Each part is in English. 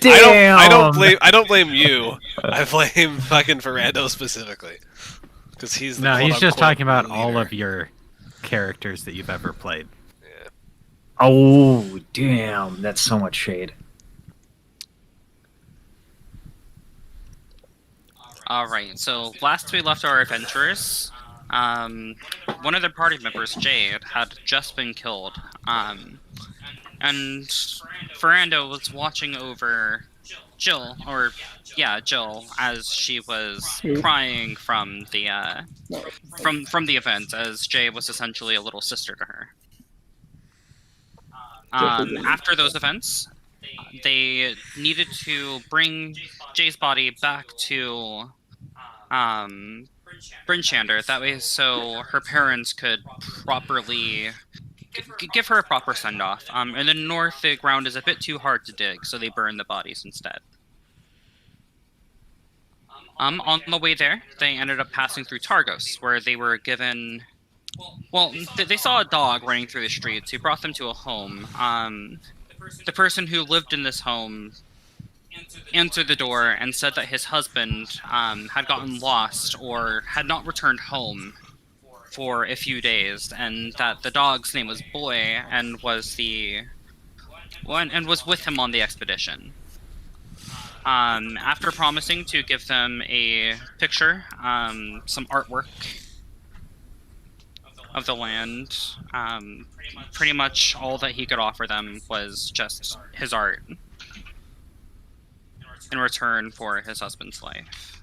Damn. I don't blame you. I blame fucking Ferrando specifically. Because he's the No, he's just talking about leader. all of your characters that you've ever played. Yeah. Oh, damn. That's so much shade. Alright, so last we left our adventurers, one of their party members, Jade, had just been killed. And Ferrando was watching over Jill, as she was crying from the from the event, as Jay was essentially a little sister to her. After those events, they needed to bring Jay's body back to Bryn Shander, that way so her parents could properly give her a proper send-off. In the north, the ground is a bit too hard to dig, so they burn the bodies instead. On the way there, they ended up passing through Targos, where they were given... Well, they saw a dog running through the streets who brought them to a home. The person who lived in this home answered the door and said that his husband had gotten lost or had not returned home for a few days, and that the dog's name was Boy and was with him on the expedition. After promising to give them a picture, some artwork of the land, pretty much all that he could offer them was just his art in return for his husband's life.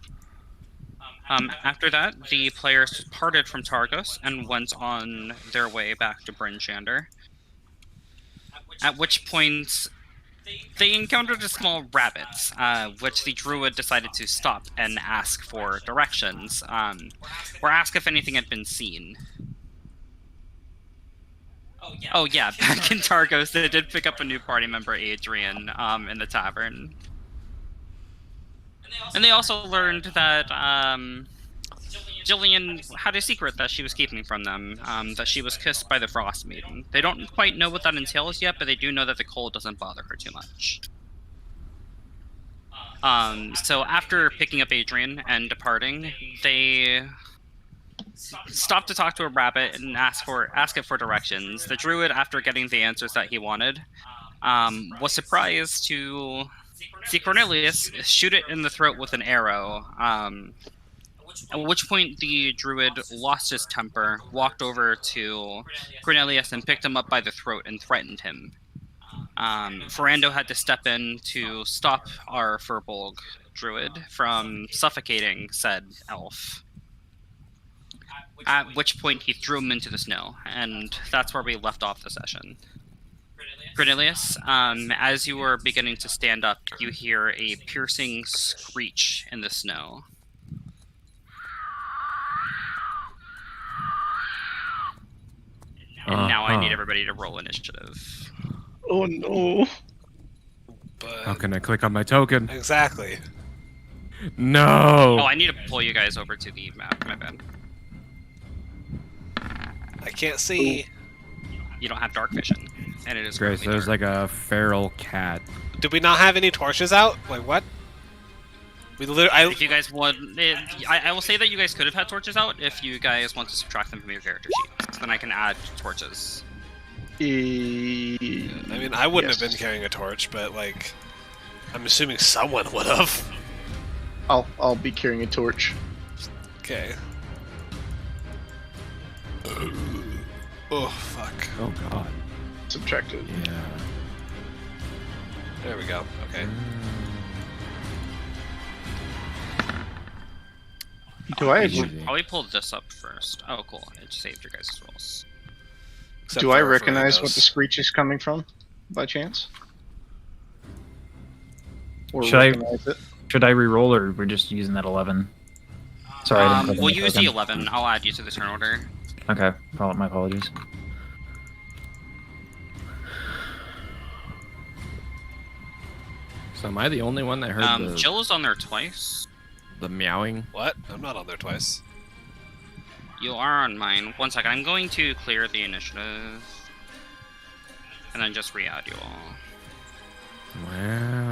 After that, the players parted from Targos and went on their way back to Bryn Shander, at which point they encountered a small rabbit, which the druid decided to stop and ask for directions, or ask if anything had been seen. Oh yeah, back in Targos, they did pick up a new party member, Adrian, in the tavern. And they also learned that Jillian had a secret that she was keeping from them, that she was kissed by the Frost Maiden. They don't quite know what that entails yet, but they do know that the cold doesn't bother her too much. So after picking up Adrian and departing, they stopped to talk to a rabbit and ask it for directions. The druid, after getting the answers that he wanted, was surprised to see Cornelius shoot it in the throat with an arrow, at which point the druid lost his temper, walked over to Cornelius and picked him up by the throat and threatened him. Ferrando had to step in to stop our Furbolg druid from suffocating said elf. At which point he threw him into the snow, and that's where we left off the session. Cornelius, as you are beginning to stand up, you hear a piercing screech in the snow. And now I need everybody to roll initiative. Oh no. But How can I click on my token? exactly. No! Oh, I need to pull you guys over to the map, my bad. I can't see. You don't have dark vision, and it is Grace, currently there's dark. like a feral cat. Did we not have any torches out? Like what? We literally. If you guys want, I will say that you guys could have had torches out if you guys want to subtract them from your character sheets. Then I can add torches. I mean, I wouldn't have been carrying a torch, but like, I'm assuming someone would have. I'll be carrying a torch. Okay. Oh fuck. Oh god. Subtracted. Yeah. There we go. Okay. Do I Easy. Probably pull this up first. Oh, cool. It saved your guys' rolls. Except do I for recognize what Ferrando's. the screech is coming from, by chance? Or Should I- recognize it? Should I re-roll, or we're just using that 11? Sorry, I didn't put We'll any use the token. 11. I'll add you to the turn order. Okay, my apologies. So am I the only one that heard Jill is on there twice. the meowing? What? I'm not on there twice. You are on mine. One second. I'm going to clear the initiative. And then just re-add you all. Wow.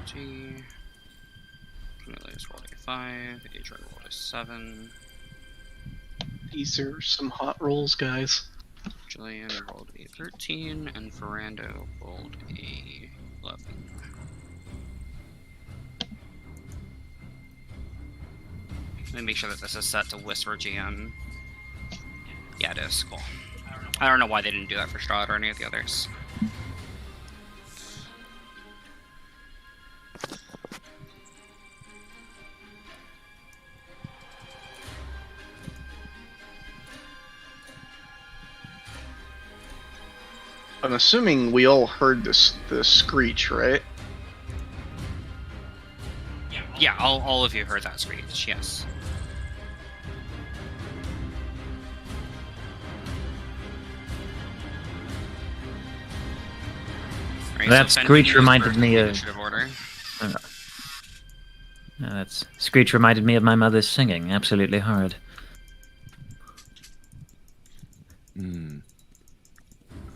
20. Cornelius rolled a 5. Adrian rolled a 7. These are some hot rolls, guys. Julian rolled a 13. And Ferrando rolled a 11. Let me make sure that this is set to Whisper GM. Yeah, it is. Cool. I don't know why they didn't do that for Strahd or any of the others. I'm assuming we all heard the screech, right? Yeah, all of you heard that screech, yes. Right, That so screech Fenton reminded goes me first in of- initiative order. That's screech reminded me of my mother's singing. Absolutely horrid. Hmm.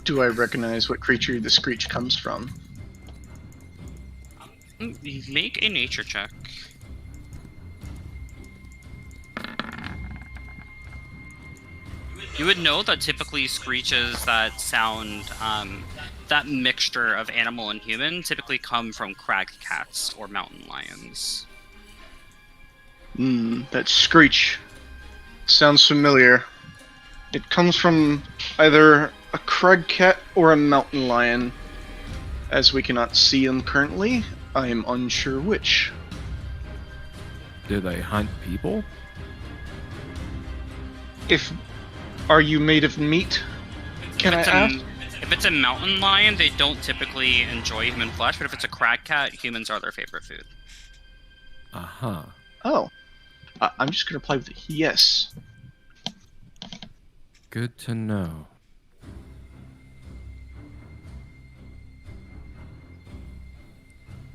Do I recognize what creature the screech comes from? Make a nature check. You would know that typically screeches that sound, that mixture of animal and human typically come from crag cats or mountain lions. That screech sounds familiar. It comes from either a crag cat or a mountain lion. As we cannot see them currently, I am unsure which. Do they hunt people? Are you made of meat? Can I ask? If it's a mountain lion, they don't typically enjoy human flesh, but if it's a crag cat, humans are their favorite food. Uh-huh. Oh. I'm just gonna reply with a yes. Good to know.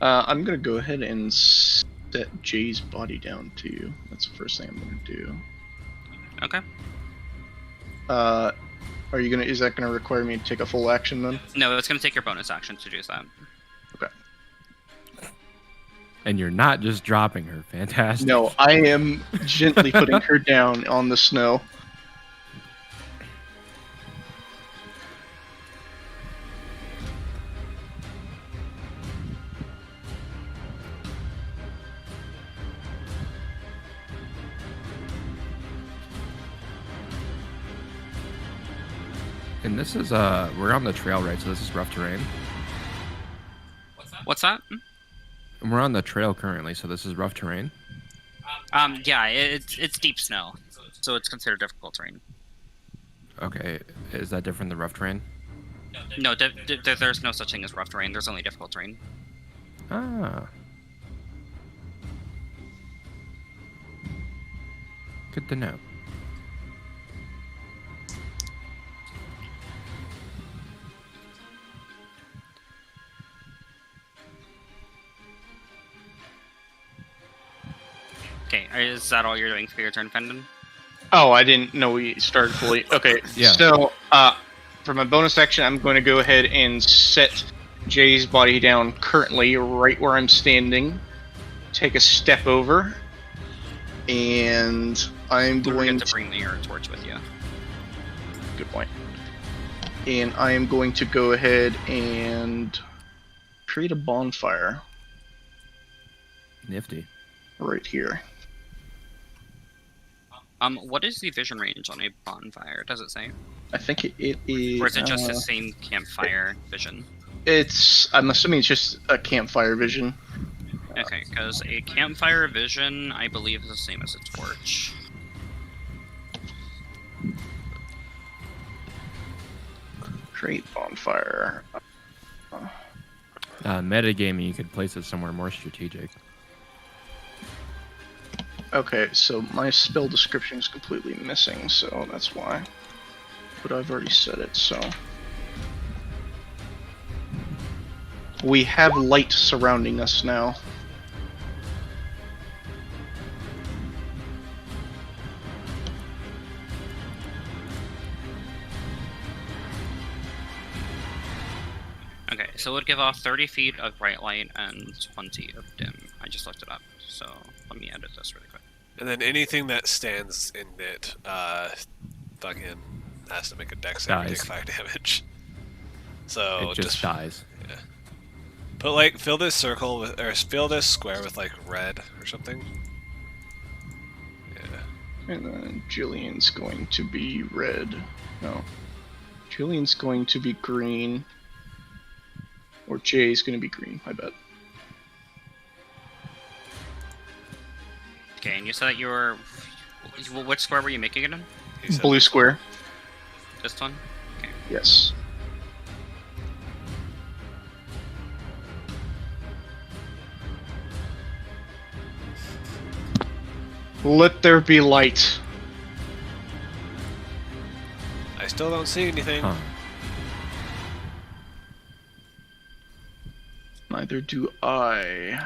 I'm gonna go ahead and set Jay's body down too. That's the first thing I'm gonna do. Okay. Is that gonna require me to take a full action then? No, it's going to take your bonus action to do that. Okay. And you're not just dropping her. Fantastic. No, I am gently putting her down on the snow. And this is, we're on the trail, right? So this is rough terrain. What's that? And we're on the trail currently, so this is rough terrain. Yeah, it's deep snow, so it's considered difficult terrain. Okay, is that different than rough terrain? No, there's no such thing as rough terrain. There's only difficult terrain. Ah. Good to know. Okay, is that all you're doing for your turn, Fendon? Oh, I didn't know we started fully. Okay, Yeah. so for my bonus action, I'm going to go ahead and set Jay's body down currently right where I'm standing. Take a step over, and I'm Don't going forget to bring your torch with you. Good point. And I am going to go ahead and create a bonfire Nifty. right here. What is the vision range on a bonfire? Does it say? I think it is. Or is it just the same campfire vision? I'm assuming it's just a campfire vision. Okay, because a campfire vision, I believe, is the same as a torch. Create bonfire. Metagaming, you could place it somewhere more strategic. Okay, so my spell description is completely missing, so that's why. But I've already said it, so. We have light surrounding us now. Okay, so it would give off 30 feet of bright light and 20 of dim. I just looked it up, so let me edit this really quick. And then anything that stands in it, fucking has to make a dex save and take Dies. 5 damage. So It just dies. Yeah. But like, fill this circle with, or fill this square with like red or something. Yeah. And then Jillian's going to be red. No. Jillian's going to be green. Or Jay's going to be green, I bet. Okay, and you said that you were... Which square were you making it in? He said Blue square. This one? Okay. Yes. Let there be light. I still don't see anything. Huh. Neither do I.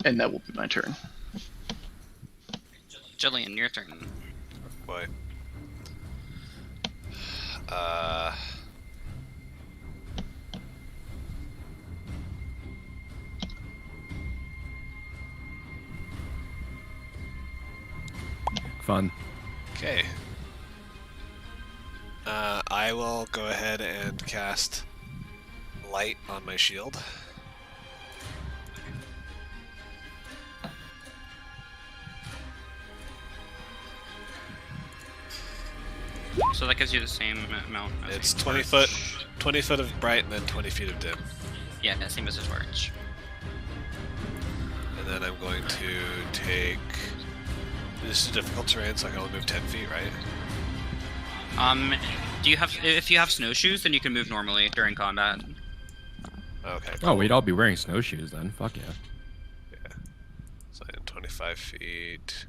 And that will be my turn. Jillian, your turn. Boy. Fun. Okay. I will go ahead and cast light on my shield. So that gives you the same amount. As It's a 20 torch. foot, 20 foot of bright, and then 20 feet of dim. Yeah, same as a torch. And then I'm going to take. This is difficult terrain, so I can only move 10 feet, right? Do you have? If you have snowshoes, then you can move normally during combat. Okay. Oh, we'd all be wearing snowshoes then. Fuck yeah. Yeah. So I am 25 feet.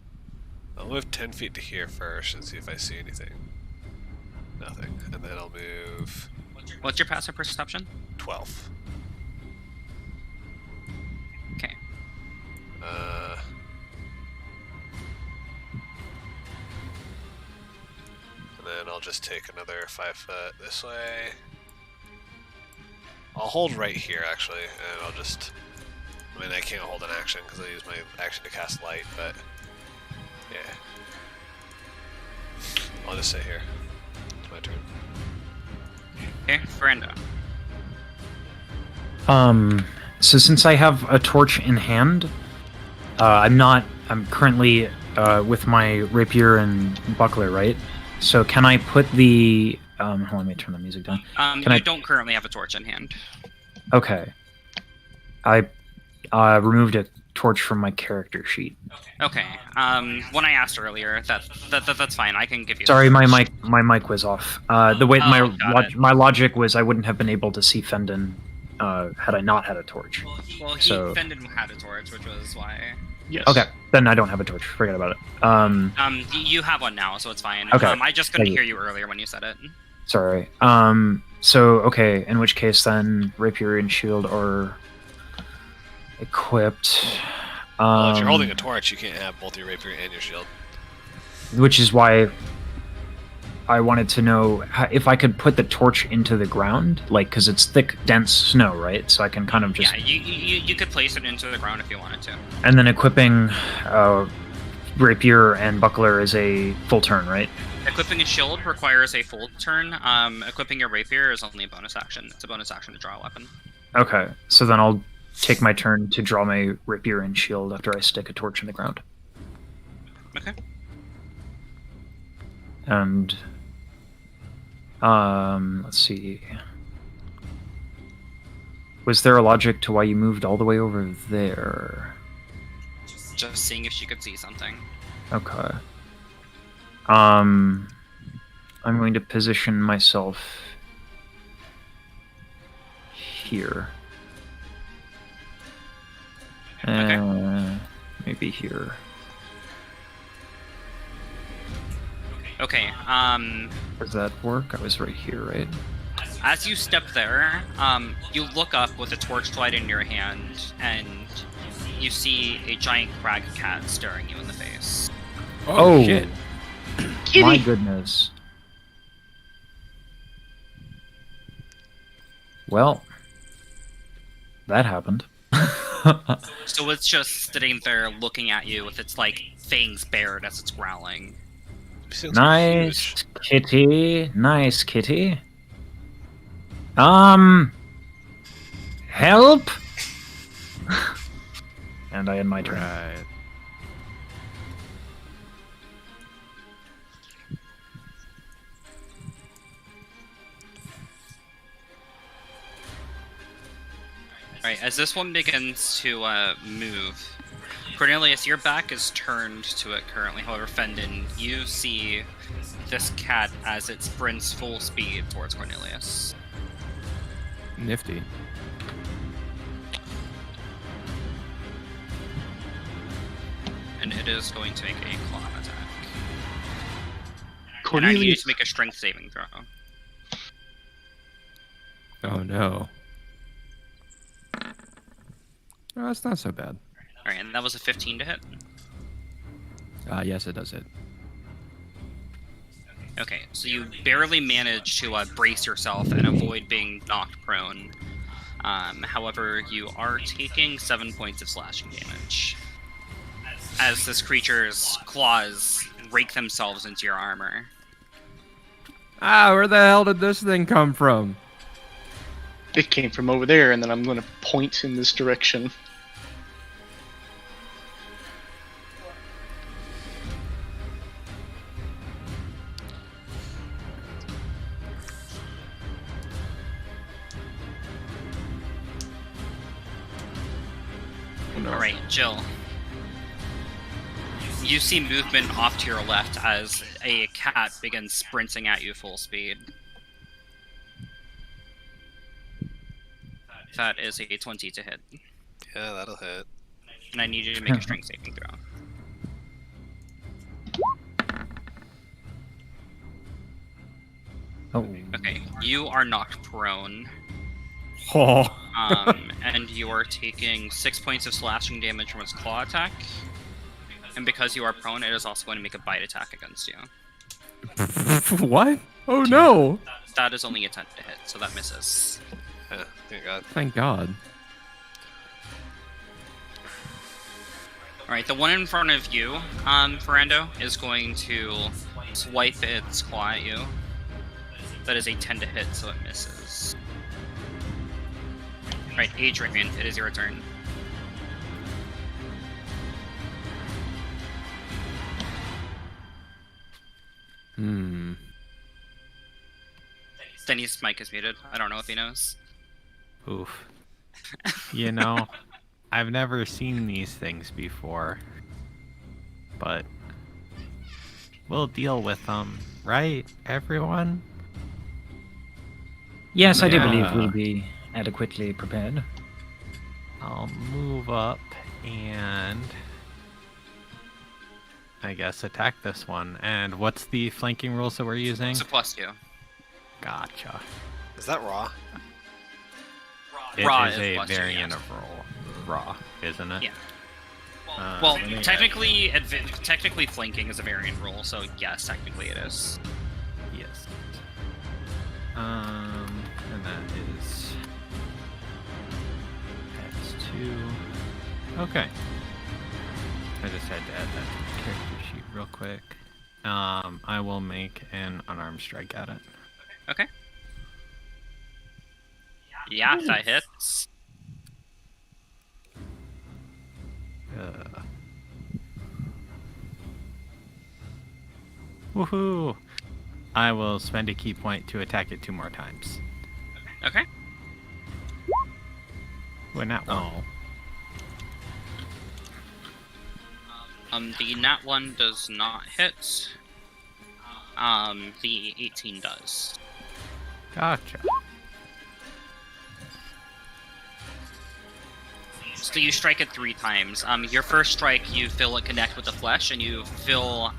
I'll move 10 feet to here first and see if I see anything. Nothing. And then I'll move What's your passive perception? 12. Okay. And then I'll just take another 5 foot this way. I'll hold right here, actually, and I'll just... I mean, I can't hold an action because I use my action to cast light, but... Yeah. I'll just sit here. It's my turn. Okay, Brenda. So since I have a torch in hand, I'm currently with my rapier and buckler, right? So can I put the hold on, let me turn the music down. You don't currently have a torch in hand. Okay. I removed a torch from my character sheet. Okay. When I asked earlier, that's fine. I can give you. Sorry, the my torch. mic was off. The way got it. my logic was I wouldn't have been able to see Fendon had I not had a torch. Well, so- Fendon had a torch, which was why. Yes. Okay, then I don't have a torch. Forget about it. You have one now, so it's fine. Okay. I just couldn't Thank you. hear you earlier when you said it. Sorry. So okay, in which case then rapier and shield are equipped. Well, if you're holding a torch, you can't have both your rapier and your shield. Which is why I wanted to know if I could put the torch into the ground, like, because it's thick, dense snow, right? So I can kind of just... Yeah, you could place it into the ground if you wanted to. And then equipping rapier and buckler is a full turn, right? Equipping a shield requires a full turn. Equipping your rapier is only a bonus action. It's a bonus action to draw a weapon. Okay, so then I'll take my turn to draw my rapier and shield after I stick a torch in the ground. Okay. And... let's see. Was there a logic to why you moved all the way over there? Just seeing if she could see something. Okay. I'm going to position myself here. Maybe here. Okay. Does that work? I was right here, right? As you step there, you look up with a torchlight in your hand, and you see a giant crag cat staring you in the face. Oh. Well, that happened. So it's just sitting there looking at you with its like fangs bared as it's growling. These things are Nice huge. kitty. Nice kitty. Help! And I end my turn. Right. Alright, as this one begins to move, Cornelius, your back is turned to it currently. However, Fendon, you see this cat as it sprints full speed towards Cornelius. Nifty. And it is going to make a claw attack. And I need you Cornelius, to make a strength saving throw. Oh no. Oh, that's not so bad. Alright, and that was a 15 to hit. Yes, it does hit. Okay, so you barely manage to brace yourself and avoid being knocked prone. However, you are taking 7 points of slashing damage as this creature's claws rake themselves into your armor. Ah, where the hell did this thing come from? it came from over there, and then I'm going to point in this direction. Alright, Jill. You see movement off to your left as a cat begins sprinting at you full speed. That is a 20 to hit. Yeah, that'll hit. And I need you to make a strength saving throw. Oh. Okay, you are knocked prone. Oh. And you are taking 6 points of slashing damage from its claw attack. And because you are prone, it is also going to make a bite attack against you. What? Oh no! That is only a 10 to hit, so that misses. Yeah, thank God. Thank God. Alright, the one in front of you, Ferrando, is going to swipe its claw at you. That is a 10 to hit, so it misses. Alright, Adrian, it is your turn. Hmm. Denny's mic is muted. I don't know if he knows. Oof. You know, I've never seen these things before, but we'll deal with them, right, everyone? Yes, I do Yeah. believe we'll be adequately prepared. I'll move up and I guess attack this one. And what's the flanking rules that we're using? It's a +2. Gotcha. Is that raw? It Raw is is a +2, variant yes. of roll. Raw, isn't it? Yeah. Well, Well, technically flanking is a variant rule, so yes, technically it is. yes. And that is X2. Okay. I just had to add that to the character sheet real quick. I will make an unarmed strike at it. Okay. Yeah, that hits. Woohoo! I will spend a key point to attack it 2 more times. Okay. Well, not one. The nat 1 does not hit. The 18 does. Gotcha. So you strike it 3 times. Your first strike, you feel it connect with the flesh, and you feel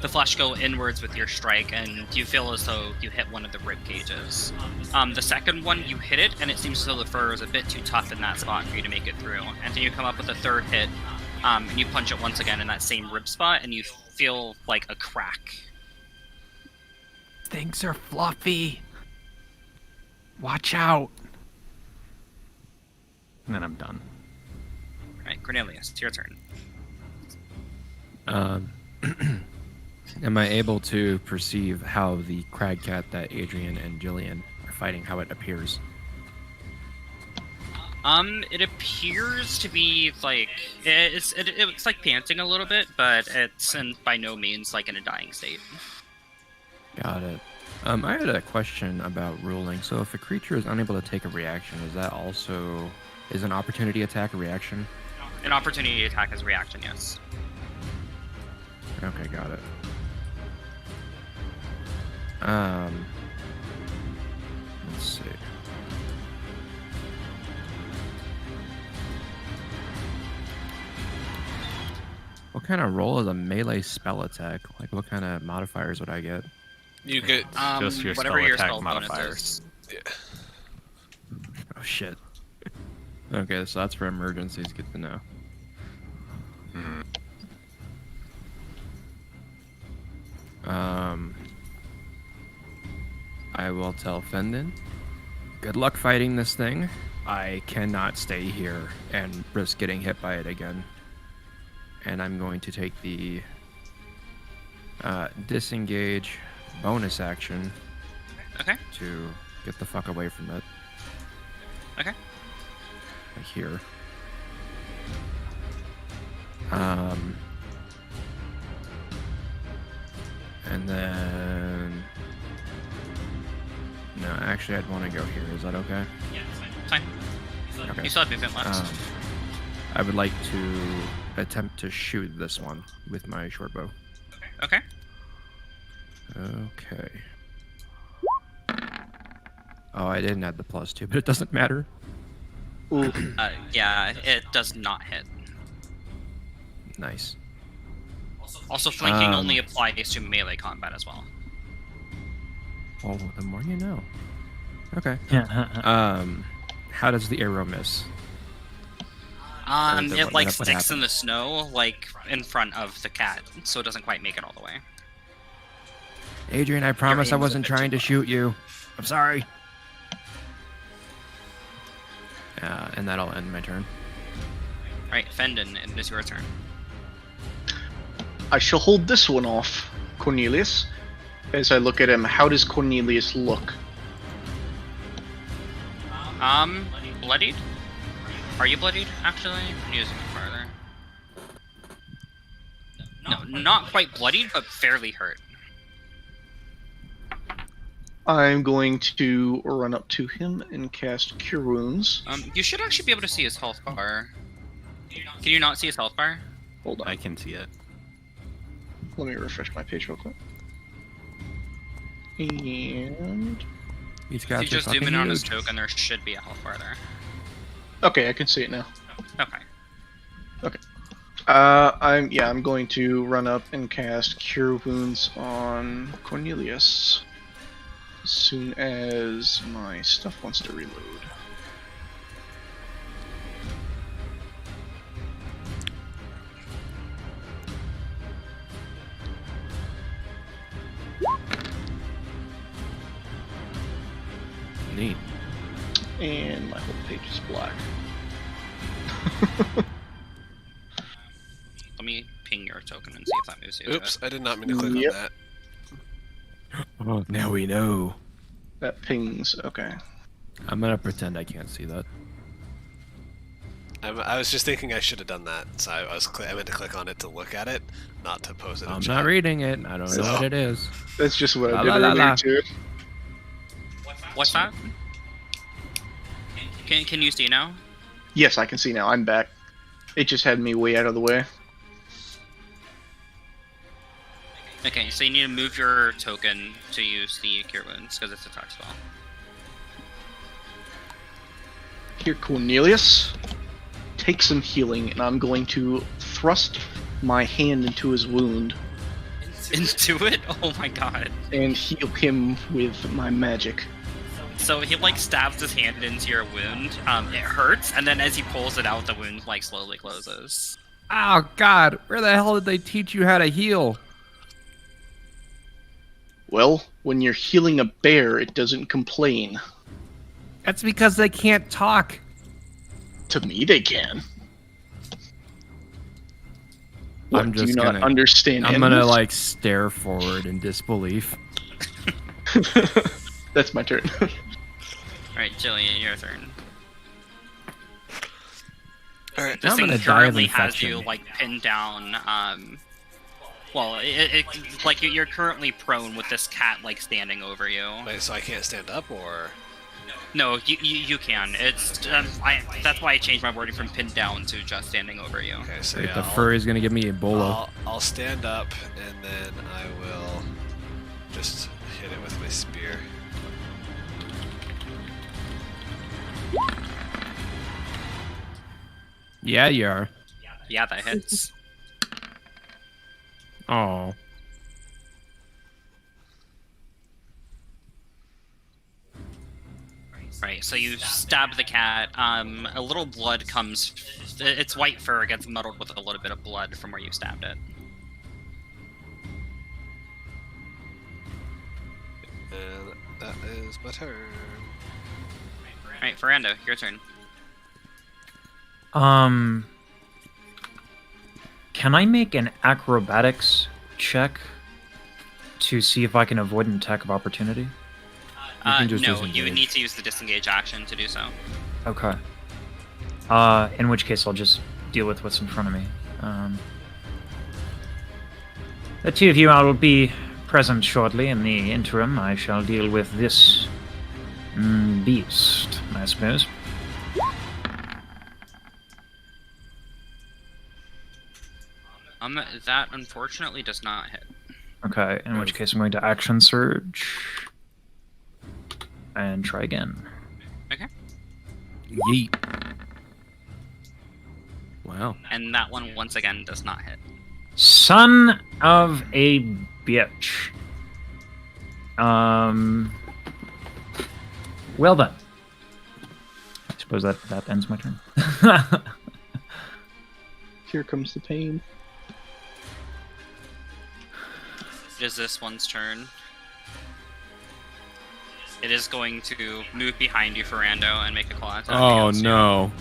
the flesh go inwards with your strike, and you feel as though you hit one of the rib cages. The second one, you hit it, and it seems as though the fur is a bit too tough in that spot for you to make it through. And then you come up with a third hit, and you punch it once again in that same rib spot, and you feel like a crack. Things are fluffy. Watch out. And then I'm done. Right, Cornelius, it's your turn. Am I able to perceive how the crag cat that Adrian and Jillian are fighting, how it appears? It appears to be like it's like panting a little bit, but it's by no means like in a dying state. Got it. I had a question about ruling. So if a creature is unable to take a reaction, is an opportunity attack a reaction? An opportunity attack is a reaction, yes. Okay, got it. Let's see. What kind of roll is a melee spell attack? Like, what kind of modifiers would I get? You get Just your whatever spell your attack spell bonus modifiers. is. yeah. Oh shit. Okay, so that's for emergencies. Good to know. Mhm. I will tell Fendon. Good luck fighting this thing. I cannot stay here and risk getting hit by it again. And I'm going to take the disengage bonus action Okay. to get the fuck away from it. Okay. Like here. And then... No, actually I'd want to go here. Is that okay? Yeah, it's fine. Okay. You still have movement left. I would like to attempt to shoot this one with my short bow. Okay. Okay. Oh, I didn't add the +2, but it doesn't matter. Ooh. Yeah, it does not hit. Nice. Also, flanking only applies to melee combat as well. Oh, the more you know. Okay. Yeah. How does the arrow miss? It like what sticks in happened? the snow, like in front of the cat, so it doesn't quite make it all the way. Adrian, I promise I aim's a wasn't bit too trying to low. shoot you. I'm sorry. And that'll end my turn. Right, Fendon, it is your turn. I shall hold this one off, Cornelius. As I look at him, how does Cornelius look? Bloodied? Are you bloodied, actually? I'm using it farther. No, not quite bloodied, but fairly hurt. I'm going to run up to him and cast Cure Wounds. You should actually be able to see his health bar. Can you not see his health bar? Hold on. I can see it. Let me refresh my page real quick. And... These If guys you are just zoom fucking in on his huge. token, there should be a health bar there. Okay, I can see it now. Okay. I'm going to run up and cast Cure Wounds on Cornelius as soon as my stuff wants to reload. Neat. And my whole page is black. Let me ping your token and see if that moves you. to Oops, it. I did not mean to click Yep. on that. Oh, now we know. That pings. Okay. I'm gonna pretend I can't see that. I was just thinking I should have done that, so I meant to click on it to look at it, not to pose it in I'm chat. not reading it. I don't know So- what it is. That's just what La I did la la earlier la. too. What's that? Can you see now? Yes, I can see now. I'm back. It just had me way out of the way. Okay, so you need to move your token to use the Cure Wounds, because it's a attack spell. Here, Cornelius. Take some healing, and I'm going to thrust my hand into his wound Into it? Oh my god. and heal him with my magic. So he like stabs his hand into your wound. It hurts, and then as he pulls it out, the wound like slowly closes. Oh God, where the hell did they teach you how to heal? Well, when you're healing a bear, it doesn't complain. That's because they can't talk. To me, they can. I'm Do you just not gonna- understand I'm gonna animals? like stare forward in disbelief. That's my turn. All right, Jillian, your turn. All right. This I'm thing gonna die of currently has infection. you like pinned down. Well, like you're currently prone with this cat like standing over you. Wait, so I can't stand up, or No, you can. It's that's why I changed my wording from pinned down to just standing over you. okay? So Wait, yeah, the furry's gonna give me Ebola. I'll stand up, and then I will just hit it with my spear. Yeah, you are. Yeah, that hits. Oh. Right, so you stab the cat. A little blood comes. Its white fur gets muddled with a little bit of blood from where you stabbed it. And that is my turn. Right, Ferrando, your turn. Can I make an acrobatics check to see if I can avoid an attack of opportunity? can just No, disengage. you would need to use the disengage action to do so. Okay. In which case I'll just deal with what's in front of me. The two of you I will be present shortly. In the interim, I shall deal with this beast, I suppose. That unfortunately does not hit. Okay, in which case I'm going to action surge and try again. Okay. Yeet. Wow. And that one once again does not hit. Son of a bitch. Well done. I suppose that ends my turn. Here comes the pain. It is this one's turn. It is going to move behind you, Ferrando, and make a claw attack. Oh against you. no.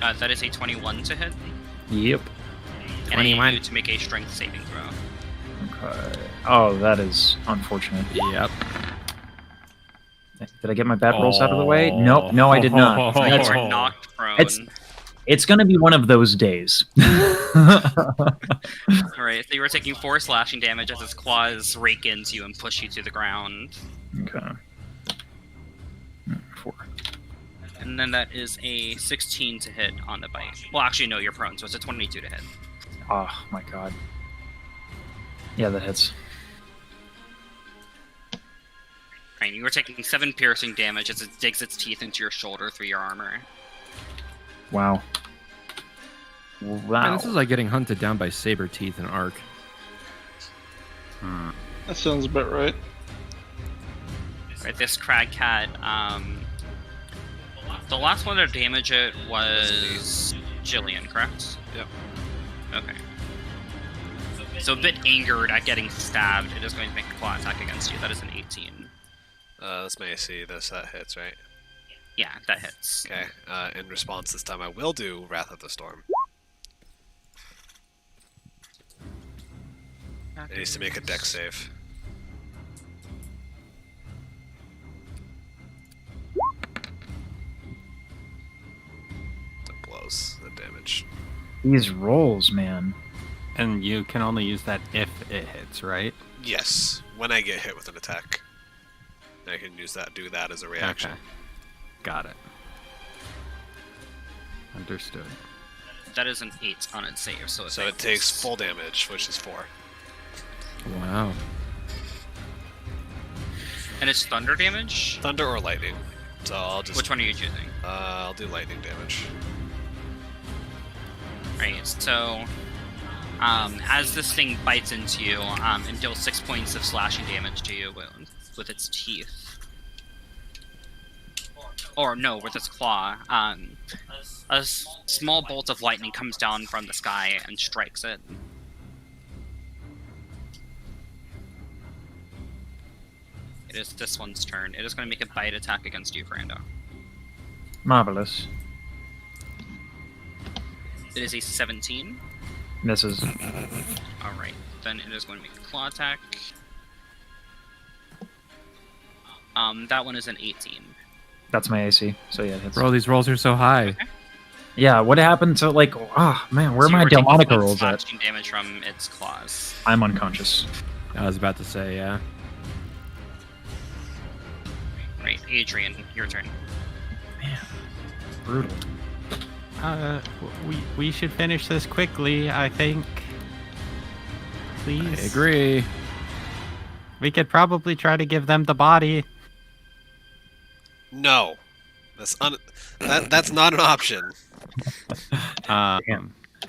That is a 21 to hit. Yep. And I need 21. you to make a strength saving throw. Okay. Oh, that is unfortunate. Yep. Did I get my bad rolls out of the way? Nope. No, I did not. You That's- are knocked prone. it's going to be one of those days. Alright, so you are taking 4 slashing damage as its claws rake into you and push you to the ground. Okay. 4. And then that is a 16 to hit on the bite. Well, actually, no, you're prone, so it's a 22 to hit. Oh my god. Yeah, that hits. Right, you are taking 7 piercing damage as it digs its teeth into your shoulder through your armor. Wow. Man, Wow. this is like getting hunted down by saber teeth and arc. That sounds about right. Right, this crag cat, the last one to damage it was Jillian, correct? Yep. Okay. So a bit angered at getting stabbed, it is going to make a claw attack against you. That is an 18. That's my AC. That hits, right? Yeah, that hits. Okay. In response this time, I will do Wrath of the Storm. It needs to make a dex save. That blows the damage. These rolls, man. And you can only use that if it hits, right? Yes, when I get hit with an attack, I can do that as a reaction. Okay. Got it. Understood. That is an 8 on its save, so So it takes full damage, which is 4. Wow. And it's thunder damage? Thunder or lightning. So I'll just. Which one are you choosing? I'll do lightning damage. Right, so as this thing bites into you and deals 6 points of slashing damage to you with its teeth. Or no, with its claw. A small bolt of lightning comes down from the sky and strikes it. It is this one's turn. It is going to make a bite attack against you, Brando. Marvelous. It is a 17. Misses. Alright, then it is going to make a claw attack. That one is an 18. That's my AC. So yeah, it hits. Bro, these rolls are so high. Okay. Yeah, what happened to like? Oh man, where are So my you were taking Delmonica one rolls at? slashing damage from its claws. I'm unconscious. I was about to say, yeah. Right, Adrian, your turn. Man, brutal. We should finish this quickly, I think. Please. I agree. We could probably try to give them the body. No, that's not an option.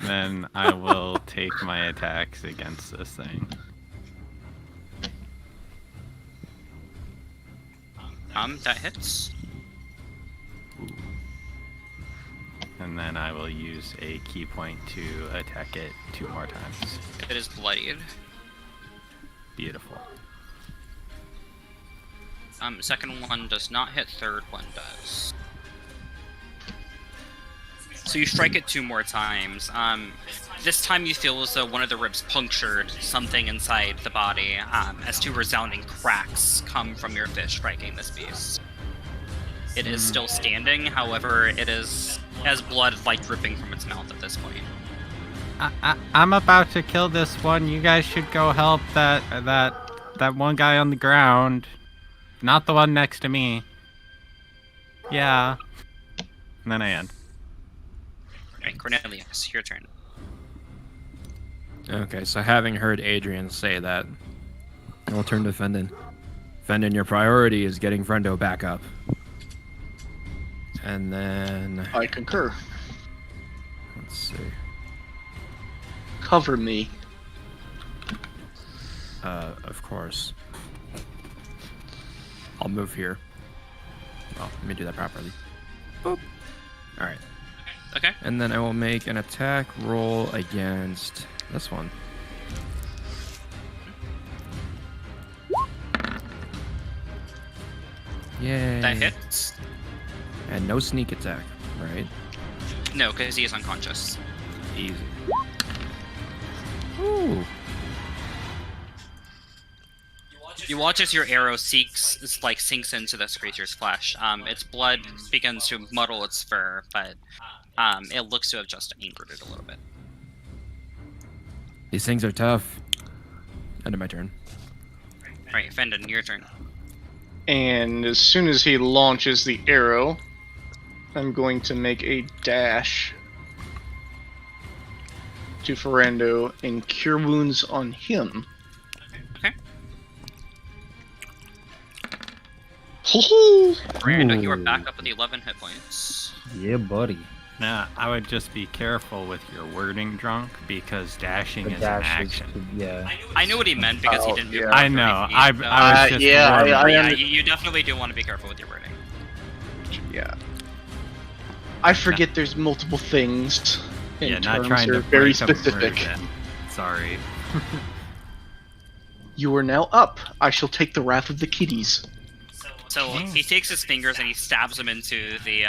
Then I will take my attacks against this thing. That hits. And then I will use a key point to attack it 2 more times. It is bloodied. Beautiful. Second one does not hit, third one does. So you strike it 2 more times. This time you feel as though one of the ribs punctured something inside the body, as 2 resounding cracks come from your fist striking this beast. It is still standing, however, it has blood like dripping from its mouth at this point. I'm about to kill this one. You guys should go help that one guy on the ground. Not the one next to me. Yeah. And then I end. Alright, Cornelius, your turn. Okay, so having heard Adrian say that, I'll turn to Fendon. Fendon, your priority is getting Friendo back up. And then... I concur. Let's see. Cover me. Of course. I'll move here. Oh, let me do that properly. Boop. Alright. Okay. And then I will make an attack roll against this one. Yay. That hits. And no sneak attack, right? No, because he is unconscious. Easy. Ooh. You watch as your arrow sinks into this creature's flesh. Its blood begins to muddle its fur, but it looks to have just angered it a little bit. These things are tough. End of my turn. Alright, Fendon, your turn. And as soon as he launches the arrow, I'm going to make a dash to Ferrando and cure wounds on him. Okay. Ho-ho! Brando, you are back up with 11 hit points. Yeah, buddy. Now, I would just be careful with your wording, Drunk, because dashing The is dash an is action. yeah. I knew what he meant because he didn't do yeah. I know. I was just yeah, worried. yeah, you definitely do want to be careful with your wording. Yeah. I forget there's multiple things. And Yeah, not terms trying are to very break up specific. immersion. Sorry. You are now up. I shall take the wrath of the kitties. So he takes his fingers and he stabs them into the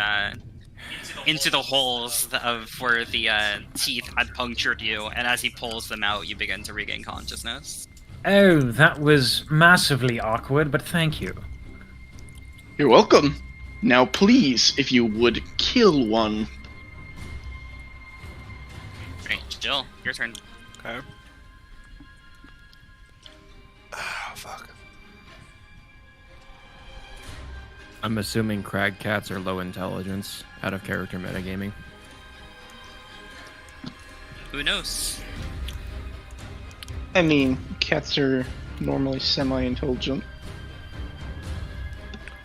holes of where the teeth had punctured you, and as he pulls them out, you begin to regain consciousness. Oh, that was massively awkward, but thank you. You're welcome. Now please, if you would, kill one. Right, Jill, your turn. Okay. Oh, fuck. I'm assuming crag cats are low intelligence, out of character metagaming. Who knows? I mean, cats are normally semi-intelligent.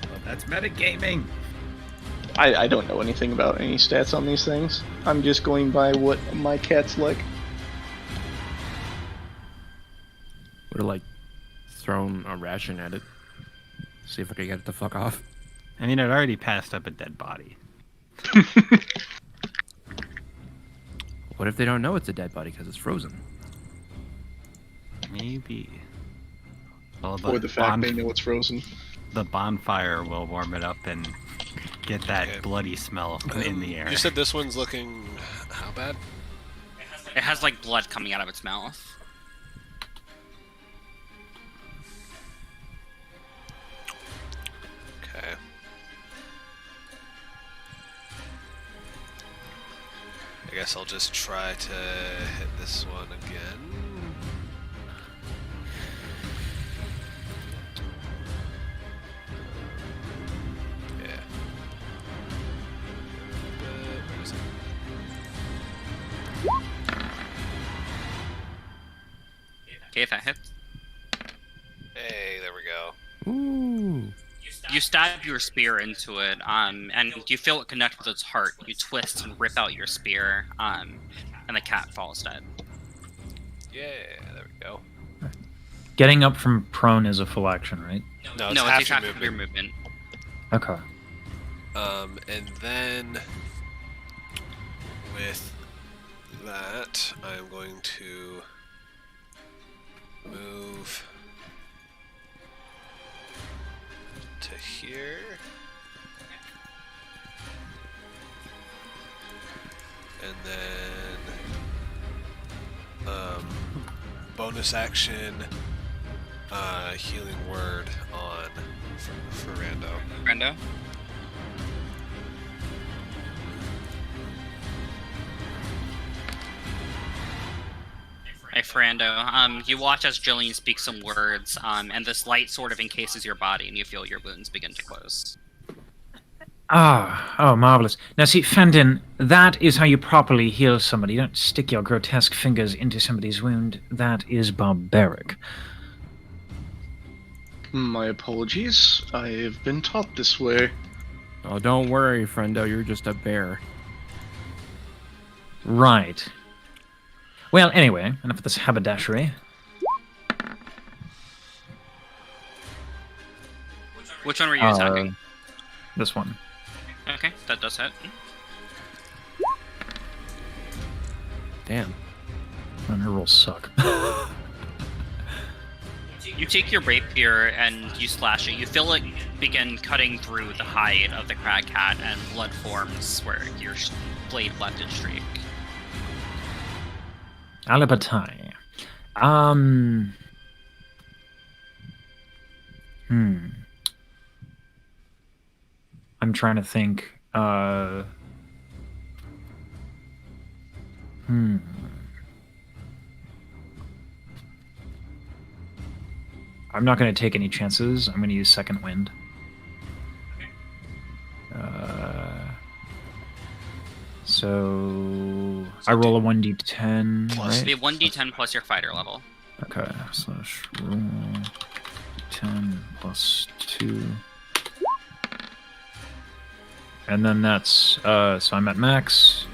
Well, that's metagaming. I don't know anything about any stats on these things. I'm just going by what my cat's like. Would have, like, thrown a ration at it. See if I could get it the fuck off. I mean, it already passed up a dead body. What if they don't know it's a dead body because it's frozen? Maybe. Well, Or the fact they know it's frozen. the bonfire will warm it up and get that Okay. bloody smell in the air. You said this one's looking how bad? It has like blood coming out of its mouth. Okay. I guess I'll just try to hit this one again. Yeah. Where is it? Okay, that hits. Hey, there we go. Ooh. You stab your spear into it, and you feel it connect with its heart. You twist and rip out your spear, and the cat falls dead. Yeah, there we go. Getting up from prone is a full action, right? No, No, it takes half your of your movement. Okay. And then with that, I'm going to move to here. And then bonus action healing word on for Rando. Brendo? Hey, Frando. You watch as Jillian speaks some words, and this light sort of encases your body, and you feel your wounds begin to close. Oh, marvelous. Now see, Fendin, that is how you properly heal somebody. You don't stick your grotesque fingers into somebody's wound. That is barbaric. My apologies. I've been taught this way. Oh, don't worry, friendo. You're just a bear. Right. Well, anyway, enough of this haberdashery. Which one were you attacking? This one. Okay, that does hit. Damn. And her rolls suck. You take your rapier and you slash it. You feel it begin cutting through the hide of the crag cat, and blood forms where your blade left its streak. Alibatai. I'm trying to think. I'm not going to take any chances. I'm going to use Second Wind. So I roll a 1d10, Plus right? Be 1d10 plus your fighter level. Okay, slash roll 10 plus 2. And then that's, so I'm at max.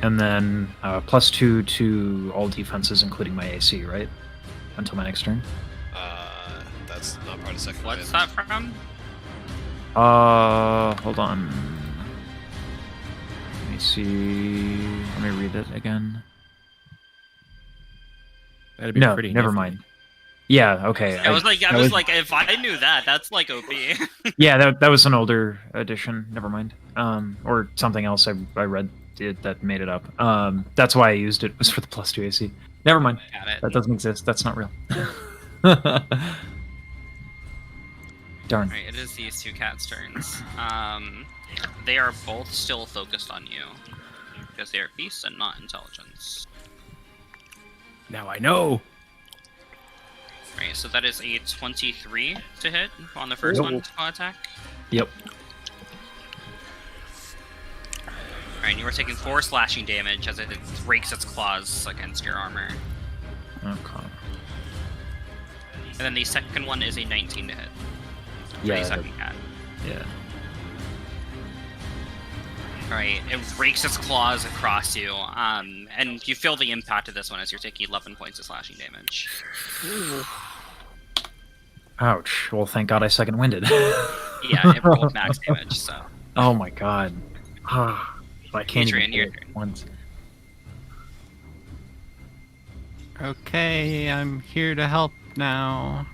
And then plus 2 to all defenses, including my AC, right? Until my next turn. That's not part of second What's wind. that from? Hold on. Let me see. Let me read it again. That'd be No, pretty never nifty. mind. Yeah, okay. I was like, that was- if I knew that, that's like OP. Yeah, that was an older edition. Never mind. Or something else I read that made it up. That's why I used it, was for the plus 2 AC. Never mind. Got it. That doesn't exist. That's not real. Darn. Alright, it is these two cats' turns. They are both still focused on you. Because they are beasts and not intelligence. Now I know. Right, so that is a 23 to hit on the first one attack. Yep. Alright, you are taking 4 slashing damage as it rakes its claws against your armor. Okay. And then the second one is a 19 to hit. For Yeah, the second cat. Yeah. Alright, it rakes its claws across you, and you feel the impact of this one as you're taking 11 points of slashing damage. Ouch. Well, thank God I second winded. Yeah, it rolled max damage, so. Oh my God. I can't Adrian, even your hit it turn. once. Okay, I'm here to help now.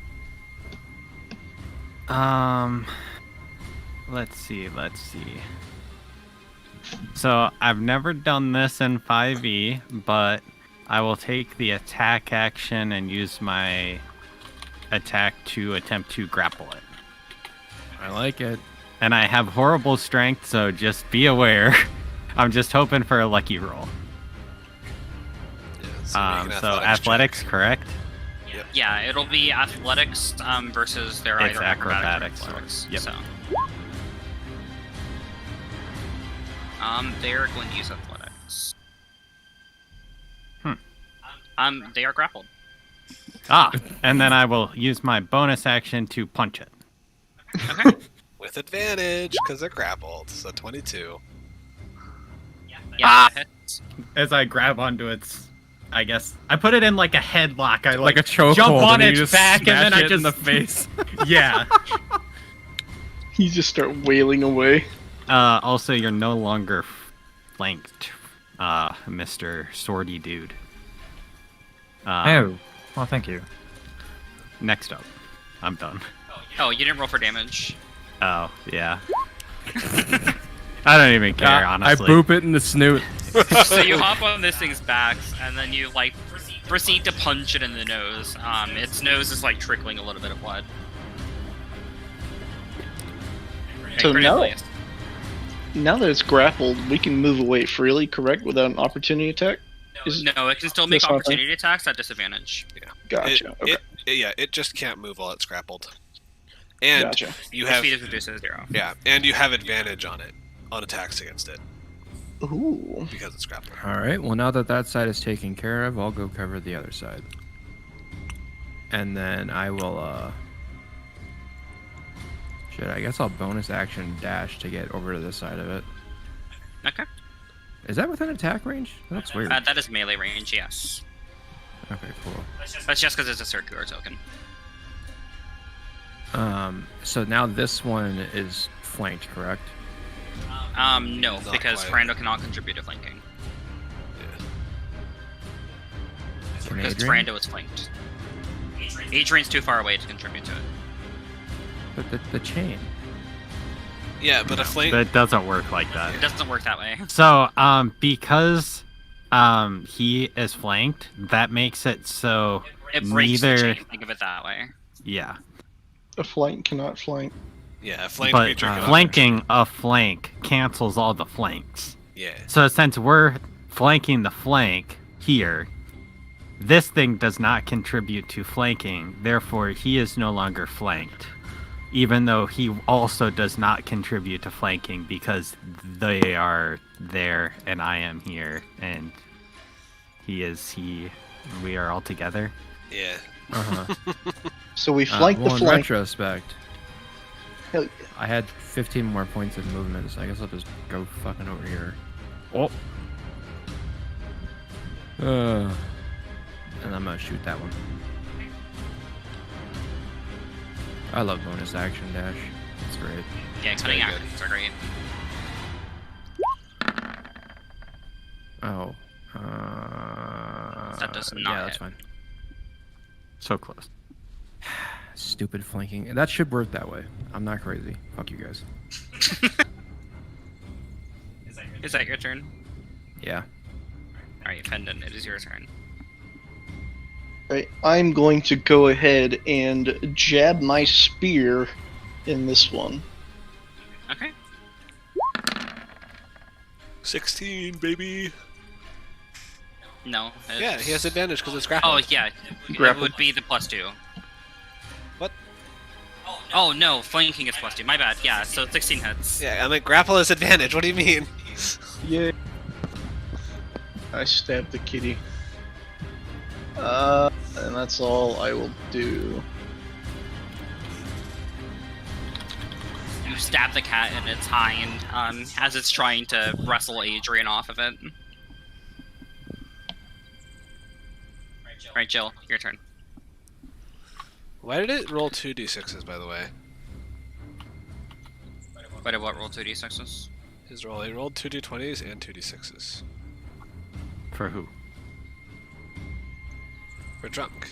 Let's see. So I've never done this in 5e, but I will take the attack action and use my attack to attempt to grapple it. I like it. And I have horrible strength, so just be aware. I'm just hoping for a lucky roll. Yeah, make an So athletics, check. correct? Yeah, it'll be athletics versus their It's either acrobatics or acrobatics, athletics. yep. So. They're going to use athletics. They are grappled. And then I will use my bonus action to punch it. Okay. With advantage, because they're grappled. So 22. Yeah, that hits. As I grab onto its, I guess I put it in like a headlock. I Like a chokehold. jump on and you its just back, and then smash I it in just the face. yeah. You just start wailing away. Also, you're no longer flanked, Mr. Swordy Dude. Oh, well, thank you. Next up, I'm done. Oh, you didn't roll for damage. Oh yeah. I don't even care, honestly. I boop it in the snoot. So you hop on this thing's back, and then you like proceed to punch it in the nose. Its nose is like trickling a little bit of blood. So Critical now, hit. now that it's grappled, we can move away freely, correct? Without an opportunity attack? No, it can still make That's not opportunity attacks at disadvantage. Gotcha. Okay. It just can't move while it's grappled. And Gotcha. you Its have speed is reduced to 0. and you have advantage on it, on attacks against it, Ooh. because it's grappled. All right. Well, now that that side is taken care of, I'll go cover the other side. And then I will, shit, I guess I'll bonus action dash to get over to this side of it. Okay. Is that within attack range? That's weird. That is melee range, yes. Okay, cool. That's just because it's a circular token. So now this one is flanked, correct? No, Not because quite. Brando cannot contribute to flanking. Can Because Adrian? Brando is flanked. Adrian's too far away to contribute to it. But the chain. Yeah, but a flame. That doesn't work like that. It doesn't work that way. So, because he is flanked, that makes it so It breaks neither. the chain. Think of it that way. Yeah, A flank cannot flank. Yeah, a flank but creature. cannot flanking a flank cancels all the flanks. Yeah. So since we're flanking the flank here, this thing does not contribute to flanking. Therefore, he is no longer flanked, even though he also does not contribute to flanking because they are there and I am here and he is he. We are all together. Yeah. Uh-huh. So we flank well, the in flank. retrospect, Hell yeah. I had 15 more points of movement, so I guess I'll just go fucking over here. Oh, And I'm gonna shoot that one. I love bonus action dash. It's great. Yeah, cutting very good. actions are great. Oh. That does not Yeah, that's hit. fine. so close. Stupid flanking. That should work that way. I'm not crazy. Fuck you guys. Is that your turn? Yeah. Alright, Fendon, it is your turn. Right, I'm going to go ahead and jab my spear in this one. Okay. 16, baby. No. Yeah, he has it's- advantage because it's grappled. Oh, yeah. It Grappled. would be the +2. What? Oh, no. Flanking is +2. My bad. Yeah, so 16 hits. Yeah, I mean grapple is advantage. What do you mean? Yeah. I stabbed the kitty. And that's all I will do. You stab the cat in its hind as it's trying to wrestle Adrian off of it. Alright, Jill, your turn. Why did it roll 2d6s, by the way? What did what roll 2d6s? His roll, he rolled 2d20s and 2d6s. For who? We're drunk.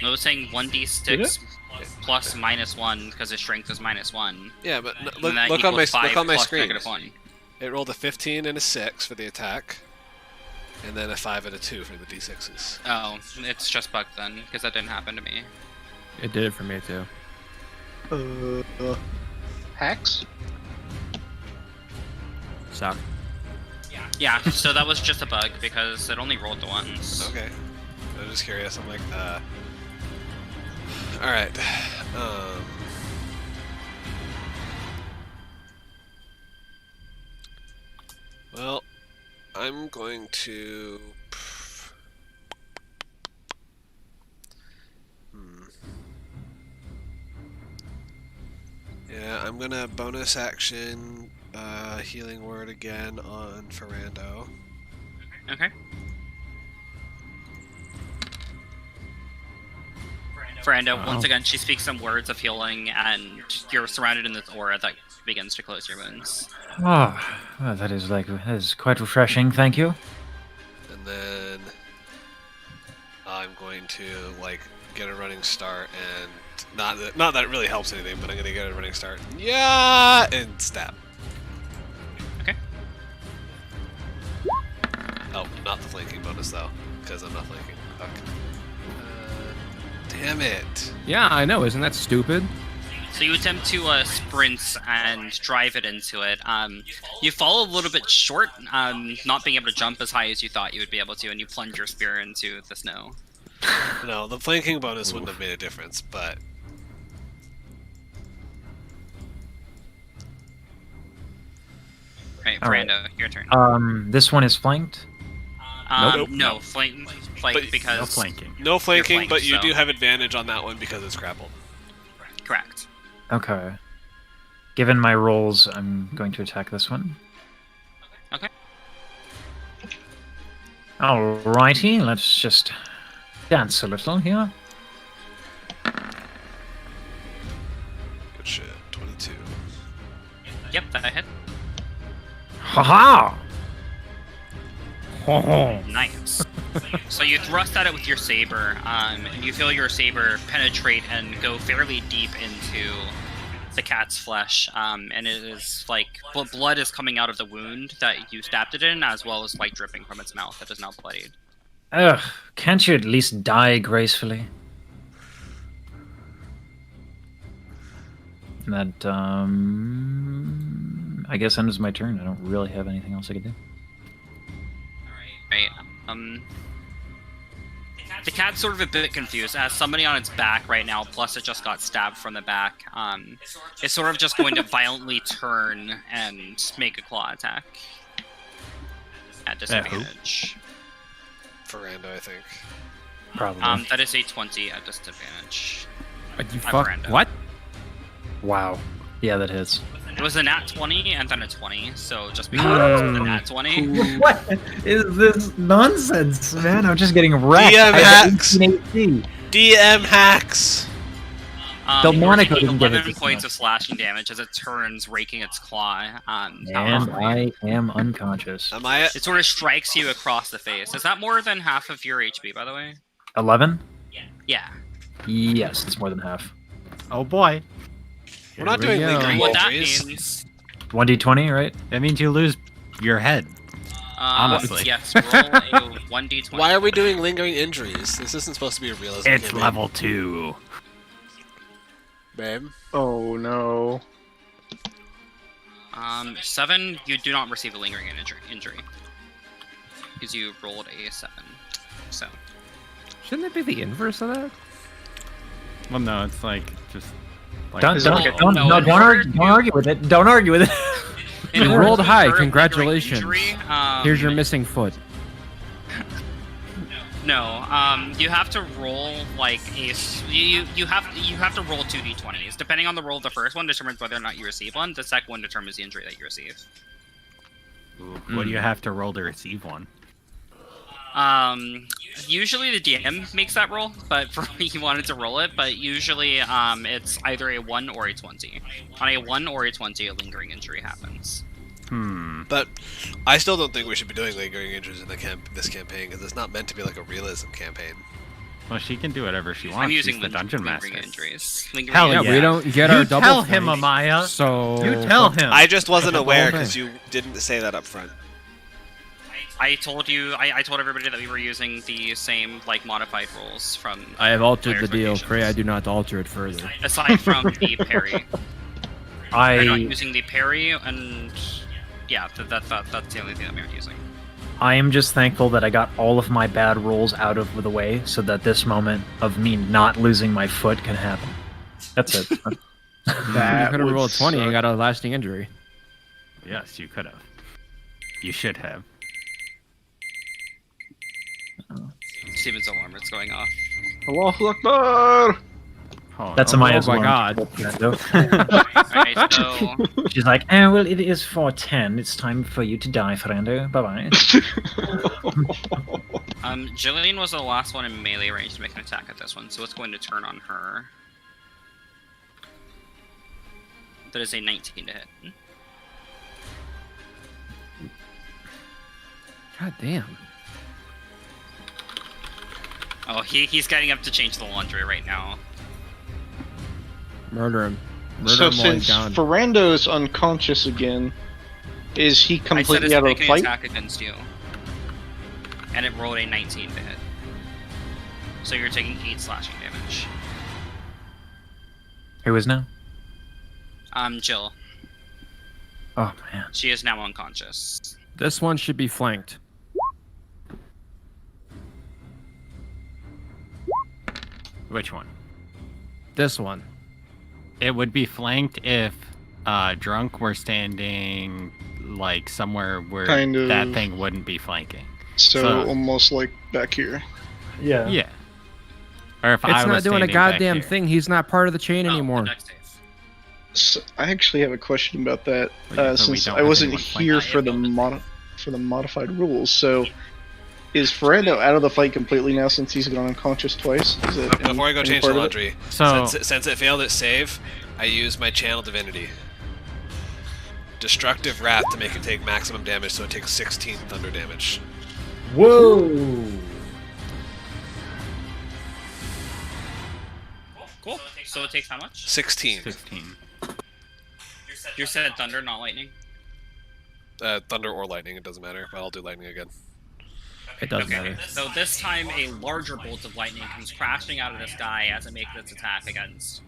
I was saying 1d6 plus -1 because his strength is -1. Yeah, but And look, that look on my equals 5 plus screen. -1. It rolled a 15 and a 6 for the attack, and then a 5 and a 2 for the d6s. Oh, it's just bugged then, because that didn't happen to me. It did it for me too. Hacks? Suck. Yeah, so that was just a bug because it only rolled the ones. Okay. I'm just curious. I'm like, Alright. Well, I'm going to... Yeah, I'm gonna bonus action healing word again on Ferrando. Okay. Miranda, once again, she speaks some words of healing, and you're surrounded in this aura that begins to close your wounds. Oh, well, that is quite refreshing. Thank you. And then I'm going to get a running start, and not that it really helps anything, but I'm gonna get a running start. Yeah, and stab. Okay. Oh, not the flanking bonus though, because I'm not flanking. Fuck. Damn it. Yeah, I know. Isn't that stupid? So you attempt to sprint and drive it into it. You fall a little bit short, not being able to jump as high as you thought you would be able to, and you plunge your spear into the snow. No, the flanking bonus wouldn't have made a difference, but... Right, All right. Brando, your turn. This one is flanked. Nope. No, flank But- because... No flanking. No flanking, flanked, but you so- do have advantage on that one because it's grappled. Correct. Okay. Given my rolls, I'm going to attack this one. Okay. Alrighty, let's just dance a little here. Good shit. 22. Yep, that hit. Haha! Nice. So you thrust at it with your saber, and you feel your saber penetrate and go fairly deep into the cat's flesh, and it is blood is coming out of the wound that you stabbed it in, as well as dripping from its mouth that is now bloodied. Ugh, can't you at least die gracefully? That, I guess ends my turn. I don't really have anything else I could do. Right. The cat's sort of a bit confused. It has somebody on its back right now, plus it just got stabbed from the back. It's sort of just going to violently turn and make a claw attack. At disadvantage. Ferrando, I think. Probably. That is a 20 at disadvantage. You Hi, fuck. Miranda. What? Wow. Yeah, that hits. It was a nat 20 and then a 20, so just because of the nat 20. What is this nonsense, man? I'm just getting wrecked. DM I have hacks. 18 AC. DM hacks! Delmonico you're taking didn't get it 11 this points much. of slashing damage as it turns, raking its claw. And I am unconscious. Am I... It sort of strikes you across the face. Is that more than half of your HP, by the way? 11? Yeah. Yes, it's more than half. Oh boy. We're not Here we doing go. lingering What that injuries. means... 1d20, right? That means you lose your head. Honestly. Yes, roll a 1d20. Why are we doing lingering injuries? This isn't supposed to be a realism It's campaign. level 2. Babe? Oh no. 7, you do not receive a lingering injury. Because you rolled a 7. So... Shouldn't it be the inverse of that? Well, no, it's just like Don't no, in order argue with it. Don't argue with it. In You order rolled to high. incur a lingering Congratulations. injury, Here's your missing foot. No, you have to roll you have to roll 2d20s. Depending on the roll of the first one determines whether or not you receive one. The second one determines the injury that you receive. what do you have to roll to receive one? Usually the DM makes that roll, but for me, he wanted to roll it. But usually, it's either a 1 or a 20. On a 1 or a 20, a lingering injury happens. But I still don't think we should be doing lingering injuries in this campaign because it's not meant to be like a realism campaign. Well, she can do whatever she wants. I'm using She's the dungeon lingering master. injuries. Lingering Hell Yeah, injuries. we don't get our You double tell him, flank, Amaya. So You tell him. I just wasn't Fuck the aware whole because thing. you didn't say that up front. I told you. I told everybody that we were using the same like modified rules from. I have altered player the deal. expectations. Pray I do not alter it further. Aside from the parry, we're not I using the parry, and yeah, that's the only thing that we aren't using. I am just thankful that I got all of my bad rolls out of the way, so that this moment of me not losing my foot can happen. That's it. You That could have would rolled 20 and suck. got a lasting injury. Yes, you could have. You should have. Steven's alarm is going off. Allahu Akbar! Oh, That's no. Amaya's my alarm. Alright, so She's like, oh, well, it is 4:10. It's time for you to die, friendo. Bye-bye. Jillian was the last one in melee range to make an attack at this one, so it's going to turn on her. That is a 19 to hit. God damn. Oh, he's getting up to change the laundry right now. Murder him. Murder So him while he's since down. Ferrando's unconscious again, is he I said completely it's out of making the an fight? attack against you. And it rolled a 19 to hit. So you're taking 8 slashing damage. Who is now? Jill. Oh, man. She is now unconscious. This one should be flanked. Which one? This one. It would be flanked if Drunk were standing like somewhere where Kind of. that thing wouldn't be flanking. So So- almost like back here. Yeah. Yeah. Or if I It's was not doing a standing back goddamn here. thing. He's not part of the chain Oh, anymore. the dex save. So I actually have a question about that, But we since don't I have wasn't anyone flanking. here for the modified rules. So is Ferrando out of the fight completely now since he's gone unconscious twice? Is it Before I go any change part the of it? laundry, So since it failed its save, I used my channel divinity. Destructive Wrath to make it take maximum damage, so it takes 16 thunder damage. Whoa! Cool. So it takes how much? 16. 16. You said thunder, not lightning. Thunder or lightning, it doesn't matter, but I'll do lightning again. It doesn't Okay, matter. so this time a larger bolt of lightning comes crashing out of the sky as it makes its attack against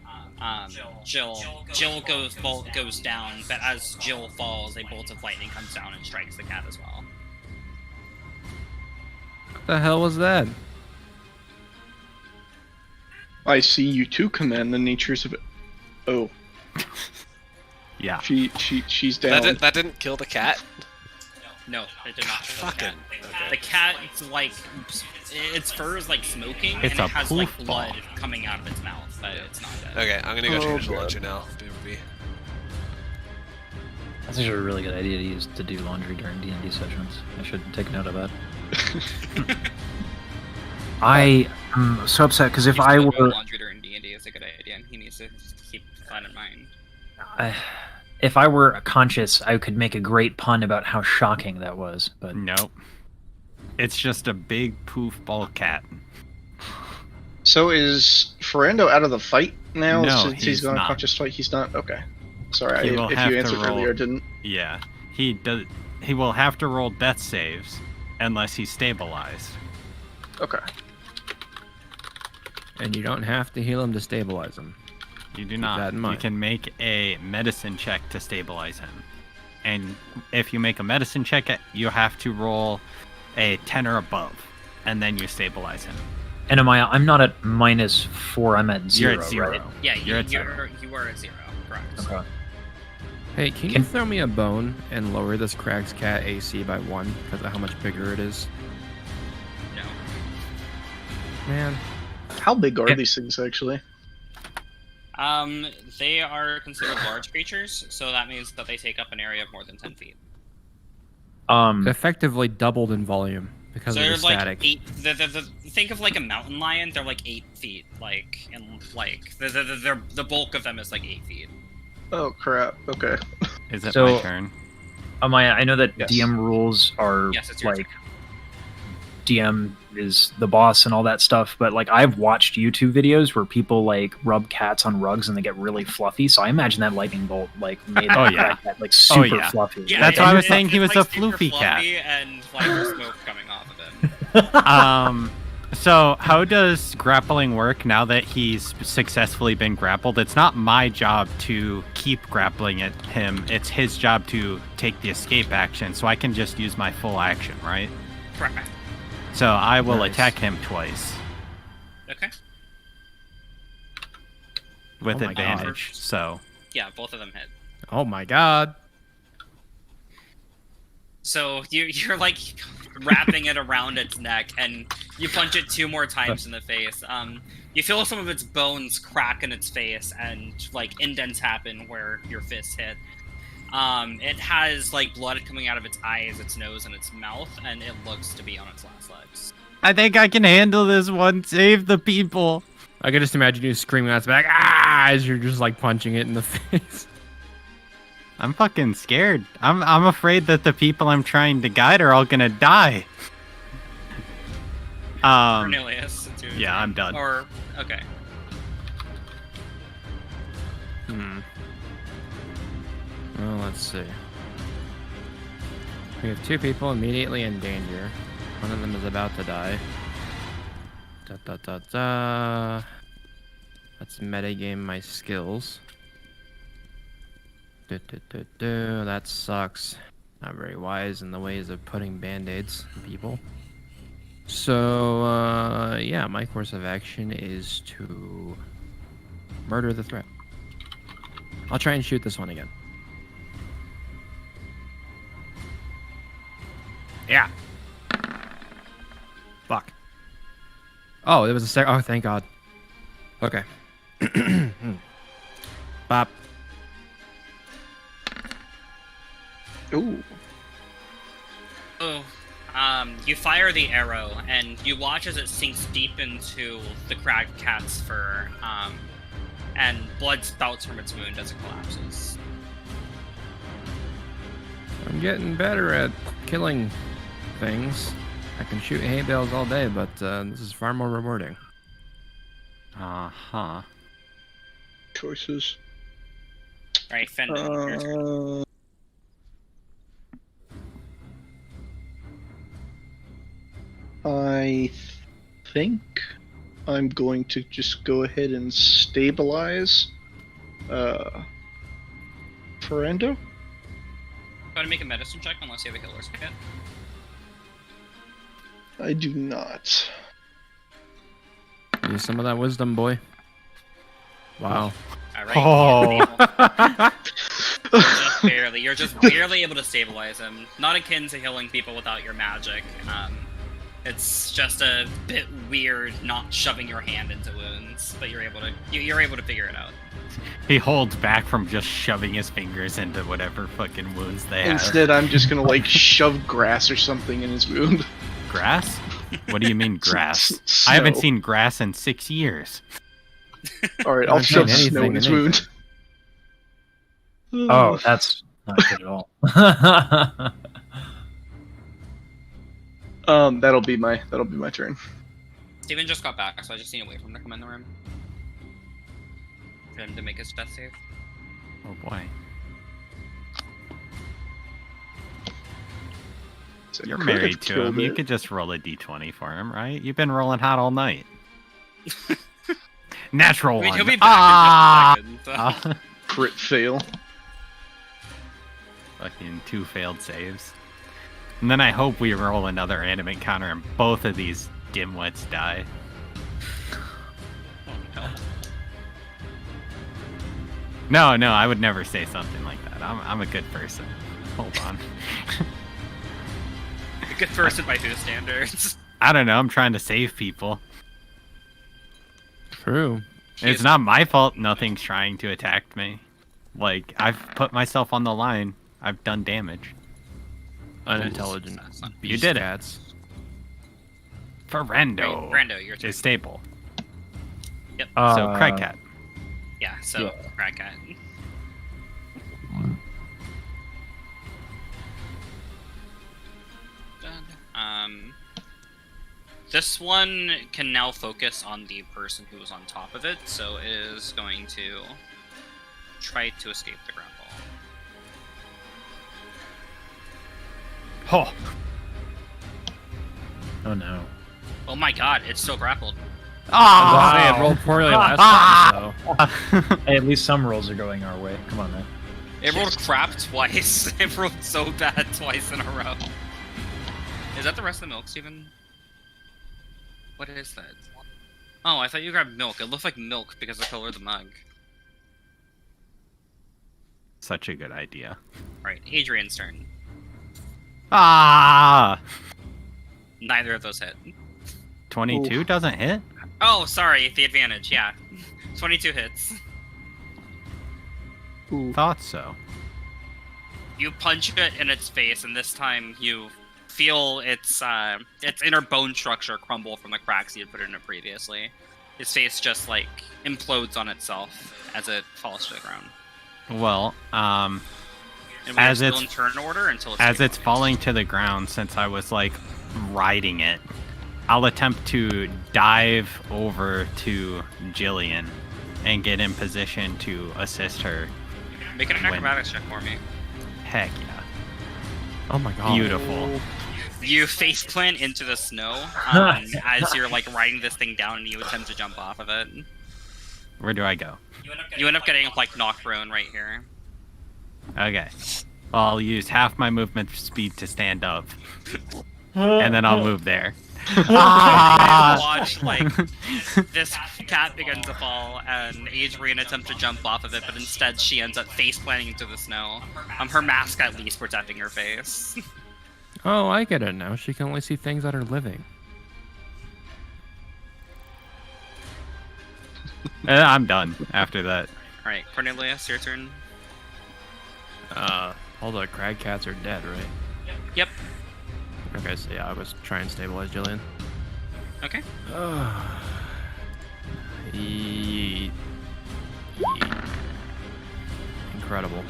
Jill. Jill goes down, but as Jill falls, a bolt of lightning comes down and strikes the cat as well. What the hell was that? I see you too command the natures of it. Oh, Yeah. she's down. That didn't kill the cat? No, it did not. kill the Fucking. cat. The cat, it's like, its fur is like smoking, It's and a it has like poof blood ball. coming out of its mouth, but it's not dead. Okay, I'm gonna go Oh, change the God. laundry now. BRB. That's actually a really good idea to use to do laundry during D&D sessions. I should take note of that. I am so upset because if You I still doing were laundry during D&D is a good idea, and he needs to keep that in mind. if I were conscious, I could make a great pun about how shocking that was. But Nope. It's just a big poof ball cat. So is Ferrando out of the fight now No, since he's he's gone not. unconscious fight? He's not. Okay. Sorry, He will if have you to answered roll. earlier, I didn't. Yeah. He does. He will have to roll death saves unless he's stabilized. Okay. And you don't have to heal him to stabilize him. You do that not. in You mind. can make a medicine check to stabilize him. And if you make a medicine check, you have to roll a 10 or above, and then you stabilize him. and I'm not at -4. I'm at 0. You're at 0. Right? Yeah, You're at 0. you are at 0, correct. Okay. Hey, can you Can- throw me a bone and lower this Crag's cat AC by 1 because of how much bigger it is? No. Man. How big are Yeah. these things actually? They are considered large creatures, so that means that they take up an area of more than 10 feet. Effectively doubled in volume because So of they're the like static. 8. Think of like a mountain lion. They're like 8 feet, like, and like the bulk of them is like 8 feet. Oh crap. Okay. Is it So- my turn? Amaya, I know that Yes. DM rules are Yes, it's your like. DM is the boss and all that stuff, but like I've watched YouTube videos where people like rub cats on rugs and they get really fluffy. So I imagine that lightning bolt like made that cat like super fluffy. Yeah, That's why I was saying he was a floofy cat. And like smoke coming off of him. So how does grappling work now that he's successfully been grappled? It's not my job to keep grappling at him. It's his job to take the escape action, so I can just use my full action, right? Correct. So I will attack him twice Okay. with Oh my God. advantage. So Yeah, both of them hit. Oh my god. So you're like wrapping it around its neck, and you punch it 2 more times in the face. You feel some of its bones crack in its face, and like indents happen where your fist hit. It has like blood coming out of its eyes, its nose, and its mouth, and it looks to be on its last legs. I think I can handle this one. Save the people. I could just imagine you screaming out its back, ah, as you're just like punching it in the face. I'm fucking scared. I'm afraid that the people I'm trying to guide are all gonna die. Cornelius. It's your Yeah, turn. I'm done. Or okay. Well, let's see. We have 2 people immediately in danger. One of them is about to die. Da da da da. Let's metagame my skills. That sucks. Not very wise in the ways of putting band-aids on people. So, yeah, my course of action is to murder the threat. I'll try and shoot this one again. Yeah. Fuck. Oh, there was a oh, thank God. Okay. Bop. Ooh. Oh, you fire the arrow, and you watch as it sinks deep into the crag cat's fur, and blood spouts from its wound as it collapses. I'm getting better at killing things. I can shoot hay bales all day, but this is far more rewarding. Uh-huh. Choices. Right, Fendon, your turn. I think I'm going to just go ahead and stabilize Ferrando. Go ahead and make a medicine check unless you have a healer's kit. I do not. Use some of that wisdom, boy. Wow. Alright. Oh. Just barely. You're just barely able to stabilize him. Not akin to healing people without your magic. It's just a bit weird not shoving your hand into wounds, but you're able to figure it out. He holds back from just shoving his fingers into whatever fucking wounds they have. Instead, I'm just gonna like shove grass or something in his wound. Grass? What do you mean grass? Snow. I haven't seen grass in 6 years. All right, I'll I've seen shove snow in anything his in wound. Oh, that's not good at all. That'll be my turn. Steven just got back, so I just need to wait for him to come in the room. For him to make his death save. Oh boy. So You're could married have to killed him. You it. could just roll a d20 for him, right? You've been rolling hot all night. Natural I mean, one. he'll be back in just a second. So. Crit fail. Fucking 2 failed saves. And then I hope we roll another animate counter and both of these dimwits die. Oh, no. No, I would never say something like that. I'm a good person. Hold on. A good person by whose standards? I don't know. I'm trying to save people. True. It's not my fault nothing's trying to attack me. Like, I've put myself on the line. I've done damage. Unintelligent. That's not- You did it. Cats. Ferrando Right, Brando, your turn. is stable. Yep. So, Craig Cat. Yeah, so Crag Cat. Done. This one can now focus on the person who was on top of it, so it is going to try to escape the grapple. Oh, Oh no. Oh my god, it's still grappled. ah! It rolled poorly last time, so. Hey, at least some rolls are going our way. Come on, man. It rolled crap twice. It rolled so bad twice in a row. Is that the rest of the milk, Steven? What is that? Oh, I thought you grabbed milk. It looked like milk because of the color of the mug. Such a good idea. Right, Adrian's turn. Ah! Neither of those hit. 22 doesn't hit? Oh, sorry, the advantage, yeah. 22 hits. Ooh. Thought so. You punch it in its face, and this time you feel its inner bone structure crumble from the cracks you had put in it previously. Its face just, like, implodes on itself as it falls to the ground. Well, And we As are still it's- in turn order until it's as taken it's out. falling to the ground, since I was like riding it, I'll attempt to dive over to Jillian and get in position to assist her. Make an when- acrobatics check for me. Heck yeah. Oh my god. Beautiful. You faceplant into the snow as you're like riding this thing down and you attempt to jump off of it. Where do I go? You end up getting like knocked prone right here. Okay. I'll use half my movement speed to stand up. And then I'll move there. And watch like this cat begins to fall and Adrian attempts to jump off of it, but instead she ends up face planting into the snow. Her mask at least protecting her face. Oh, I get it now. She can only see things that are living. I'm done after that. Alright, Cornelius, your turn. All the crag cats are dead, right? Yep. Okay, so yeah, I was trying to stabilize Jillian. Okay. Yeet. Yeet. Incredible.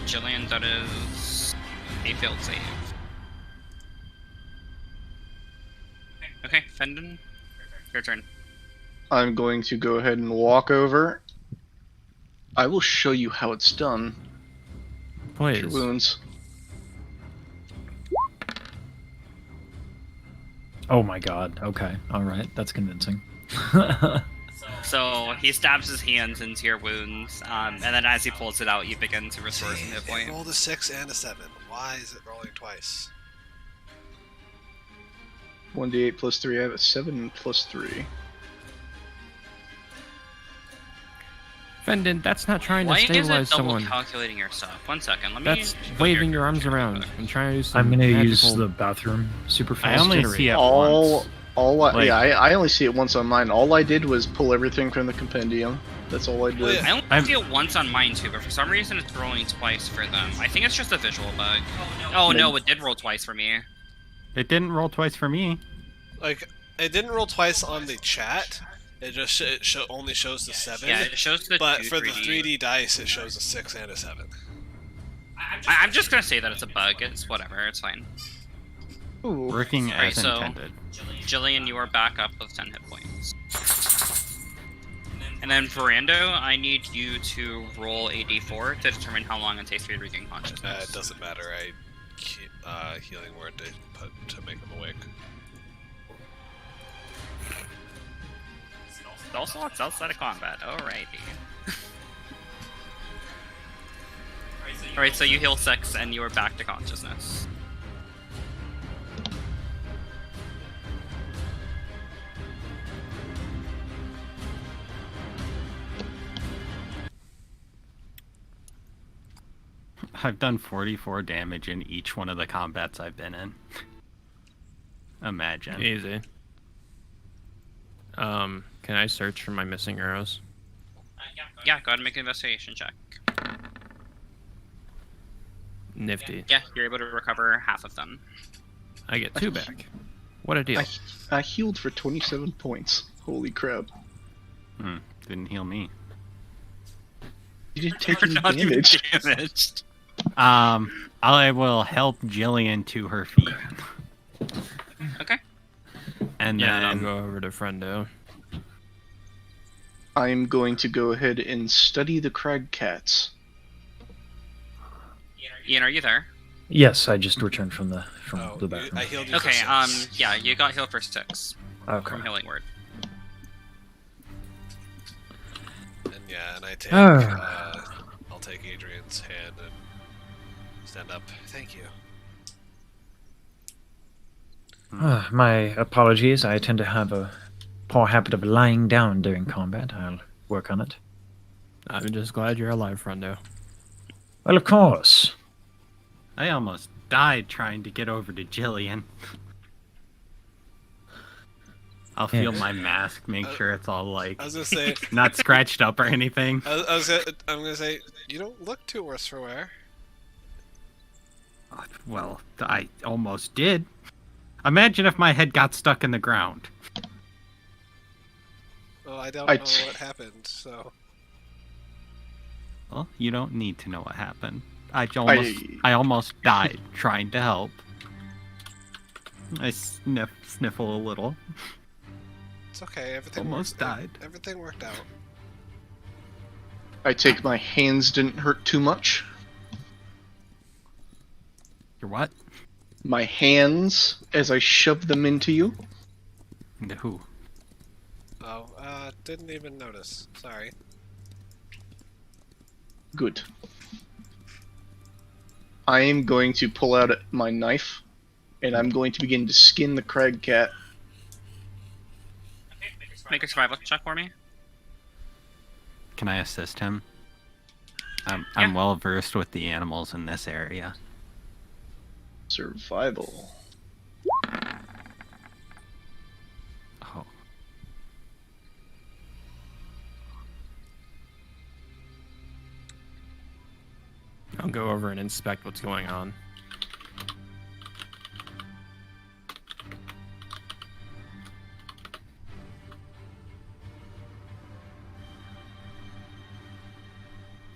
Jillian, that is a failed save. Okay, Fendon, your turn. I'm going to go ahead and walk over. I will show you how it's done. Please. Your wounds. Oh my god. Okay. All right. That's convincing. So he stabs his hands into your wounds, and then as he pulls it out, you begin to restore some hit It points. rolled a 6 and a 7. Why is it rolling twice? 1d8 plus 3. I have a 7 plus 3. Fendon, that's not trying Why to is it stabilize double someone. calculating your stuff? 1 second, let me... That's go waving here. your arms around and trying to do some I'm gonna use magical- the bathroom super I fast. only generate. see it All once. I, yeah, I only see it once on mine. All I did was pull everything from the compendium. That's all I did. Wait, I only I'm- see it once on mine too, but for some reason it's rolling twice for them. I think it's just a visual bug. Oh no, it did roll twice for me. It didn't roll twice for me. Like, it didn't roll twice on the chat. It just only shows the 7. Yeah, it shows the but 2 for the 3D. 3D dice, it shows a 6 and a 7. I'm just gonna say that it's a bug. It's whatever. It's fine. Ooh. Working Right, as so- intended. Jillian, you are back up with 10 hit points. And then Verando, I need you to roll a d4 to determine how long it takes for you to regain consciousness. It doesn't matter. I healing word to put to make him awake. Spell slots outside of combat. Alrighty. Alright, so you heal 6 and you are back to consciousness. I've done 44 damage in each one of the combats I've been in. Imagine. Easy. Can I search for my missing arrows? Yeah, go ahead and make an investigation check. Nifty. Yeah, you're able to recover half of them. I get 2 back. What a deal. I healed for 27 points. Holy crap. Didn't heal me. You didn't take You're any not even damage. damaged. I will help Jillian to her feet. Okay. And Yeah, and I'll then go over to Friendo. I'm going to go ahead and study the crag cats. Ian, are you there? Yes, I just returned from the Oh, bathroom. I healed you. Okay, for 6. yeah, you got healed for 6 Okay. from Healing Word. And I take. Ah. I'll take Adrian's hand and stand up. Thank you. My apologies. I tend to have a poor habit of lying down during combat. I'll work on it. I'm just glad you're alive, Friendo. Well, of course. I almost died trying to get over to Jillian. I'll feel Yes. my mask, make sure it's all like I was gonna say. not scratched up or anything. I'm gonna say you don't look too worse for wear. Well, I almost did. Imagine if my head got stuck in the ground. Well, I don't I know t- what happened, so. Well, you don't need to know what happened. I almost died trying to help. I sniffle a little. It's okay. Everything Almost died. Everything worked out. I take my hands didn't hurt too much. Your what? My hands as I shove them into you. Into who? Oh, didn't even notice. Sorry. Good. I am going to pull out my knife, and I'm going to begin to skin the crag cat. Make a survival check for me. Can I assist him? I'm well versed with the animals in this area. Survival. Oh. I'll go over and inspect what's going on.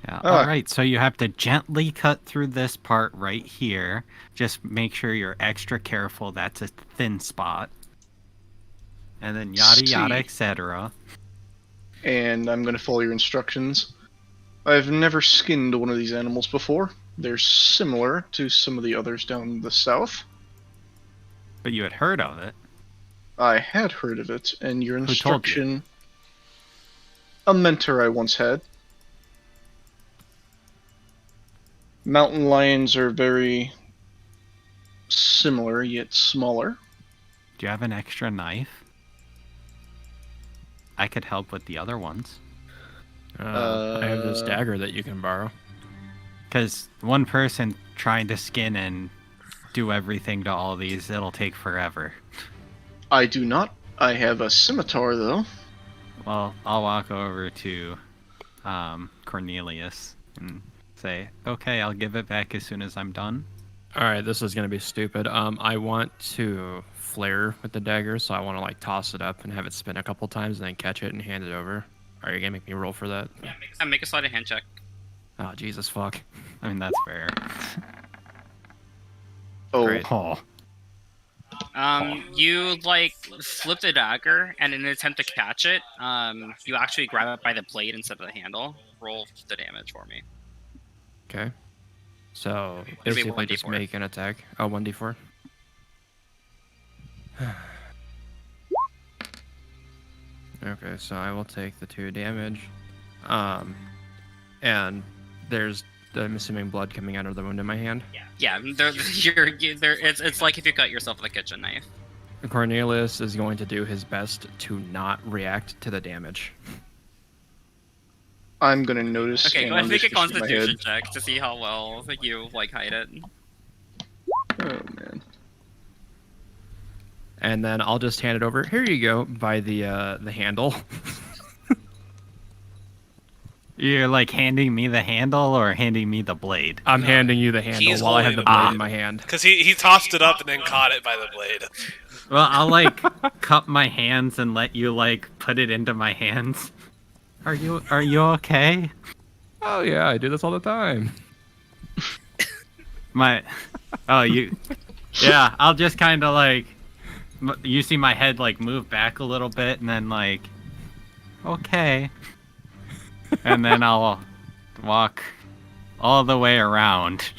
Yeah. Ah. All right. So you have to gently cut through this part right here. Just make sure you're extra careful. That's a thin spot. And then yada yada, See. etc. And I'm going to follow your instructions. I've never skinned one of these animals before. They're similar to some of the others down the south. But you had heard of it. I had heard of it, and your told you? instruction... A mentor I once had. Mountain lions are very similar, yet smaller. Do you have an extra knife? I could help with the other ones. I have this dagger that you can borrow. Because one person trying to skin and do everything to all these, it'll take forever. I do not. I have a scimitar, though. Well, I'll walk over to Cornelius and say, okay, I'll give it back as soon as I'm done. Alright, this is gonna be stupid. I want to flare with the dagger, so I want to like toss it up and have it spin a couple times and then catch it and hand it over. Are you gonna make me roll for that? Make a sleight of hand check. Oh, Jesus fuck. I mean, that's fair. Oh, Great. Oh, You like flip the dagger, and in an attempt to catch it, you actually grab it by the blade instead of the handle. Roll the damage for me. Okay. So, It'll be if I just 1d4. make an attack. Oh, 1d4. Okay, so I will take the 2 damage. And there's, I'm assuming, blood coming out of the wound in my hand. Yeah, it's like if you cut yourself with a kitchen knife. Cornelius is going to do his best to not react to the damage. I'm gonna notice. Okay, and go ahead and make a just shake my head. constitution check to see how well you like hide it. Oh man. And then I'll just hand it over. Here you go, by the handle. you're like handing me the handle or handing me the blade? I'm handing you the handle He's while I have holding the the blade blade. in my hand. Because he tossed it up and then caught it by the blade. Well, I'll like cup my hands and let you like put it into my hands. Are you okay? Oh yeah, I do this all the time. Oh, you. Yeah, I'll just kind of like You see my head like move back a little bit, and then like, okay, and then I'll walk all the way around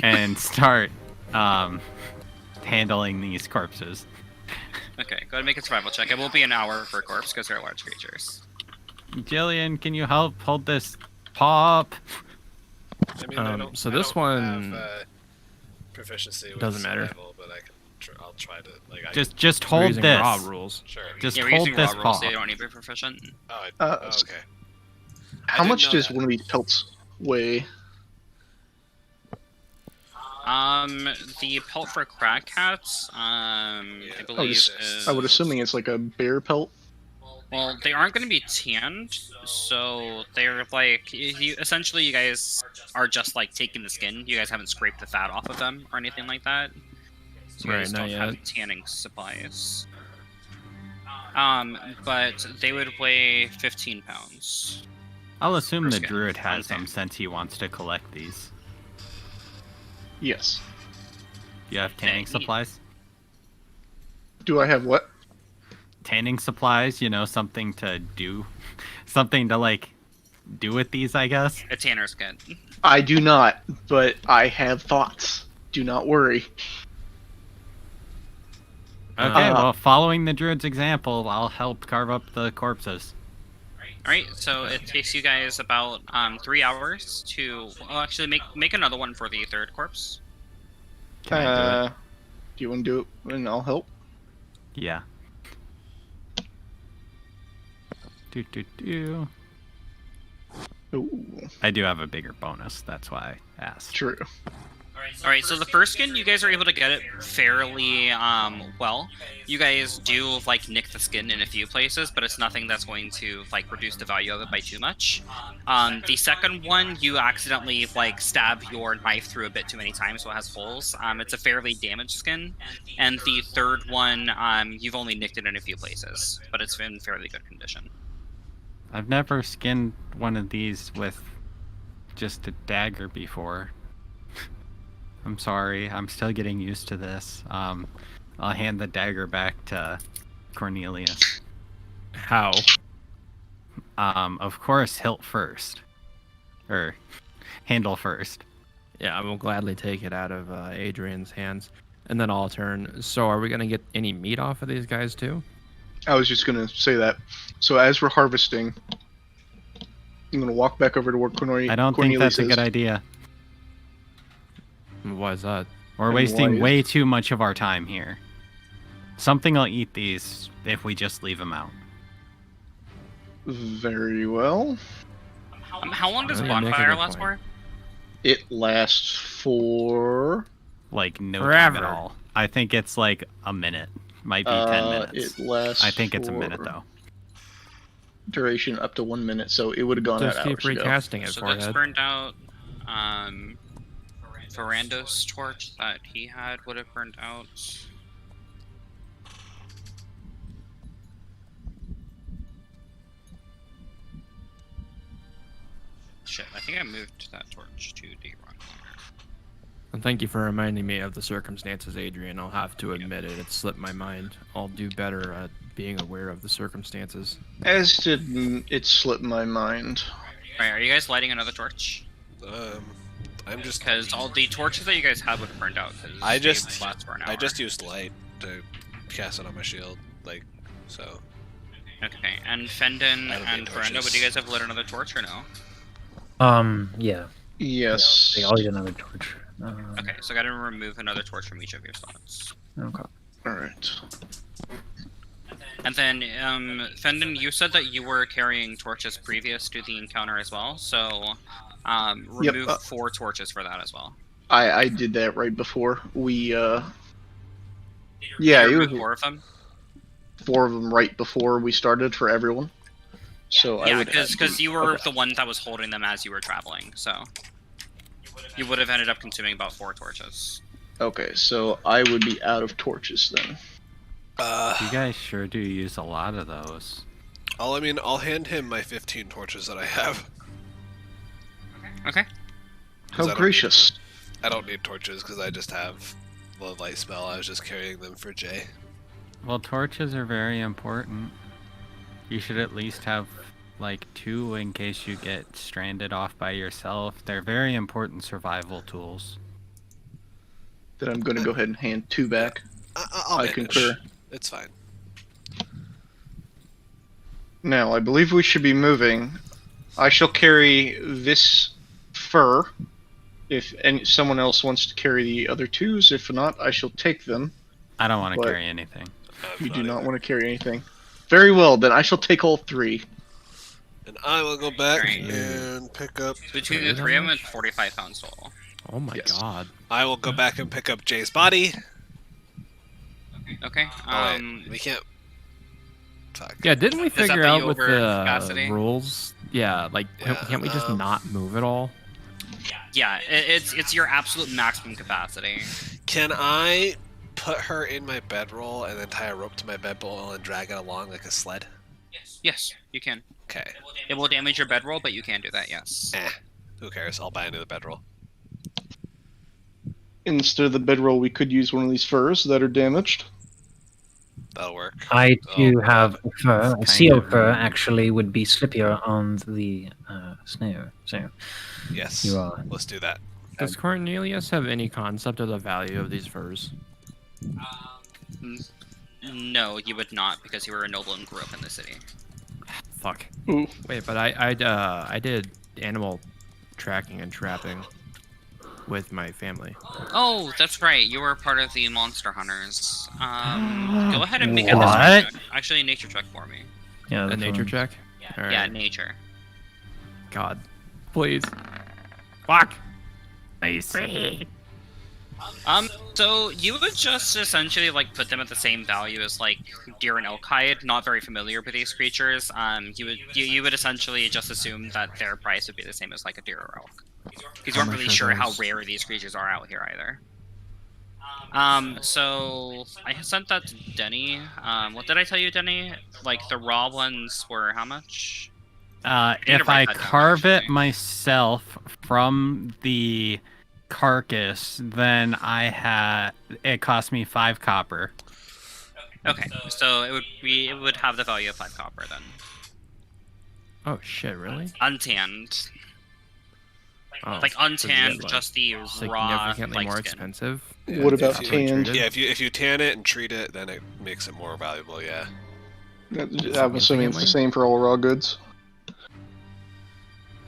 and start handling these corpses. Okay, go ahead and make a survival check. It will be an hour per corpse because they're large creatures. Jillian, can you help hold this paw up? I mean, I don't, so I this don't one have, proficiency with doesn't matter. survival, but I can. I'll try to like. Just We're hold using this. raw rules. Sure. Just Yeah, we're hold using this raw rules, paw. so you don't need to be proficient. Oh, okay. How didn't much know does that. one of these pelts weigh? The pelt for crag cats, I believe is... I would assuming it's like a bear pelt. Well, they aren't going to be tanned, so they're like, essentially you guys are just like taking the skin. You guys haven't scraped the fat off of them or anything like that. So you Right, guys not don't have yet. tanning supplies. But they would weigh 15 pounds. I'll assume Per the skin. druid has Okay. them since he wants to collect these. Yes. You have tanning he- supplies? Do I have what? Tanning supplies, you know, something to do. Something to, like, do with these, I guess. A tanner's skin. I do not, but I have thoughts. Do not worry. Okay, well, following the druid's example, I'll help carve up the corpses. Alright, so it takes you guys about 3 hours to... Well, actually, make another one for the third corpse. Can I do it? Do you want to do it and I'll help? Yeah. Do. Ooh, I do have a bigger bonus, that's why I asked. true. Alright, so the first skin, you guys are able to get it fairly, well. You guys do, like, nick the skin in a few places, but it's nothing that's going to, like, reduce the value of it by too much. The second one, you accidentally, like, stab your knife through a bit too many times, so it has holes. It's a fairly damaged skin. And the third one, you've only nicked it in a few places, but it's in fairly good condition. I've never skinned one of these with just a dagger before. I'm sorry, I'm still getting used to this. I'll hand the dagger back to Cornelius. How? Of course, hilt first. Or, handle first. Yeah, I will gladly take it out of Adrian's hands. And then I'll turn. So are we going to get any meat off of these guys too? I was just gonna say that. So as we're harvesting, I'm gonna walk back over to where I don't think that's a good idea. Why is that? We're And wasting why way too much of our time here. Something will eat these if we just leave them out. Very well. How long does Oh, yeah, make a bonfire good last point. for? It lasts for Like, no time at Forever. all. I think it's like a minute. Might be 10 minutes. It lasts. I think it's a minute, for though. Duration up to 1 minute, so it would have gone Just out keep hours ago. recasting it, So that's forehead. burned out. Ferrando's torch that he had would have burned out. Shit, I think I moved that torch to the wrong corner. And thank you for reminding me of the circumstances, Adrian. I'll have to admit it. It slipped my mind. I'll do better at being aware of the circumstances. As did it slip my mind. Alright, are you guys lighting another torch? I'm just. Because all the torches that you guys had would have burned out. Cause I they just. last for an hour. I just used light to cast it on my shield, like so. Okay, and Fendon I don't and need Ferrando, torches. would you guys have lit another torch or no? Yeah. Yes. Yeah, I'll get another torch. Okay, so I gotta remove another torch from each of your slots. Okay. Alright. And then, Fendon, you said that you were carrying torches previous to the encounter as well, so remove 4 torches for that as well. I did that right before. We, yeah, You it was removed 4 of them? 4 of them right before we started for everyone. So I Yeah, would because you were okay. the one that was holding them as you were traveling, so you would have ended up consuming about 4 torches. Okay, so I would be out of torches then. You guys sure do use a lot of those. I'll hand him my 15 torches that I have. Okay. How I don't gracious. I don't need torches because I just have the light spell. I was just carrying them for Jay. Well, torches are very important. You should at least have like 2 in case you get stranded off by yourself. They're very important survival tools. Then I'm going to go ahead and hand 2 back. I'll I manage. concur. It's fine. Now, I believe we should be moving. I shall carry this fur. If someone else wants to carry the other 2s, if not, I shall take them. I don't want to What? carry anything. You do not want to carry anything. Very well, then I shall take all 3. And I will go back Alright. and pick up. Between the 3 of them, it's 45 pounds total. Oh my Yes. god. I will go back and pick up Jay's body. Okay. Oh, wait, we can't. Fuck. Yeah, didn't we that figure the out with over the capacity? rules? Yeah, like Yeah, can't we just not move at all? Yeah, it's your absolute maximum capacity. Can I put her in my bedroll and then tie a rope to my bedroll and drag it along like a sled? Yes, you can. Okay. It will damage your bedroll, but you can do that. Yes. Who cares? I'll buy into the bedroll. Instead of the bedroll, we could use one of these furs that are damaged. That'll work. I do Oh, have a fur. A Kind seal of. fur actually would be slippier on the snow. So Yes. you are. Let's do that. Does Cornelius have any concept of the value of these furs? No, you would not, because you were a noble and grew up in the city. Fuck. Ooh. Wait, but I did animal tracking and trapping with my family. Oh, that's right. You were part of the monster hunters. Go ahead and make a What? nature check. Actually, a nature check for me. Yeah, A that's nature fine. check? All Yeah, right. nature. God. Please. Fuck. So you would just essentially like put them at the same value as like deer and elk hide. Not very familiar with these creatures. You would essentially just assume that their price would be the same as like a deer or elk, because you How aren't much really are sure how those? rare these creatures are out here either. So I sent that to Denny. What did I tell you, Denny? Like the raw ones were how much? need to If I write that down, carve it actually. myself from the carcass, then it cost me 5 copper. Okay, so it would have the value of 5 copper then. Oh shit, really? Untanned. Oh, Like so is it, untanned, like, just the raw significantly like more skin. expensive. What about properly tanned? treated? Yeah, if you tan it and treat it, then it makes it more valuable. Yeah. I'm assuming it's the same for all raw goods.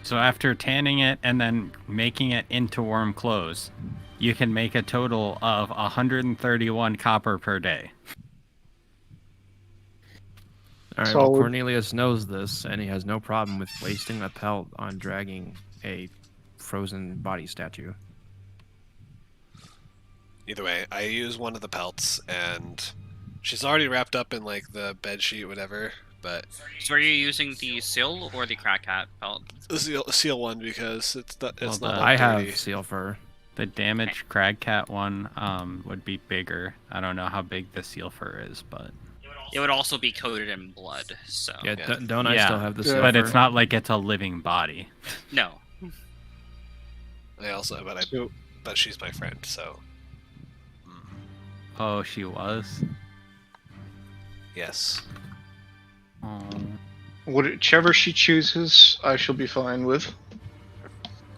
So after tanning it and then making it into warm clothes, you can make a total of 131 copper per day. All right, well, Solid. Cornelius knows this, and he has no problem with wasting a pelt on dragging a frozen body statue. Either way, I use one of the pelts, and she's already wrapped up in like the bed sheet, whatever. But So are you using the seal or the crack hat pelt? seal one because it's not. It's Well, not. I that dirty. have seal fur. The damaged cragcat one would be bigger. I don't know how big the seal fur is, but It would also be coated in blood, so... Yeah, Yeah. don't I Yeah. still have the Yeah. seal but fur? it's not like it's a living body. No. I also, So, but she's my friend, so Oh, she was. yes. Oh. whichever she chooses, I shall be fine with.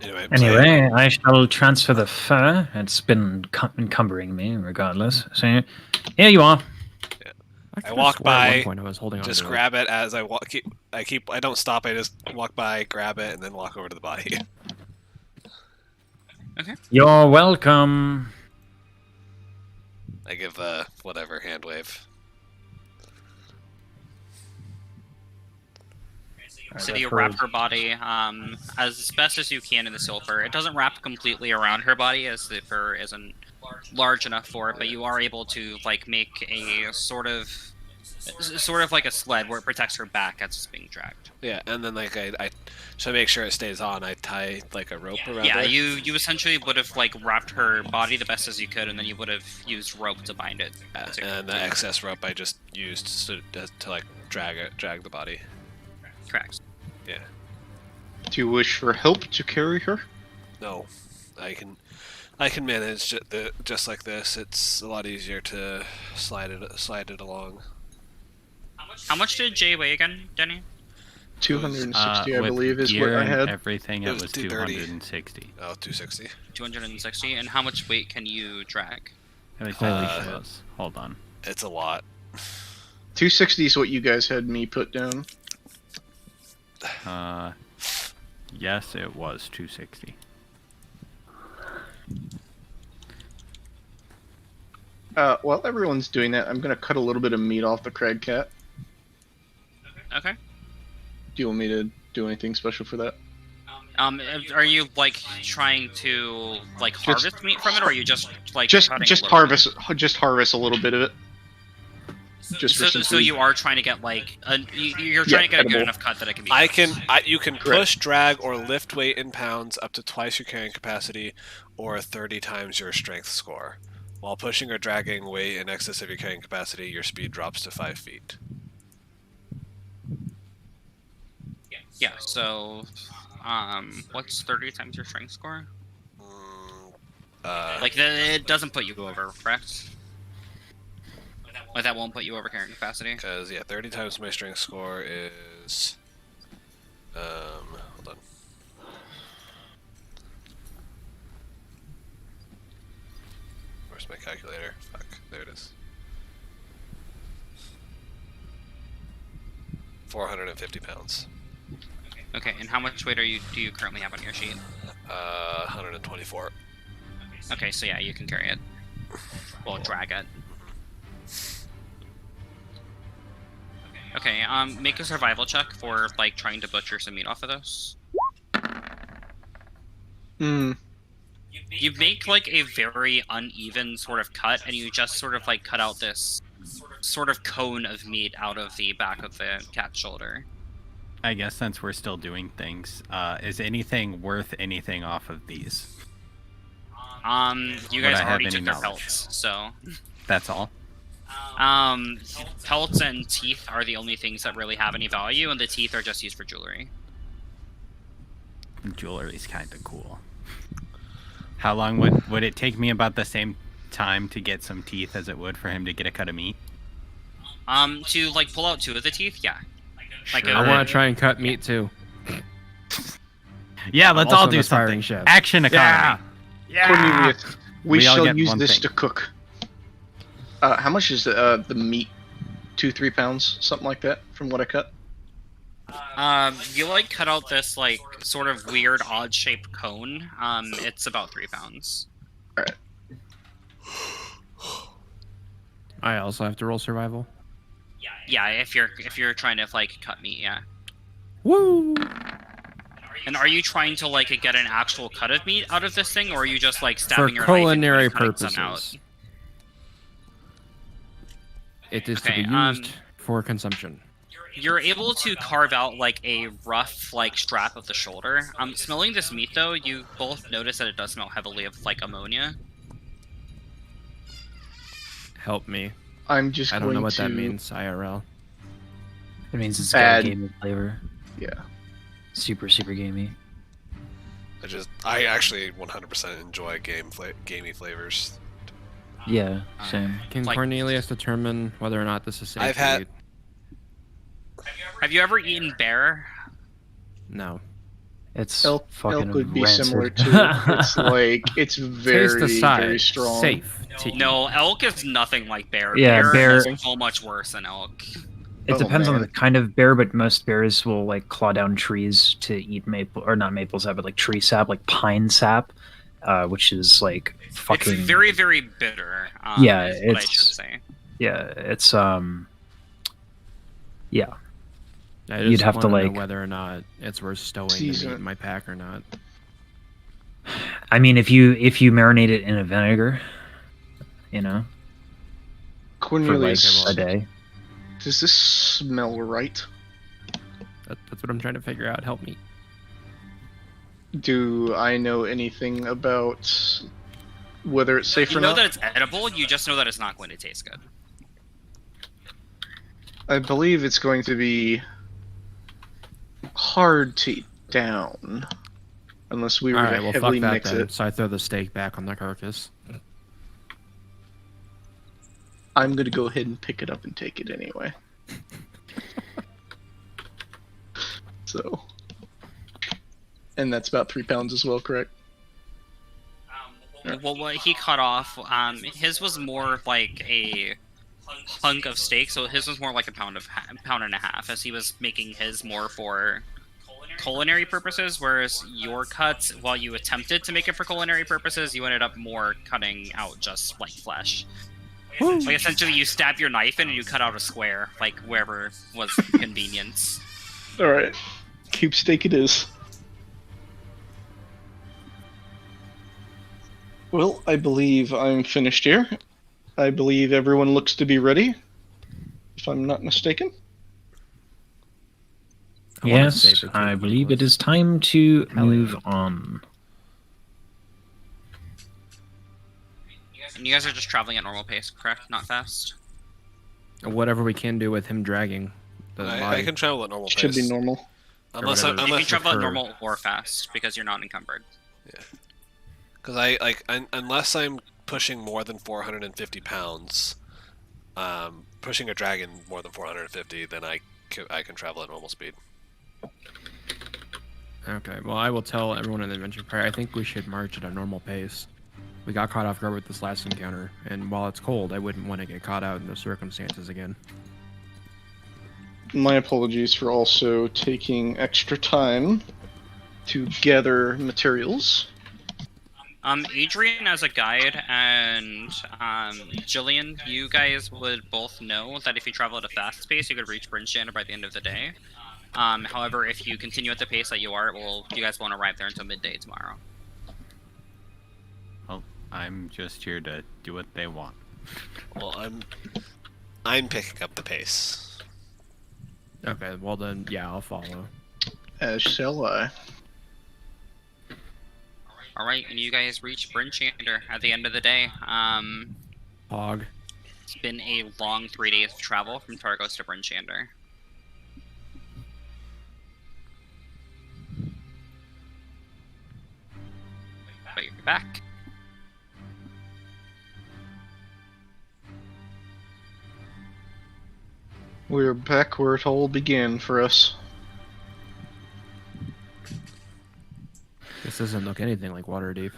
Anyway. Anyway, I shall transfer the fur. It's been encumbering me, regardless. So here you are. I could've walk swore at one by, point I was holding on just to it. grab it as I walk. I don't stop. I just walk by, grab it, and then walk over to the body. You're welcome. I give the whatever hand wave. So you wrap her body as best as you can in the silver. It doesn't wrap completely around her body, as the fur isn't large enough for it, but you are able to like make a sort of like a sled where it protects her back as it's being dragged. Yeah, and then like I to make sure it stays on, I tie like a rope around Yeah, her. you essentially would have like wrapped her body the best as you could, and then you would have used rope to bind it. And the excess rope I just used to like drag the body. Correct. Yeah. Do you wish for help to carry her? No, I can I can manage just like this. It's a lot easier to slide it along. How much did Jay weigh again, Denny? 260, I with believe, is gear what I and had. everything, It it was was 230. 260. Oh, 260. 260. And how much weight can you drag? Let me tell you Uh, what it was. Hold on. It's a lot. 260 is what you guys had me put down. Yes, it was 260. While everyone's doing that, I'm gonna cut a little bit of meat off the crag cat. Okay. Do you want me to do anything special for that? Are you like trying to like Just- harvest meat from it, or are you just like Just cutting a just little bit? harvest harvest a little bit of it. Just for some So food. you are trying to get like you're trying to get a good edible. enough cut that it can be. You can Correct. push, drag, or lift weight in pounds up to twice your carrying capacity, or 30 times your strength score. While pushing or dragging weight in excess of your carrying capacity, your speed drops to 5 feet. Yeah. So, what's 30 times your strength score? Like it doesn't put you over, correct? Like that won't put you over carrying capacity. Because, yeah, 30 times my strength score is... hold on. Where's my calculator? Fuck, there it is. 450 pounds. Okay. And how much weight do you currently have on your sheet? 124. Okay. So yeah, you can carry it. Well, drag it. Okay, make a survival check for, like, trying to butcher some meat off of this. Hmm. You make, like, a very uneven sort of cut, and you just sort of, like, cut out this sort of cone of meat out of the back of the cat's shoulder. I guess since we're still doing things, is anything worth anything off of these? You Would guys I have already any took their knowledge? pelts, so... That's all? Pelts and teeth are the only things that really have any value, and the teeth are just used for jewelry. Jewelry's kind of cool. How long would it take me about the same time to get some teeth as it would for him to get a cut of meat? To, like, pull out 2 of the teeth, yeah. Like, Sure. I want to try and cut meat too. Yeah, let's also all an do aspiring something. chef. Action economy. Cornelius, we We all shall get use one this thing. to cook. How much is the meat? 2-3 pounds, something like that, from what I cut. You like cut out this like sort of weird odd-shaped cone. It's about 3 pounds. I also have to roll survival. Yeah, if you're trying to like cut meat, yeah. Woo! And are you trying to like get an actual cut of meat out of this thing, or are you just like For stabbing your knife and culinary cutting some out? purposes. It is Okay, to be used for consumption. You're able to carve out like a rough like strap of the shoulder. Smelling this meat though, you both notice that it does smell heavily of like ammonia. Help me. I'm just I going don't know what to... that means, IRL. It means it's Add- got a gamey flavor. Yeah. Super, super gamey. I actually 100% enjoy gamey flavors. Yeah, same. Can Like- Cornelius determine whether or not this is safe I've to had- eat? Have you ever eaten bear? No. It's Elk fucking would be rancid. similar to it. It's like, it's very, Taste aside, very strong. safe to eat. No, elk is nothing like bear. Yeah, bear- is so much worse than elk. It Oh, depends on man. the kind of bear, but most bears will like claw down trees to eat maple, or not maple sap, but like tree sap, like pine sap, which is like fucking. It's very, very bitter. Yeah, is what I it's- should say. Yeah, it's yeah. I just You'd have to, wanna know like- whether or not it's worth stowing the Season meat it. in my pack or not. I mean, if you marinate it in a vinegar, you know, for like Cornelius, a day. does this smell right? That's what I'm trying to figure out. Help me. Do I know anything about whether it's safe You or know not? that it's edible, you just know that it's not going to taste good. I believe it's going to be hard to eat down. unless we were Alright, to well, fuck heavily that mix then. it. So I throw the steak back on the carcass. I'm gonna go ahead and pick it up and take it anyway. So, and that's about 3 pounds as well, correct? Well, what he cut off, his was more like a hunk of steak, so his was more like a pound and a half, as he was making his more for culinary purposes, whereas your cuts, while you attempted to make it for culinary purposes, you ended up more cutting out just like flesh. Like essentially, you stab your knife in and you cut out a square, like wherever was convenience. Alright. Cube steak it is. Well, I believe I'm finished here. I believe everyone looks to be ready, if I'm not mistaken. Yes, I believe it is time to move on. And you guys are just traveling at normal pace, correct? Not fast? Whatever we can do with him dragging the I body. can travel at normal pace. Should be normal. Unless whatever. You can unless travel at prefer. normal or fast, because you're not encumbered. because unless I'm pushing more than 450 pounds, pushing a dragon more than 450, then I can travel at normal speed. Okay, well, I will tell everyone in the adventure party, I think we should march at a normal pace. We got caught off guard with this last encounter, and while it's cold, I wouldn't want to get caught out in those circumstances again. My apologies for also taking extra time to gather materials. Adrian as a guide and Jillian, you guys would both know that if you travel at a fast pace, you could reach Brinstander by the end of the day. However, if you continue at the pace that you are, you guys won't arrive there until midday tomorrow. Well, I'm just here to do what they want. Well, I'm picking up the pace. Okay, well then, yeah, I'll follow. As shall I. Alright, and you guys reach Brinstander at the end of the day. Hog. It's been a long 3 days of travel from Targos to Brinstander. But you're back. We're back where it all began for us. This doesn't look anything like Waterdeep.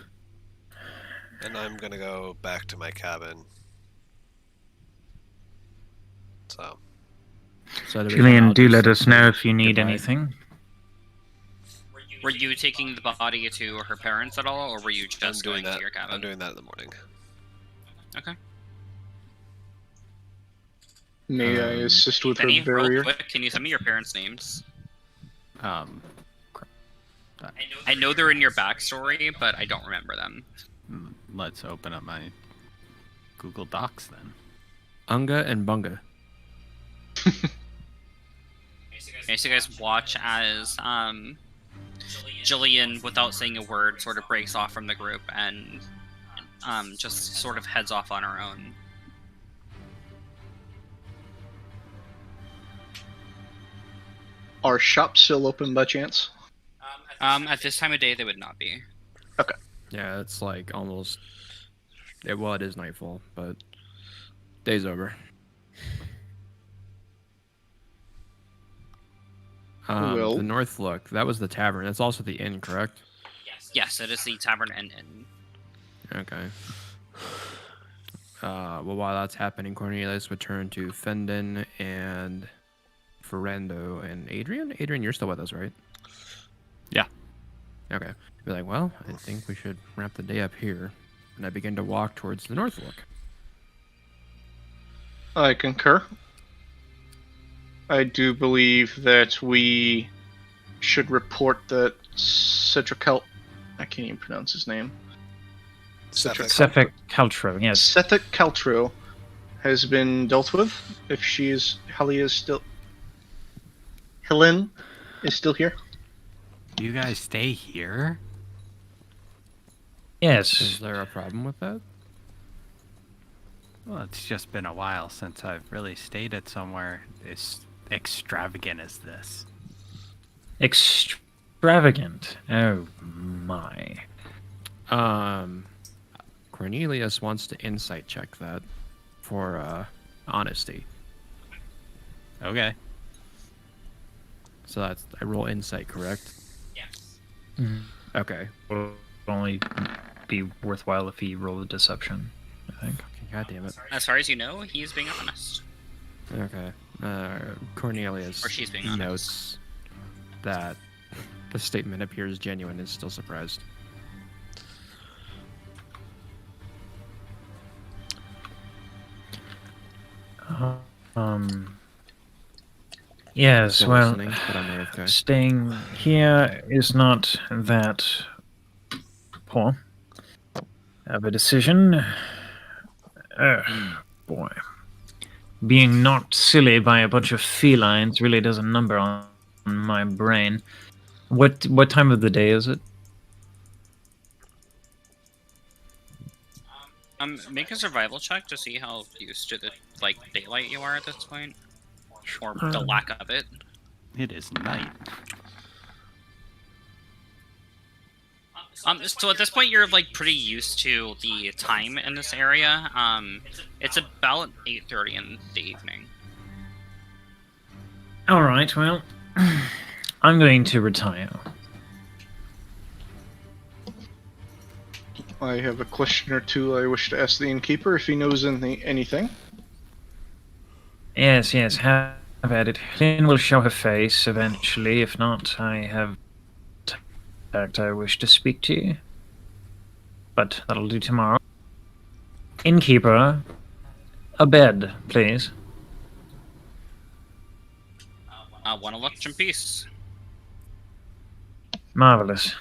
And I'm gonna go back to my cabin. So. So Julian, do let us know if you need anything. Were you taking the body to her parents at all, or were you just going to your cabin? I'm doing that in the morning. Okay. May I assist with Benny, her real barrier? quick, can you send me your parents' names? Crap. I know they're in your backstory, but I don't remember them. Let's open up my Google Docs then. Unga and Bunga. Okay, so you guys watch as Jillian, without saying a word, sort of breaks off from the group and just sort of heads off on her own. Are shops still open by chance? At this time of day, they would not be. Yeah, it's like almost... Yeah, well, it is nightfall, but day's over. Well- The North Look, that was the tavern. That's also the inn, correct? Yes, it is the Tavern and Inn. Okay. Well, while that's happening, Cornelius would turn to Fendon and Ferrando and Adrian. Adrian, you're still with us, right? Yeah. Okay. Be like, well, I think we should wrap the day up here. And I begin to walk towards the North Look. I concur. I do believe that we should report that I can't even pronounce his name. Sefik Caltro, yes. Sethek Caltro has been dealt with. If she is, Helen is still here. You guys stay here? Yes. Is there a problem with that? Well, it's just been a while since I've really stayed at somewhere as extravagant as this. Extravagant. Oh. my. Cornelius wants to insight check that for honesty. Okay. So that's I roll insight, correct? Mhm. Okay. It'll only be worthwhile if he rolled a deception, I think. God damn it. As far as you know, he's being honest. Okay. Cornelius Or she's being honest. notes that the statement appears genuine and is still surprised. Yes, Still well, listening, but I'm AFK. staying here is not that poor of a decision. Boy. Being knocked silly by a bunch of felines really does a number on my brain. What time of the day is it? Make a survival check to see how used to the daylight you are at this point, or the lack of it. It is night. So at this point, you're pretty used to the time in this area. It's about 8:30 in the evening. All right, well, I'm going to retire. I have a question or two I wish to ask the innkeeper if he knows anything. Yes, have at it. Lynn will show her face eventually. If not, I have contact I wish to speak to you. But that'll do tomorrow. Innkeeper, a bed, please. Wanna lunch in peace. Marvelous.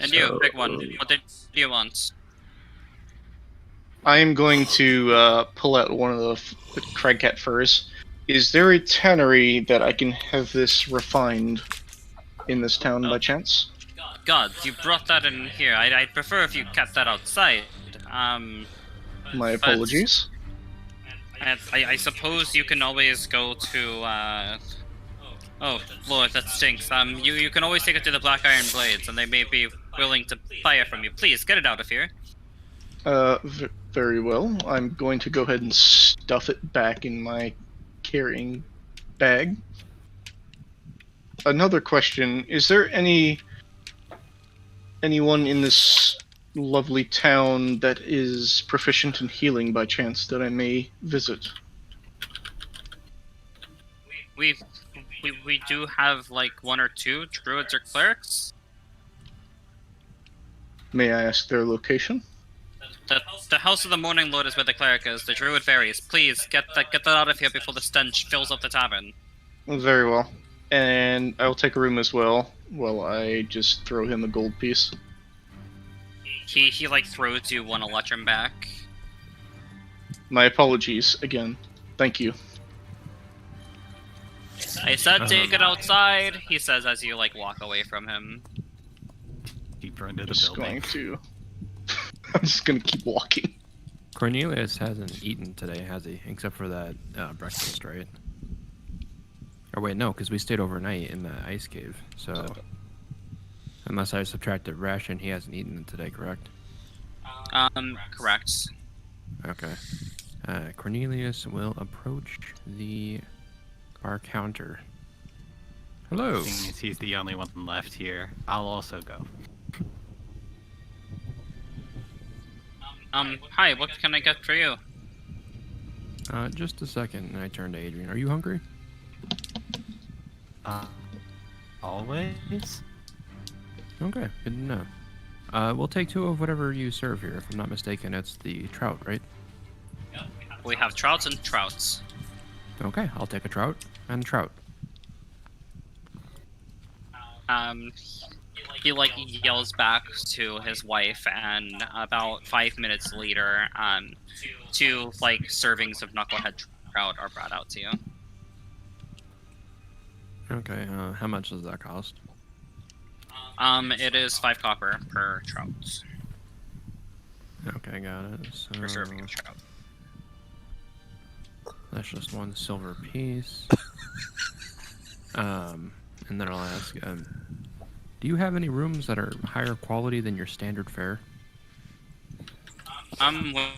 And you, big one. What did you want? I am going to pull out one of the cragcat furs. Is there a tannery that I can have this refined in this town by chance? God, you brought that in here. I'd prefer if you kept that outside. My apologies. I suppose you can always go to, Oh, Lord, that stinks. You can always take it to the Black Iron Blades, and they may be willing to buy it from you. Please, get it out of here. Very well. I'm going to go ahead and stuff it back in my carrying bag. Another question, is there anyone in this lovely town that is proficient in healing by chance that I may visit? We do have one or two druids or clerics. May I ask their location? The House of the Morning Lord is where the cleric is. The druid varies. Please get that out of here before the stench fills up the tavern. Very well. And I'll take a room as well, while I just throw him a gold piece. He throws you one electrum back. My apologies again. Thank you. I said take it outside, he says as you walk away from him. Deeper into the Just building. going to... I'm just gonna keep walking. Cornelius hasn't eaten today, has he? Except for that breakfast, right? Or wait, no, because we stayed overnight in the ice cave. So, unless I subtract the ration, he hasn't eaten today, correct? Correct. Okay. Cornelius will approach the bar counter. Hello. Seeing as he's the only one left here, I'll also go. Hi, what can I get for you? Just a second, and I turn to Adrian. Are you hungry? Always? Okay, good to know. We'll take two of whatever you serve here. If I'm not mistaken, it's the trout, right? We have trouts and trouts. Okay, I'll take a trout and trout. He yells back to his wife, and about 5 minutes later, two servings of knucklehead trout are brought out to you. Okay, how much does that cost? It is 5 copper per trout. Okay, got it. So Per serving of trout. that's just 1 silver piece. And then I'll ask, do you have any rooms that are higher quality than your standard fare?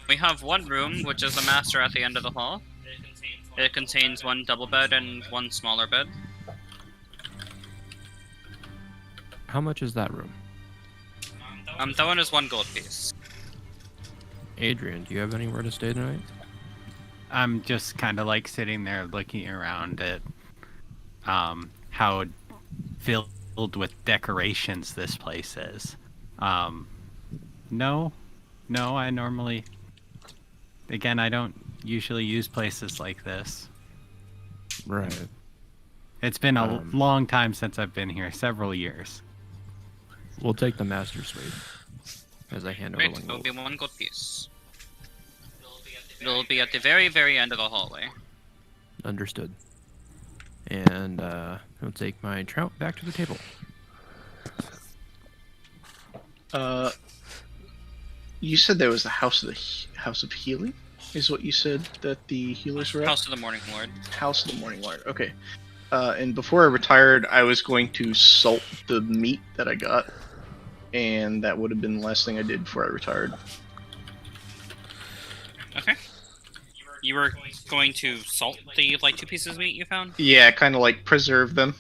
We have one room, which is a master at the end of the hall. It contains one double bed and one smaller bed. How much is that room? That one is 1 gold piece. Adrian, do you have anywhere to stay tonight? I'm just kind of like sitting there looking around at how filled with decorations this place is. No, I normally... Again, I don't usually use places like this. Right. It's been a long time since I've been here, several years. We'll take the master suite as I hand over Great, one it'll gold. be 1 gold piece. It'll be at the very, very end of the hallway. Understood. And I'll take my trout back to the table. You said there was the House of Healing, is what you said that the healers were at? House of the Morning Lord. House of the Morning Lord. Okay. And before I retired, I was going to salt the meat that I got, and that would have been the last thing I did before I retired. Okay. You were going to salt the 2 pieces of meat you found? Yeah, kind of like preserve them.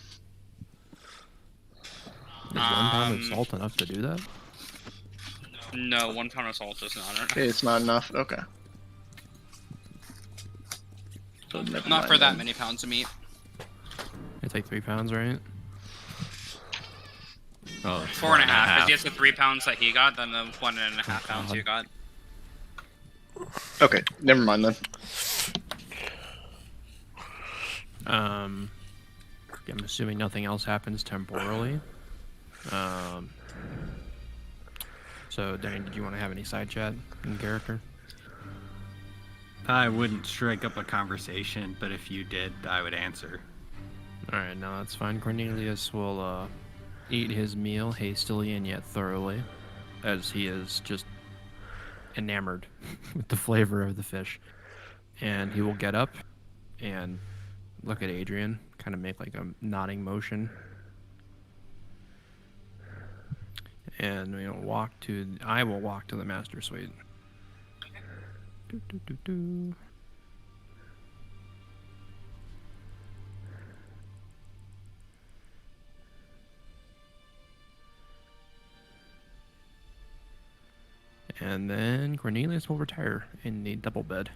Is 1 pound of salt enough to do that? No, 1 pound of salt is not enough. It's not enough. Okay. So never Not mind for that then. many pounds of meat. It's like 3 pounds, right? Oh, 4.5. If you have the 3 pounds that he got, then the 1.5 pounds you got. Okay, never mind then. I'm assuming nothing else happens temporally. So, Danny, did you want to have any side chat in character? I wouldn't strike up a conversation, but if you did, I would answer. Alright, no, that's fine. Cornelius will eat his meal hastily and yet thoroughly, as he is just enamored with the flavor of the fish. And he will get up and look at Adrian, kind of make like a nodding motion. And I will walk to the master suite. Do. And then Cornelius will retire in the double bed.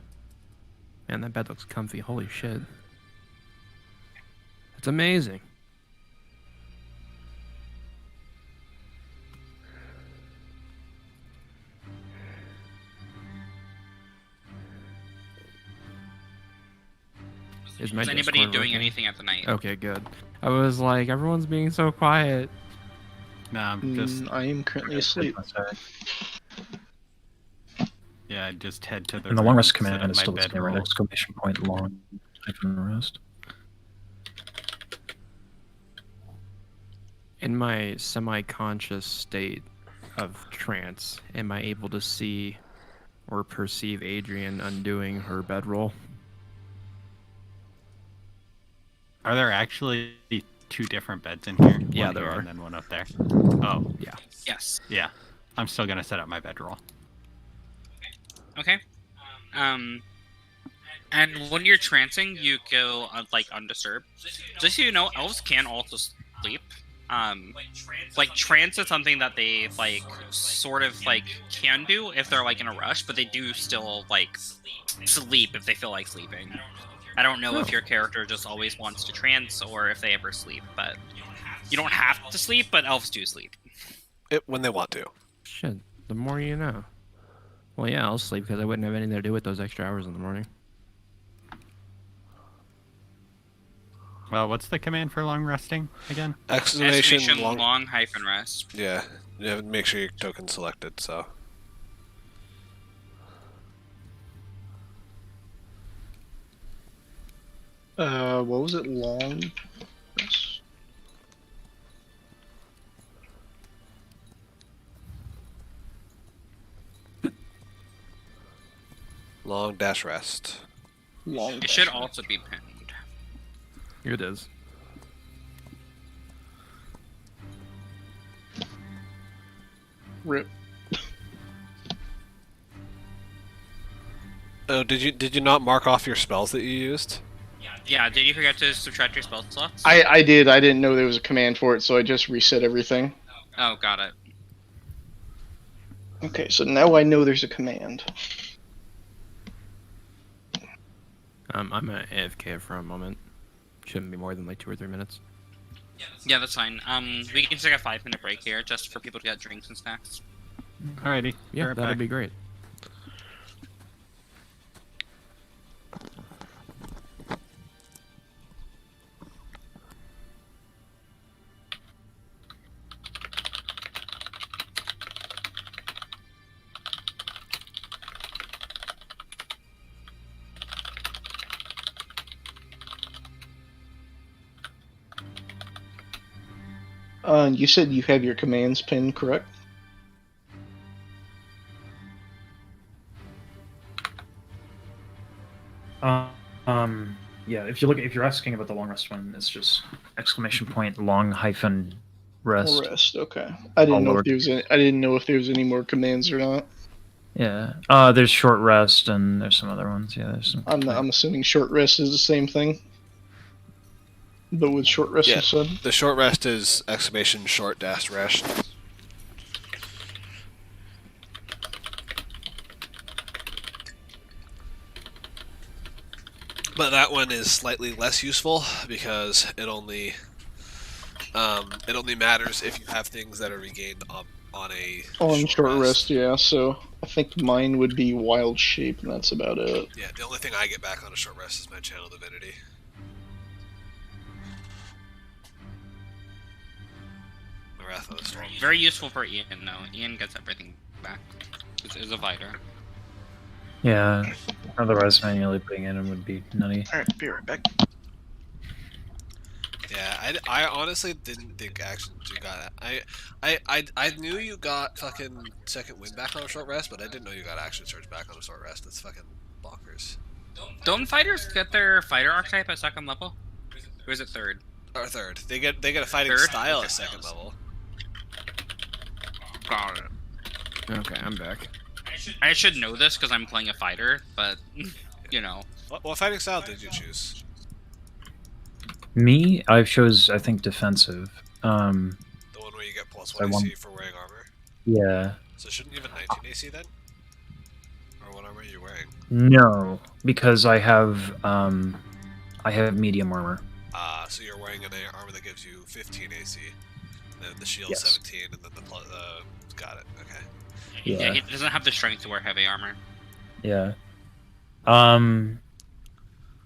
Man, that bed looks comfy. Holy shit. It's amazing. Is anybody Discord doing working? anything at the night? Okay, good. I was like, everyone's being so quiet. No, I'm just I am currently asleep. yeah, I just head to the And the room, long rest sit command at is my still the same, right? bedroll. Exclamation point long hyphen rest. In my semi-conscious state of trance, am I able to see or perceive Adrian undoing her bedroll? Are there actually 2 different beds in here? Yeah, One there here are. And then one up there. Oh, Yeah. Yes. yeah. I'm still gonna set up my bedroll. Okay. And when you're trancing, you go undisturbed. Just so you know, elves can also sleep. Trance is something that they sort of can do if they're in a rush, but they do still sleep if they feel like sleeping. I don't know if your character just always wants to trance or if they ever sleep, but you don't have to sleep, but elves do sleep. When they want to. Shit, the more you know. Well, yeah, I'll sleep because I wouldn't have anything to do with those extra hours in the morning. Well, what's the command for long resting again? Exclamation long hyphen rest. Yeah, you have to make sure your token's selected, so. What was it? Long rest? Long dash rest. Long It should rest. also be pinned. It is. Rip. Oh, did you not mark off your spells that you used? Yeah, did you forget to subtract your spell slots? I did. I didn't know there was a command for it, so I just reset everything. Oh, got it. Okay, so now I know there's a command. I'm at AFK for a moment. Shouldn't be more than like 2 or 3 minutes. Yeah, that's fine. We can take a 5-minute break here just for people to get drinks and snacks. Alrighty. Yeah, right that'd back. be great. You said you have your commands pinned, correct? Yeah. If you're asking about the long rest one, it's just exclamation point long hyphen rest. Rest. Okay. I didn't All know lower- if there was any. I didn't know if there was any more commands or not. Yeah. There's short rest and there's some other ones. Yeah. There's some. I'm assuming short rest is the same thing. But with short rest Yeah. instead. The short rest is exclamation short dash rest. But that one is slightly less useful because it only matters if you have things that are regained on a On short rest, yeah. So I think mine would be wild shape, and that's about it. Yeah, the only thing I get back on a short rest is my channel divinity. The Wrath of the Storm. Very useful for Ian, though. Ian gets everything back. Is a fighter. Yeah. Otherwise, manually putting it in would be nutty. Alright, be right back. Yeah, I honestly didn't think actions you got. I knew you got fucking second wind back on a short rest, but I didn't know you got action surge back on a short rest. That's fucking bonkers. Don't fighters get their fighter archetype at 2nd level? Or is it 3rd? Or third. They get a fighting Third? style Okay. at 2nd level. Got it. Okay, I'm back. I should know this because I'm playing a fighter, but, you know. What fighting style did you choose? Me, I chose I think defensive. The one where you get plus I 1 won- AC for wearing armor. Yeah. So shouldn't you have a 19 AC then? Or what armor are you wearing? No, because I have medium armor. So you're wearing an armor that gives you 15 AC, and then the shield Yes. 17, and then the got it. Okay. Yeah. He doesn't have the strength to wear heavy armor. Yeah.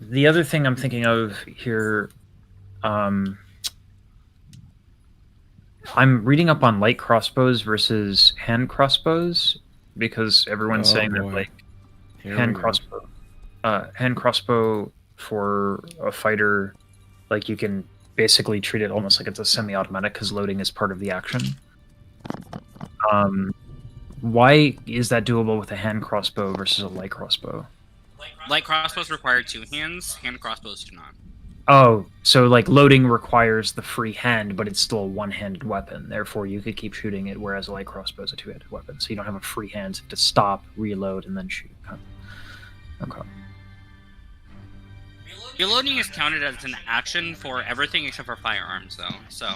The other thing I'm thinking of here, I'm reading up on light crossbows versus hand crossbows because everyone's Oh, saying that boy. like Here hand we go. crossbow for a fighter, like you can basically treat it almost like it's a semi-automatic because loading is part of the action. Why is that doable with a hand crossbow versus a light crossbow? Light crossbows require 2 hands, hand crossbows do not. Oh, so like loading requires the free hand, but it's still a one-handed weapon. Therefore, you could keep shooting it, whereas a light crossbow is a two-handed weapon. So you don't have a free hand to stop, reload, and then shoot. Okay. Reloading is counted as an action for everything except for firearms, though. So,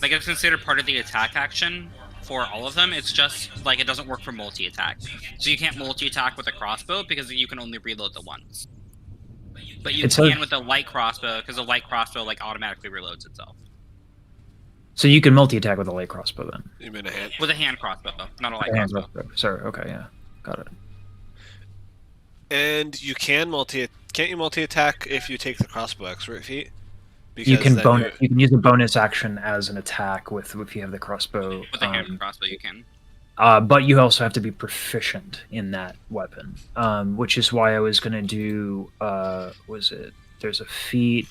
like, it's considered part of the attack action for all of them. It's just like it doesn't work for multi-attack. So you can't multi-attack with a crossbow because you can only reload the once. But you It's can like- with a light crossbow because a light crossbow like automatically reloads itself. So you can multi-attack with a light crossbow then. You mean a hand? With a hand crossbow, not a light A hand crossbow. crossbow. Sorry. Okay. Yeah. Got it. And you can can't you multi-attack if you take the crossbow expert feat? You can then bonus. You can use a bonus action as an attack with if you have the crossbow. With a hand crossbow, you can. But you also have to be proficient in that weapon, which is why I was gonna do. Was it? There's a feat.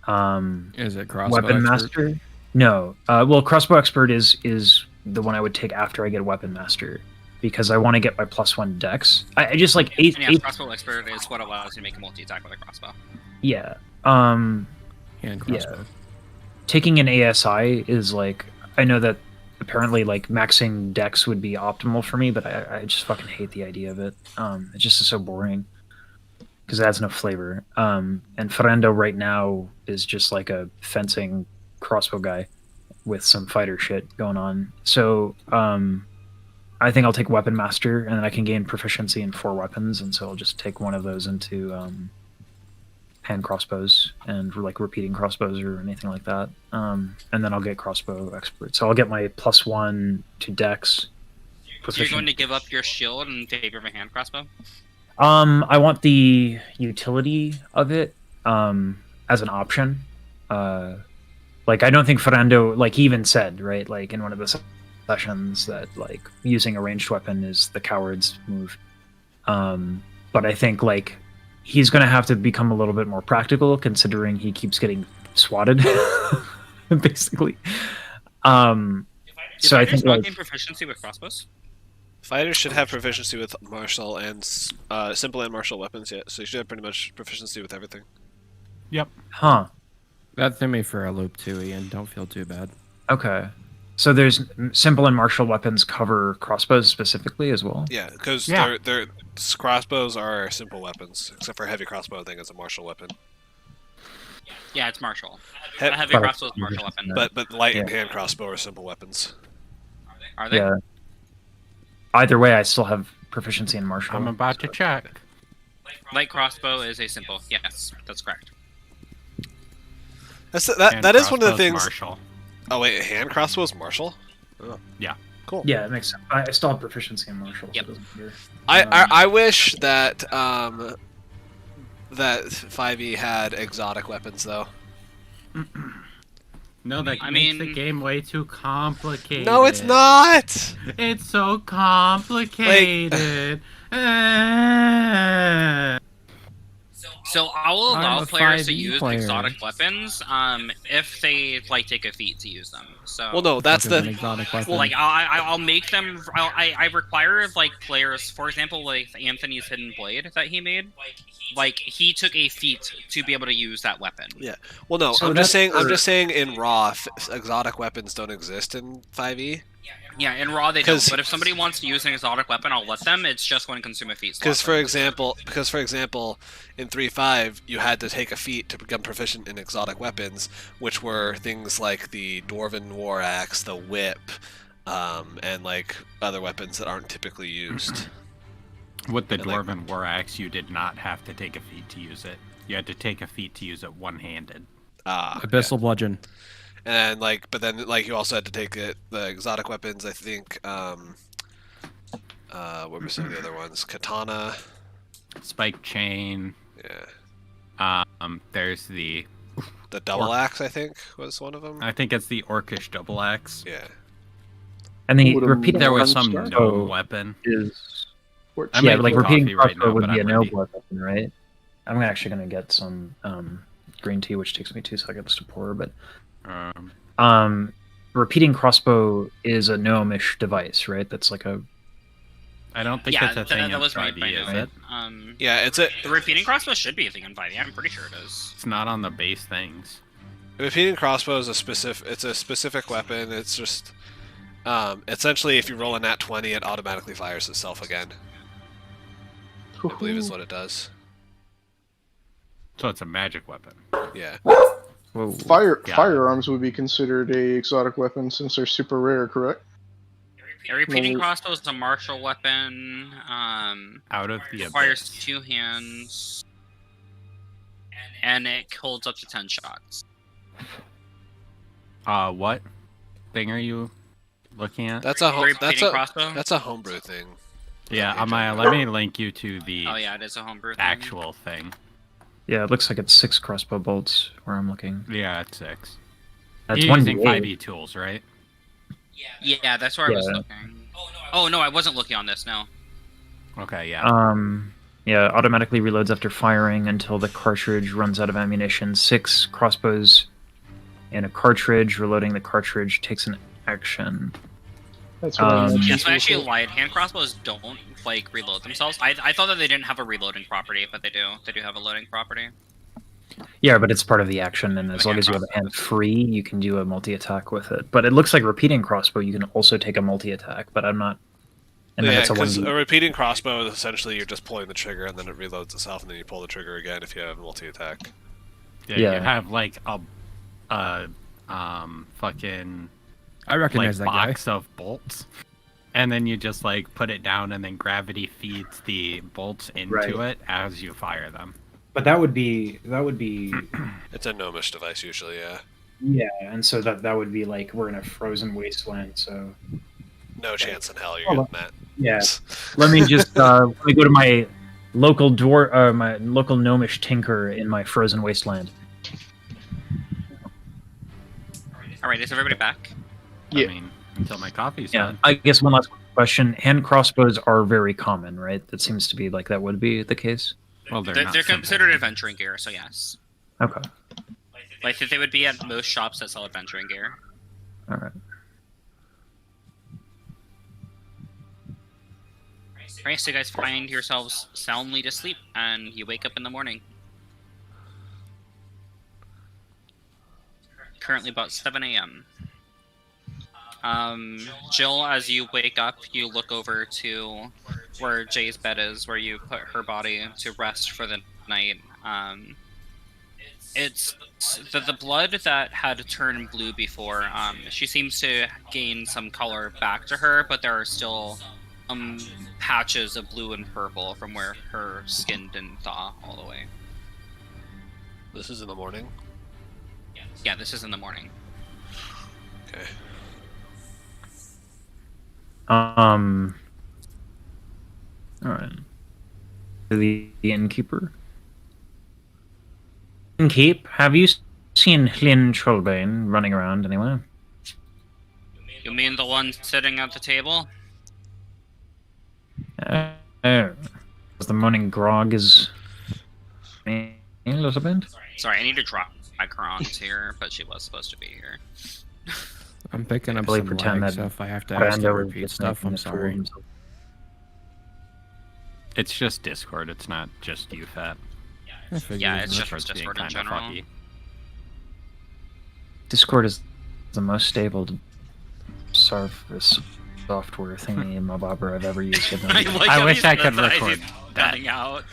Is it crossbow Weapon expert? master? No. Well, crossbow expert is the one I would take after I get weapon master, because I want to get my +1 dex. I just like eight. And yeah, crossbow expert is what allows you to make a multi-attack with a crossbow. Yeah. Hand crossbow. Taking an ASI is like, I know that apparently like maxing dex would be optimal for me, but I just fucking hate the idea of it. It just is so boring because it has no flavor. And Ferendo right now is just like a fencing crossbow guy with some fighter shit going on. So I think I'll take Weapon Master, and then I can gain proficiency in 4 weapons, and so I'll just take one of those into hand crossbows and like repeating crossbows or anything like that. And then I'll get crossbow expert. So I'll get my +1 to dex. So you're going to give up your shield in favor of a hand crossbow? I want the utility of it as an option. Like I don't think Ferrando, like he even said, right, like in one of the sessions that like using a ranged weapon is the coward's move. But I think like he's going to have to become a little bit more practical considering he keeps getting swatted, basically. So I think not like, gain proficiency with crossbows. Fighters should have proficiency with martial and simple and martial weapons, yeah. So you should have pretty much proficiency with everything. Yep. huh? That threw me for a loop too, Ian. Don't feel too bad. Okay. So there's simple and martial weapons cover crossbows specifically as well. Yeah, because Yeah. they're crossbows are simple weapons, except for a heavy crossbow. I think it's a martial weapon. Yeah, it's martial. He- A heavy But- crossbow is a martial weapon. But light and Yeah. hand crossbow are simple weapons. Are they? Yeah. Either way, I still have proficiency in martial. I'm about to check. Light crossbow is a simple. Yes, that's correct. That is one of the Crossbow's things. Martial. Oh wait, hand crossbow is martial. Oh. Yeah. Cool. Yeah, it makes sense. I still have proficiency in martial. Yep. So it doesn't matter. I wish that that 5e had exotic weapons though. No, that I makes the mean- game way too complicated. No, it's not. It's so complicated. Eh. So I will I'm allow a players to 5e use player. exotic weapons, if they like take a feat to use them. So Well, no, that's Because an the. exotic weapon. Well, like I'll make them. I require like players, for example, like Anthony's hidden blade that he made. Like he took a feat to be able to use that weapon. Yeah. Well, no, So I'm just that's saying. I'm for- just saying. In Raw, exotic weapons don't exist in 5e. Yeah, in Raw they don't. 'Cause- But if somebody wants to use an exotic weapon, I'll let them. It's just going to consume a feat slot. Because for example, in 3.5, you had to take a feat to become proficient in exotic weapons, which were things like the Dwarven War Axe, the Whip, and like other weapons that aren't typically used. With the And, like- Dwarven War Axe, you did not have to take a feat to use it. You had to take a feat to use it one-handed. Abyssal bludgeon. And like, but then like you also had to take the exotic weapons. I think. What were some of the other ones? Katana. Spike Chain. Yeah. There's the... The double axe, I think, was one of them. I think it's the Orcish Double Axe. Yeah. And the Would a repeating There was One some star? no weapon. is I yeah, might like drink repeating coffee right crossbow now, would but be a I'm no ready. blood weapon, right? I'm actually gonna get some green tea, which takes me 2 seconds to pour. But repeating crossbow is a gnomish device, right? That's like a I don't think yeah, that's a thing that in was my 5e, is point. it? Yeah, it's a The repeating crossbow should be a thing in 5e. I'm pretty sure it is. It's not on the base things. repeating crossbow is a specific weapon. It's just essentially if you roll a nat 20, it automatically fires itself again. I believe is what it does. So it's a magic weapon. Yeah. whoa. Yeah. Firearms would be considered a exotic weapon since they're super rare, correct? A repeating Well- crossbow is a martial weapon. Out of the Requires abyss. 2 hands. And it holds up to 10 shots. What thing are you looking at? That's a Repeating crossbow? that's a homebrew thing. Yeah, Okay, Maya, John. let me link you to the Oh yeah, it is a homebrew thing. actual thing. Yeah, it looks like it's 6 crossbow bolts where I'm looking. Yeah, it's 6. That's You're one using D8. 5e tools, right? Yeah, that's where I was Yeah. looking. Oh no, I wasn't looking on this, no. Okay, yeah. Yeah, automatically reloads after firing until the cartridge runs out of ammunition. 6 crossbows and a cartridge. Reloading the cartridge takes an action. That's what I Um, mentioned. Yes, I actually lied. Hand crossbows don't like reload themselves. I thought that they didn't have a reloading property, but they do. They do have a loading property. Yeah, but it's part of the action, and as long as you have a hand free, you can do a multi-attack with it. But it looks like repeating crossbow, you can also take a multi-attack, but I'm not... And then Yeah, it's a because 1d. a repeating crossbow is essentially you're just pulling the trigger and then it reloads itself and then you pull the trigger again if you have multi-attack. Yeah, Yeah. you have like a fucking I recognize like that guy. box of bolts, and then you just like put it down, and then gravity feeds the bolts into Right. it as you fire them. But that would be... It's a gnomish device usually, yeah. Yeah, and so that would be like, we're in a frozen wasteland, so... No chance in hell you're Hold getting that. Yeah. Let me just let me go to my local my local gnomish tinker in my frozen wasteland. All right, is everybody back? Yeah. I mean, until my coffee's Yeah. done. I guess one last question. Hand crossbows are very common, right? That seems to be like that would be the case. Well, They're not simple. considered adventuring gear, so yes. Okay. Like they would be at most shops that sell adventuring gear. All right. Alright, so you guys find yourselves soundly to sleep, and you wake up in the morning. Currently about 7 a.m. Jill, as you wake up, you look over to where Jay's bed is, where you put her body to rest for the night. It's the blood that had turned blue before. She seems to gain some color back to her, but there are still patches of blue and purple from where her skin didn't thaw all the way. This is in the morning? Yeah, this is in the morning. Okay. All right. The innkeeper. Innkeep, have you seen Hlyn Trollbane running around anywhere? You mean the one sitting at the table? The morning grog is a little bit. Sorry, I need to drop my crons here, but she was supposed to be here. I'm picking up Probably some pretend lag that stuff. I have to ask to Brando repeat is stuff. making I'm a fool of sorry. himself. It's just Discord. It's not just you, Fat. I figured Yeah, as it's much. just Discord's being Discord in kinda general. fucky. Discord is the most stable service software thingy mabobber I've ever used. I wish I could record that. Coming out.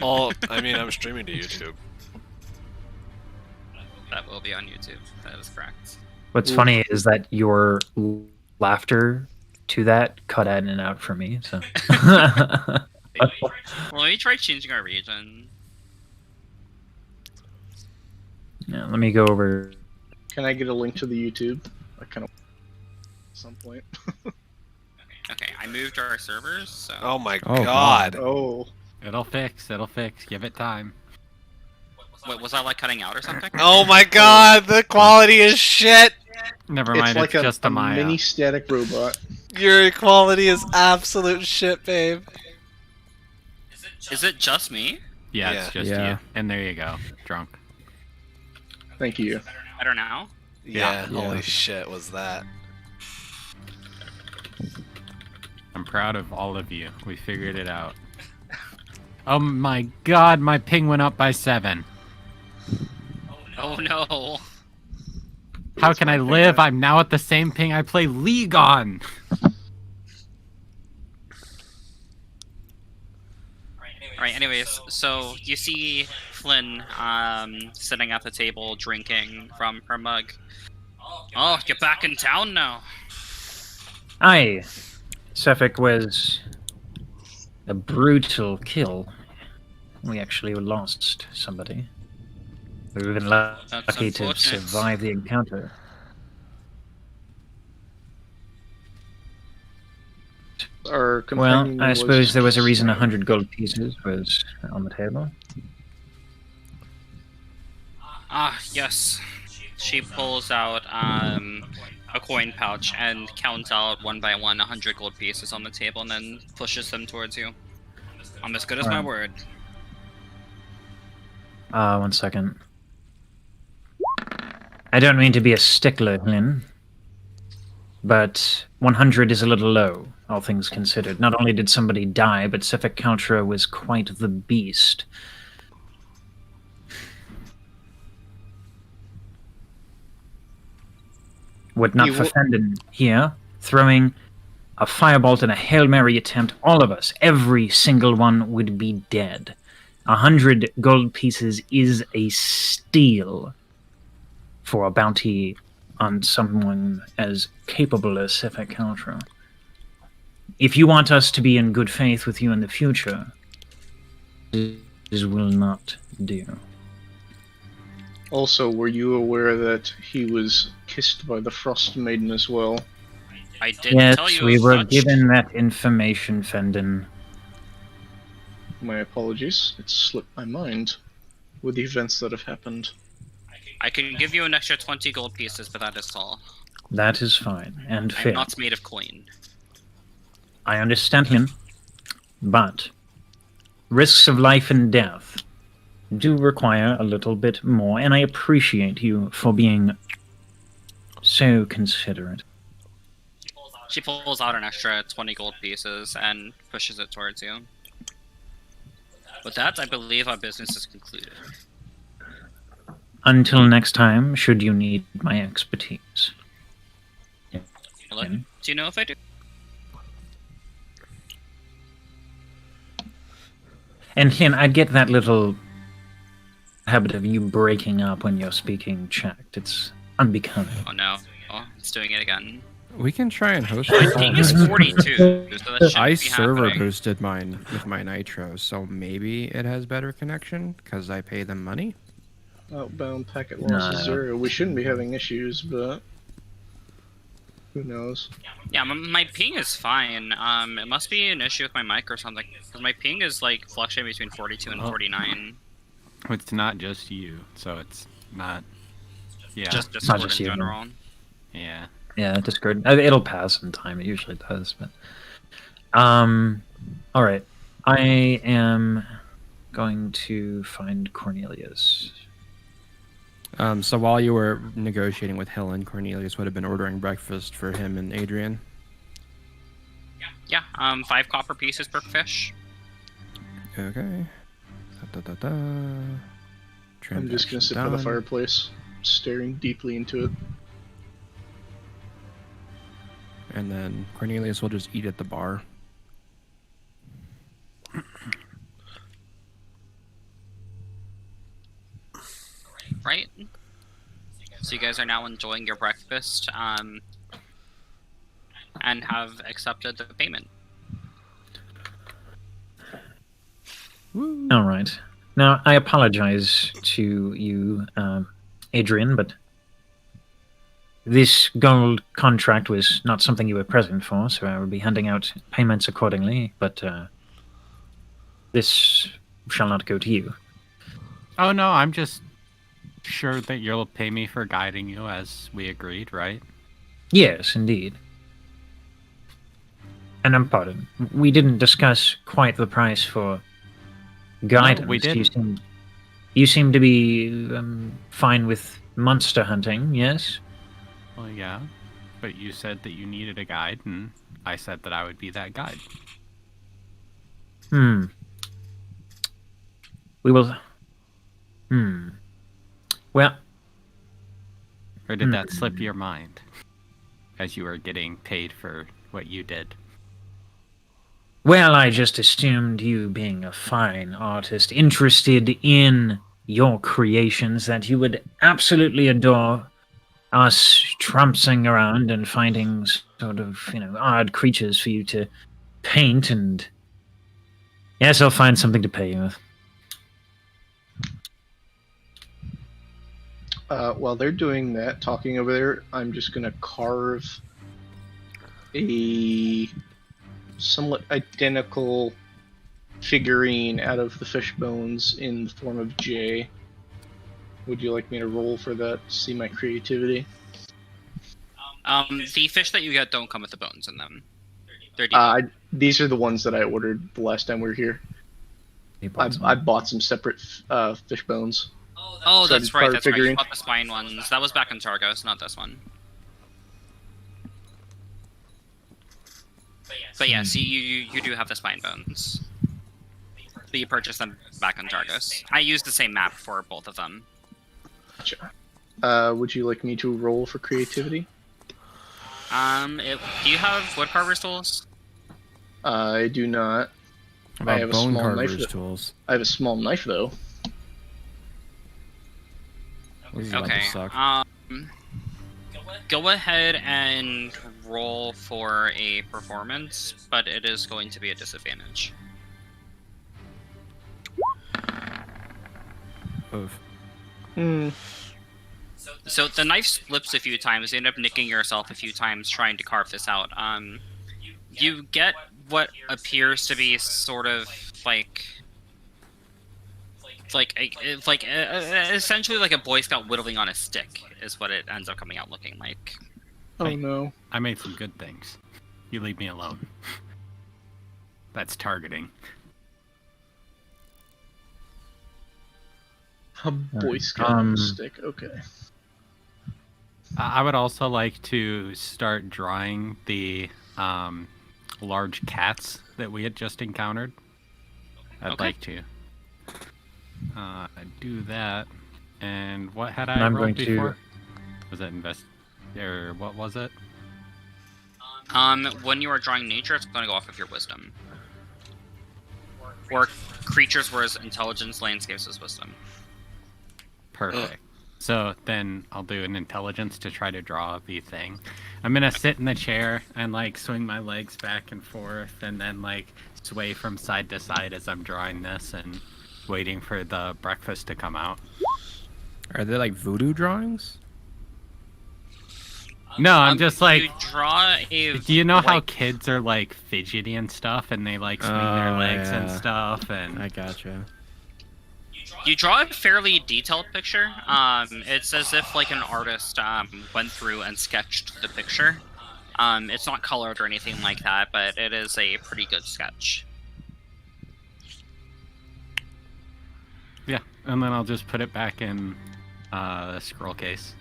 Well, I mean, I'm streaming to YouTube. That will be on YouTube. That is correct. What's funny is that your laughter to that cut in and out for me. So Well, let me try changing our region. yeah, let me go over. Can I get a link to the YouTube? I kind of at some point. Okay, I moved our servers, so... Oh my Oh, god. Oh, It'll fix. It'll fix. Give it time. Wait, was that like cutting out or something? Oh my god, the quality is shit! Never it's mind. like It's just a Maya. mini static robot. Your quality is absolute shit, babe. Is it just me? Yeah, Yeah. it's just Yeah. you. And there you go. Drunk. Thank you. Better now? Yeah, Yeah. holy shit was that. I'm proud of all of you. We figured it out. Oh my god, my ping went up by 7. Oh no. How can I live? I'm now at the same ping I play League on. Alright, anyways, so you see Flynn sitting at the table drinking from her mug. Oh, you're back in town now. Aye, Suffolk was a brutal kill. We actually lost somebody. We've been That's lucky to unfortunate. survive the encounter. Our Well, companion I was- suppose there was a reason 100 gold pieces was on the table. Ah, yes. She pulls out a coin pouch and counts out one by one 100 gold pieces on the table and then pushes them towards you. I'm as good as my Right. word. 1 second. I don't mean to be a stickler, Lynn, but 100 is a little low, all things considered. Not only did somebody die, but Suffolk Countera was quite the beast. Would not You for wo- Fendon here, throwing a firebolt and a Hail Mary attempt, all of us, every single one would be dead. 100 gold pieces is a steal for a bounty on someone as capable as Sifek Kaltra. If you want us to be in good faith with you in the future, this will not do. Also, were you aware that he was kissed by the Frost Maiden as well? I did Yes, tell you we as were much. given that information, Fendon. My apologies. It slipped my mind with the events that have happened. I can give you an extra 20 gold pieces, but that is all. That is fine and I'm fair. not made of coin. I understand him, but risks of life and death do require a little bit more, and I appreciate you for being so considerate. She pulls out an extra 20 gold pieces and pushes it towards you. With that, I believe our business is concluded. Until next time, should you need my expertise. Look, do you know if I do? And Hlyn, I get that little habit of you breaking up when you're speaking checked. It's unbecoming. Oh no. Oh, it's doing it again. We can try and host My it. ping is 42, so that shouldn't I be server happening. boosted mine with my nitro, so maybe it has better connection because I pay them money. Outbound packet No. loss is 0. We shouldn't be having issues, but who knows? Yeah, my ping is fine. It must be an issue with my mic or something. Because my ping is like fluctuating between 42 and 49. It's not just you, so it's not. Yeah. Just not Discord just in you. general. yeah. Yeah, Discord. It'll pass in time. It usually does, but all right. I am going to find Cornelius. So while you were negotiating with Helen, Cornelius would have been ordering breakfast for him and Adrian. Yeah, 5 copper pieces per fish. Okay. Da-da-da-da. I'm just gonna sit by the Transaction done. fireplace, staring deeply into it. And then Cornelius will just eat at the bar. Right? So you guys are now enjoying your breakfast, and have accepted the payment. All right. Now, I apologize to you, Adrian, but this gold contract was not something you were present for, so I will be handing out payments accordingly, but this shall not go to you. Oh no, I'm just sure that you'll pay me for guiding you as we agreed, right? Yes, indeed. And pardon, we didn't discuss quite the price for guidance. we didn't. You seem to be fine with monster hunting, yes? Well, yeah. But you said that you needed a guide, and I said that I would be that guide. We will... Well, Or did that slip your mind? As you were getting paid for what you did. well, I just assumed you being a fine artist, interested in your creations, that you would absolutely adore us trampsing around and finding sort of, odd creatures for you to paint, and yes, I'll find something to pay you with. While they're doing that, talking over there, I'm just gonna carve a somewhat identical figurine out of the fish bones in the form of J. Would you like me to roll for that? See my creativity? The fish that you get don't come with the bones in them. They're deep. These are the ones that I ordered the last time we were here. I bought some separate fish bones. Oh, So that's it's right, part that's right. You figurine. bought the spine ones. That was back in Targos, not this one. But yes, you do have the spine bones. But you purchased them back on Targos. I used the same map for both of them. Gotcha. Would you like me to roll for creativity? Do you have woodcarver's tools? I do not. How about have a bone small knife carver's that- tools? I have a small knife though. This is about to Okay. suck. Go ahead and roll for a performance, but it is going to be a disadvantage. Oof. So the knife slips a few times. You end up nicking yourself a few times trying to carve this out. You get what appears to be sort of essentially like a Boy Scout whittling on a stick is what it ends up coming out looking like. Oh Hey. no. I made some good things. You leave me alone. That's targeting. A Boy Scout Um, stick. Okay. I would also like to start drawing the large cats that we had just encountered. I'd Okay. like to do that. And what had I And I'm rolled going to- before? Was it invest? Or what was it? When you are drawing nature, it's going to go off of your wisdom. Or creatures whereas intelligence, landscapes is wisdom. Perfect. So then I'll do an intelligence to try to draw the thing. I'm gonna sit in the chair and like swing my legs back and forth and then like sway from side to side as I'm drawing this and waiting for the breakfast to come out. Are they like voodoo drawings? No, I'm just like, you draw a. do you know how like, kids are like fidgety and stuff and they like swing their Oh, legs and yeah. stuff and I gotcha. You draw a fairly detailed picture. It's as if like an artist went through and sketched the picture. It's not colored or anything like that, but it is a pretty good sketch. yeah, and then I'll just put it back in the scroll case.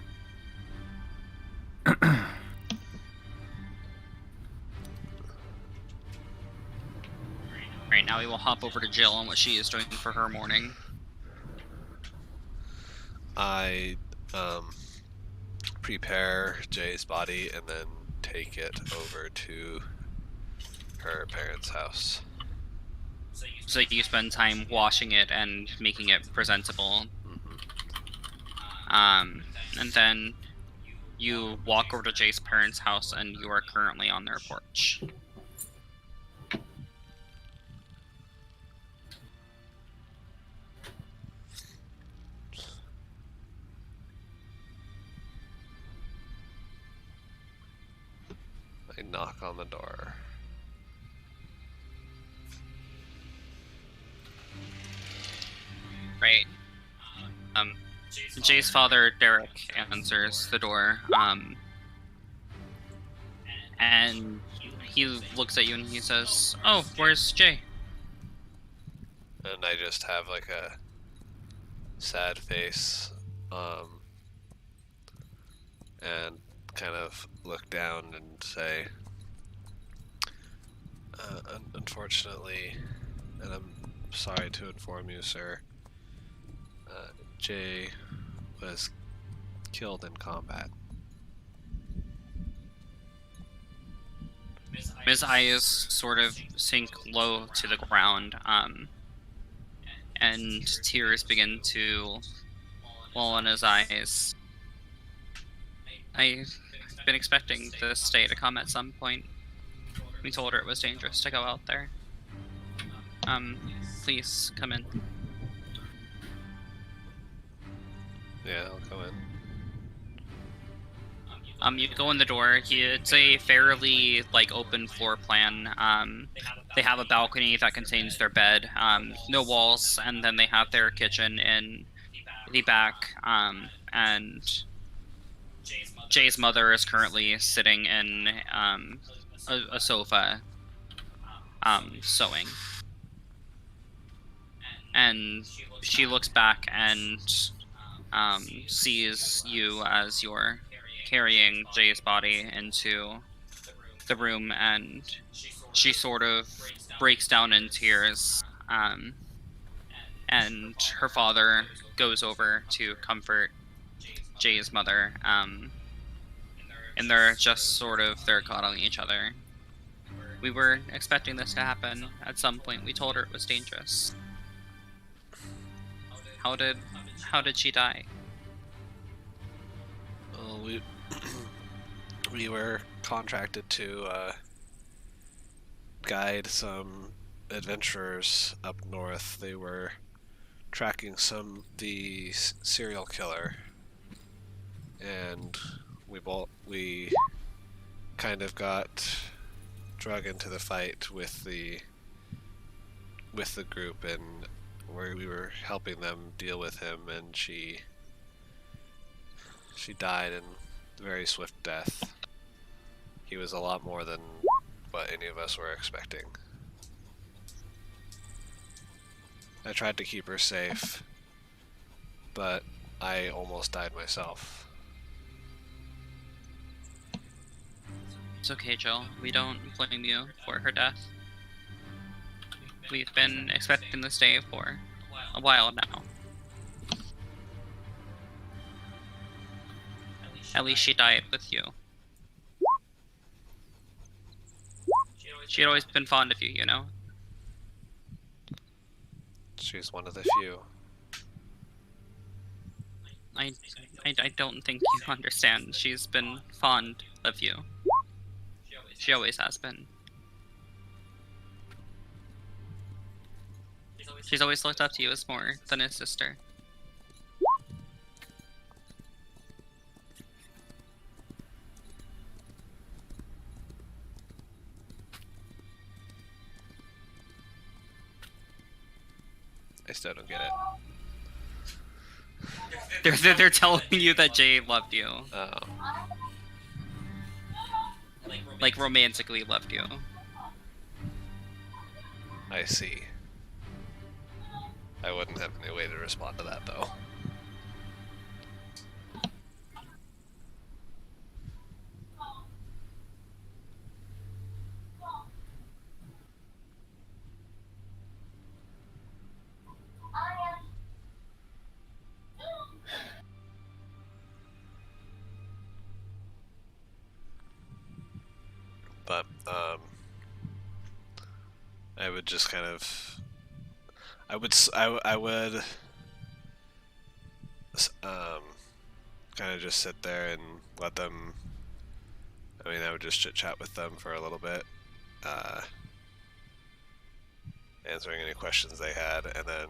Right now, we will hop over to Jill on what she is doing for her morning. I prepare Jay's body and then take it over to her parents' house. So you spend time washing it and making it presentable. And then you walk over to Jay's parents' house, and you are currently on their porch. I knock on the door. Right. Jay's father, Derek, answers the door. And he looks at you and he says, "Oh, where's Jay?" And I just have like a sad face, and kind of look down and say, unfortunately, and I'm sorry to inform you, sir, Jay was killed in combat. His eyes sort of sink low to the ground, and tears begin to well in his eyes. I've been expecting this day to come at some point. We told her it was dangerous to go out there. Please come in. Yeah, I'll go in. You go in the door. It's a fairly open floor plan. They have a balcony that contains their bed, no walls, and then they have their kitchen in the back. And Jay's mother is currently sitting in a sofa, sewing. And she looks back and sees you as you're carrying Jay's body into the room, and she sort of breaks down in tears. And her father goes over to comfort Jay's mother. and they're just they're coddling each other. We were expecting this to happen at some point. We told her it was dangerous. How did she die? Well, we were contracted to guide some adventurers up north. They were tracking the serial killer, and we kind of got drug into the fight with the group, and where we were helping them deal with him, and she died in very swift death. He was a lot more than what any of us were expecting. I tried to keep her safe, but I almost died myself. It's okay, Jill. We don't blame you for her death. We've been expecting this day for a while now. At least she died with you. She had always been fond of you, you know? She's one of the few. I don't think you understand. She's been fond of you. She always has been. She's always looked up to you as more than his sister. I still don't get it. They're telling you that Jay loved you. Oh. Like romantically loved you. I see. I wouldn't have any way to respond to that, though. But, I would just kind of... I would kind of just sit there and let them... I mean, I would just chit-chat with them for a little bit, answering any questions they had, and then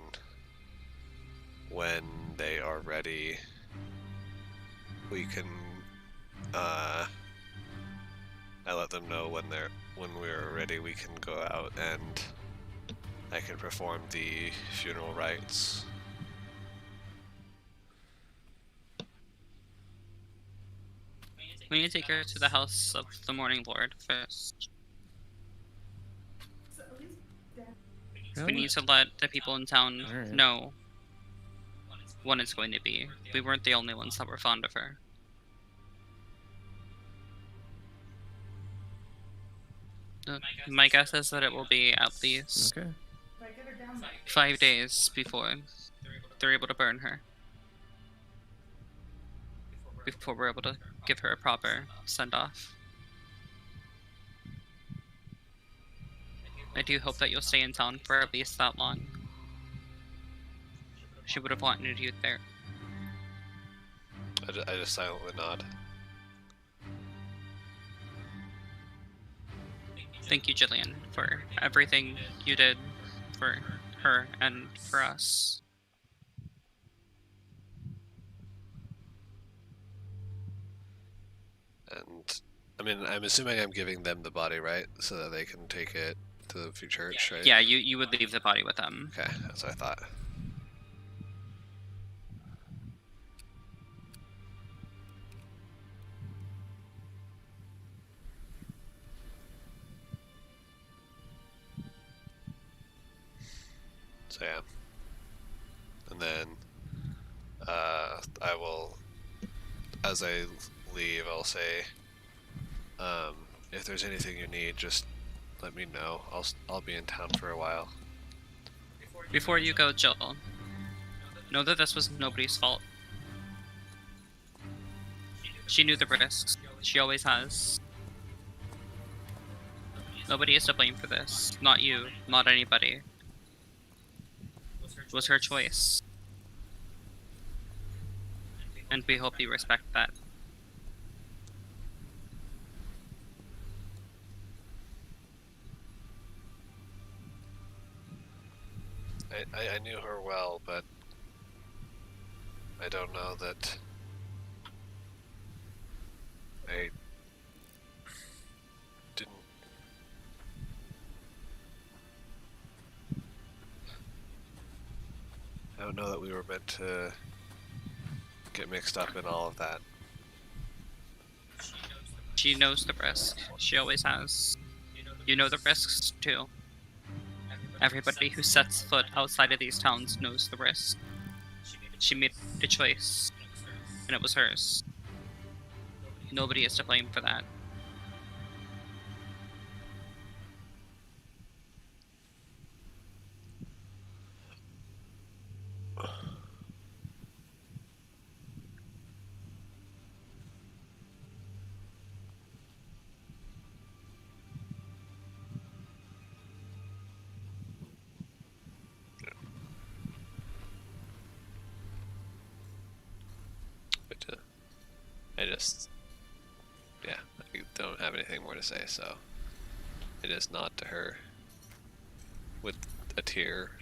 when they are ready, we can, I let them know when we're ready, we can go out and I can perform the funeral rites. We need to take her to the house of the Morning Lord first. We need to let the people in town Alright. know when it's going to be. We weren't the only ones that were fond of her. My guess is that it will be at least Okay. 5 days before they're able to burn her. Before we're able to give her a proper send-off. I do hope that you'll stay in town for at least that long. She would have wanted you there. I just silently nod. Thank you, Jillian, for everything you did for her and for us. And, I mean, I'm assuming I'm giving them the body, right? So that they can take it to the church, right? Yeah, you would leave the body with them. Okay, that's what I thought. So yeah. And then, I will, as I leave, I'll say, if there's anything you need, just let me know. I'll be in town for a while. Before you go, Jill, know that this was nobody's fault. She knew the risks. She always has. Nobody is to blame for this. Not you. Not anybody. It was her choice. And we hope you respect that. I knew her well, but I don't know that I didn't. I don't know that we were meant to get mixed up in all of that. She knows the risk. She always has. You know the risks too. Everybody who sets foot outside of these towns knows the risk. She made a choice, and it was hers. Nobody is to blame for that. But yeah, I don't have anything more to say, so I just nod to her with a tear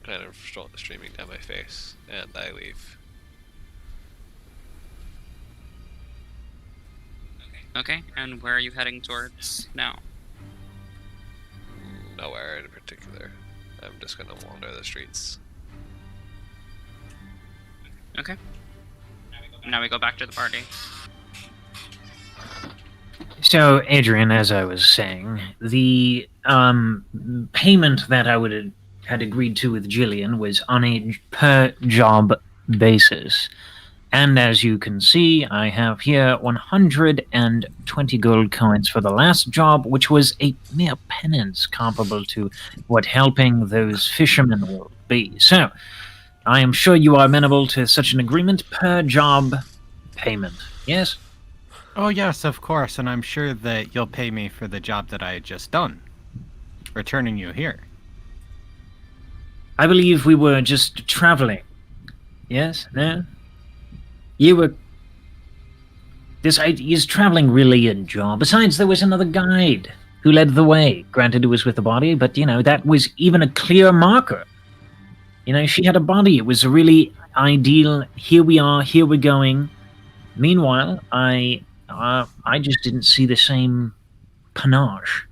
kind of streaming down my face, and I leave. Okay, and where are you heading towards now? Nowhere in particular. I'm just gonna wander the streets. Okay. Now we go back to the party. So, Adrian, as I was saying, the payment that I had agreed to with Jillian was on a per-job basis. And as you can see, I have here 120 gold coins for the last job, which was a mere penance comparable to what helping those fishermen will be. So, I am sure you are amenable to such an agreement per job payment. Yes? Oh, yes, of course, and I'm sure that you'll pay me for the job that I had just done. Returning you here. I believe we were just traveling. Yes? No? You were... Is traveling really a job? Besides, there was another guide who led the way. Granted, it was with the body, but, that was even a clear marker. She had a body. It was really ideal. Here we are. Here we're going. Meanwhile, I just didn't see the same panache.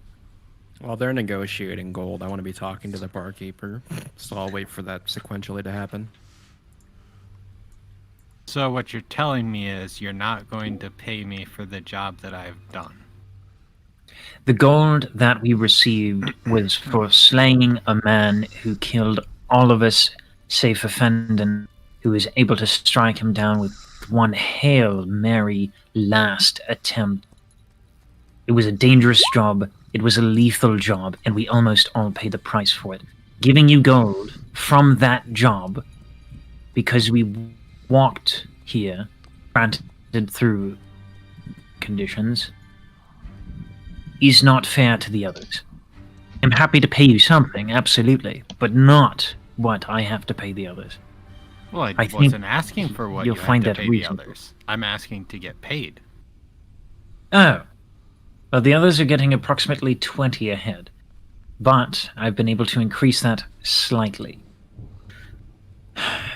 While they're negotiating gold, I want to be talking to the barkeeper, so I'll wait for that sequentially to happen. So what you're telling me is you're not going to pay me for the job that I've done. The gold that we received was for slaying a man who killed all of us, save for Fendon, who was able to strike him down with one Hail Mary last attempt. It was a dangerous job, it was a lethal job, and we almost all paid the price for it. Giving you gold from that job, because we walked here, granted through conditions, is not fair to the others. I'm happy to pay you something, absolutely, but not what I have to pay the others. Well, I think wasn't asking for what you'll you find have to that pay the reasonable. others. I'm asking to get paid. Oh. Well, the others are getting approximately 20 ahead. But I've been able to increase that slightly.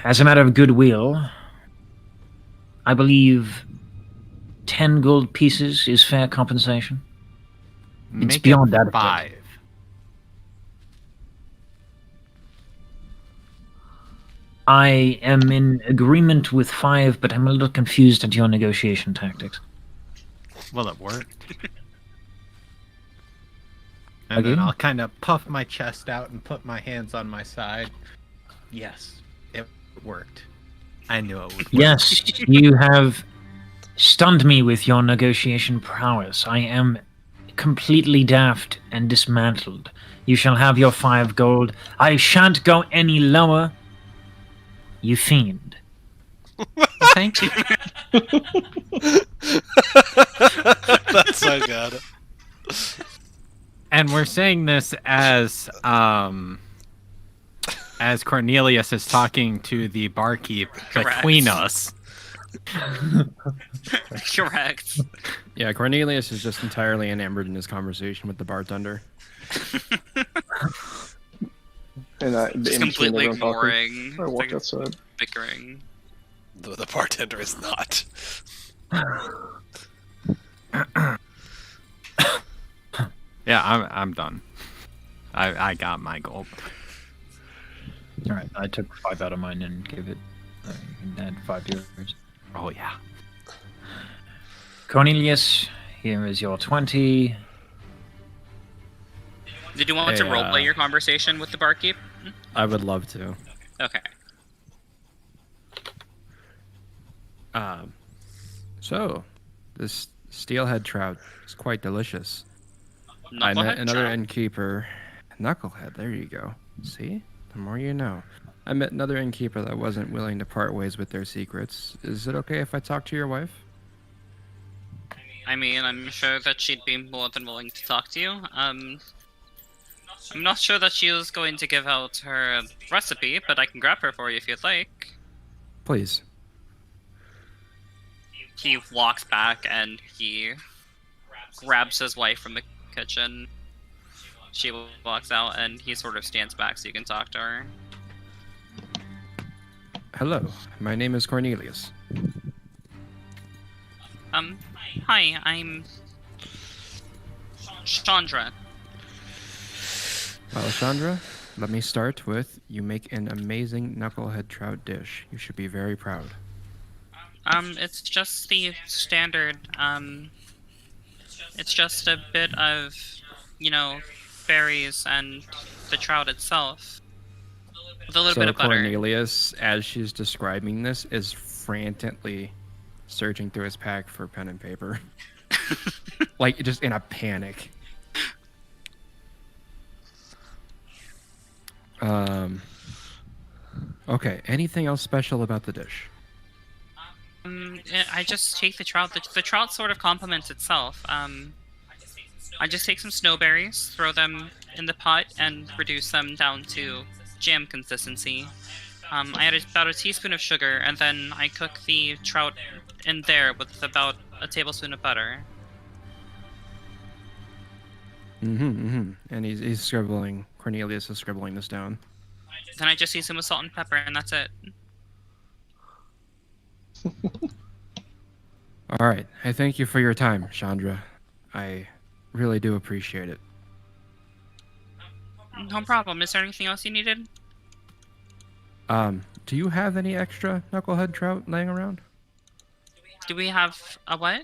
As a matter of goodwill, I believe 10 gold pieces is fair compensation. It's Make beyond it adequate. 5. I am in agreement with 5, but I'm a little confused at your negotiation tactics. Well, it worked. And Okay. then I'll kind of puff my chest out and put my hands on my side. Yes, it worked. I knew it would work. Yes, you have stunned me with your negotiation prowess. I am completely daft and dismantled. You shall have your 5 gold. I shan't go any lower. You fiend. Thank you. Oh god. And we're saying this as Cornelius is talking to the barkeep Correct. between us. Correct. Yeah, Cornelius is just entirely enamored in his conversation with the bartender. And Mm-hmm. Just in between completely everyone talking, ignoring I walked the outside. bickering. The bartender is not. Yeah, I'm done. I got my gold. All right, I took 5 out of mine and gave it. You can add 5 yours. Oh yeah. Cornelius, here is your 20. Did you want to Hey, roleplay your conversation with the barkeep? I would love to. Okay. So, this steelhead trout is quite delicious. I met Knucklehead another trout? innkeeper. Knucklehead, there you go. See? The more you know. I met another innkeeper that wasn't willing to part ways with their secrets. Is it okay if I talk to your wife? I mean, I'm sure that she'd be more than willing to talk to you. I'm not sure that she is going to give out her recipe, but I can grab her for you if you'd like. Please. He walks back and he grabs his wife from the kitchen. She walks out and he sort of stands back so you can talk to her. Hello, my name is Cornelius. Hi, I'm Chandra. Well, Chandra, let me start with you make an amazing knucklehead trout dish. You should be very proud. It's just the standard, it's just a bit of, berries and the trout itself. With a little So bit of butter. Cornelius, as she's describing this, is frantically searching through his pack for pen and paper. Like, just in a panic. Okay, anything else special about the dish? I just take the trout. The trout sort of complements itself. I just take some snowberries, throw them in the pot, and reduce them down to jam consistency. I add about a teaspoon of sugar, and then I cook the trout in there with about a tablespoon of butter. And he's scribbling. Cornelius is scribbling this down. Then I just season with salt and pepper, and that's it. All right, I thank you for your time, Chandra. I really do appreciate it. No problem. Is there anything else you needed? Do you have any extra knucklehead trout laying around? Do we have a what?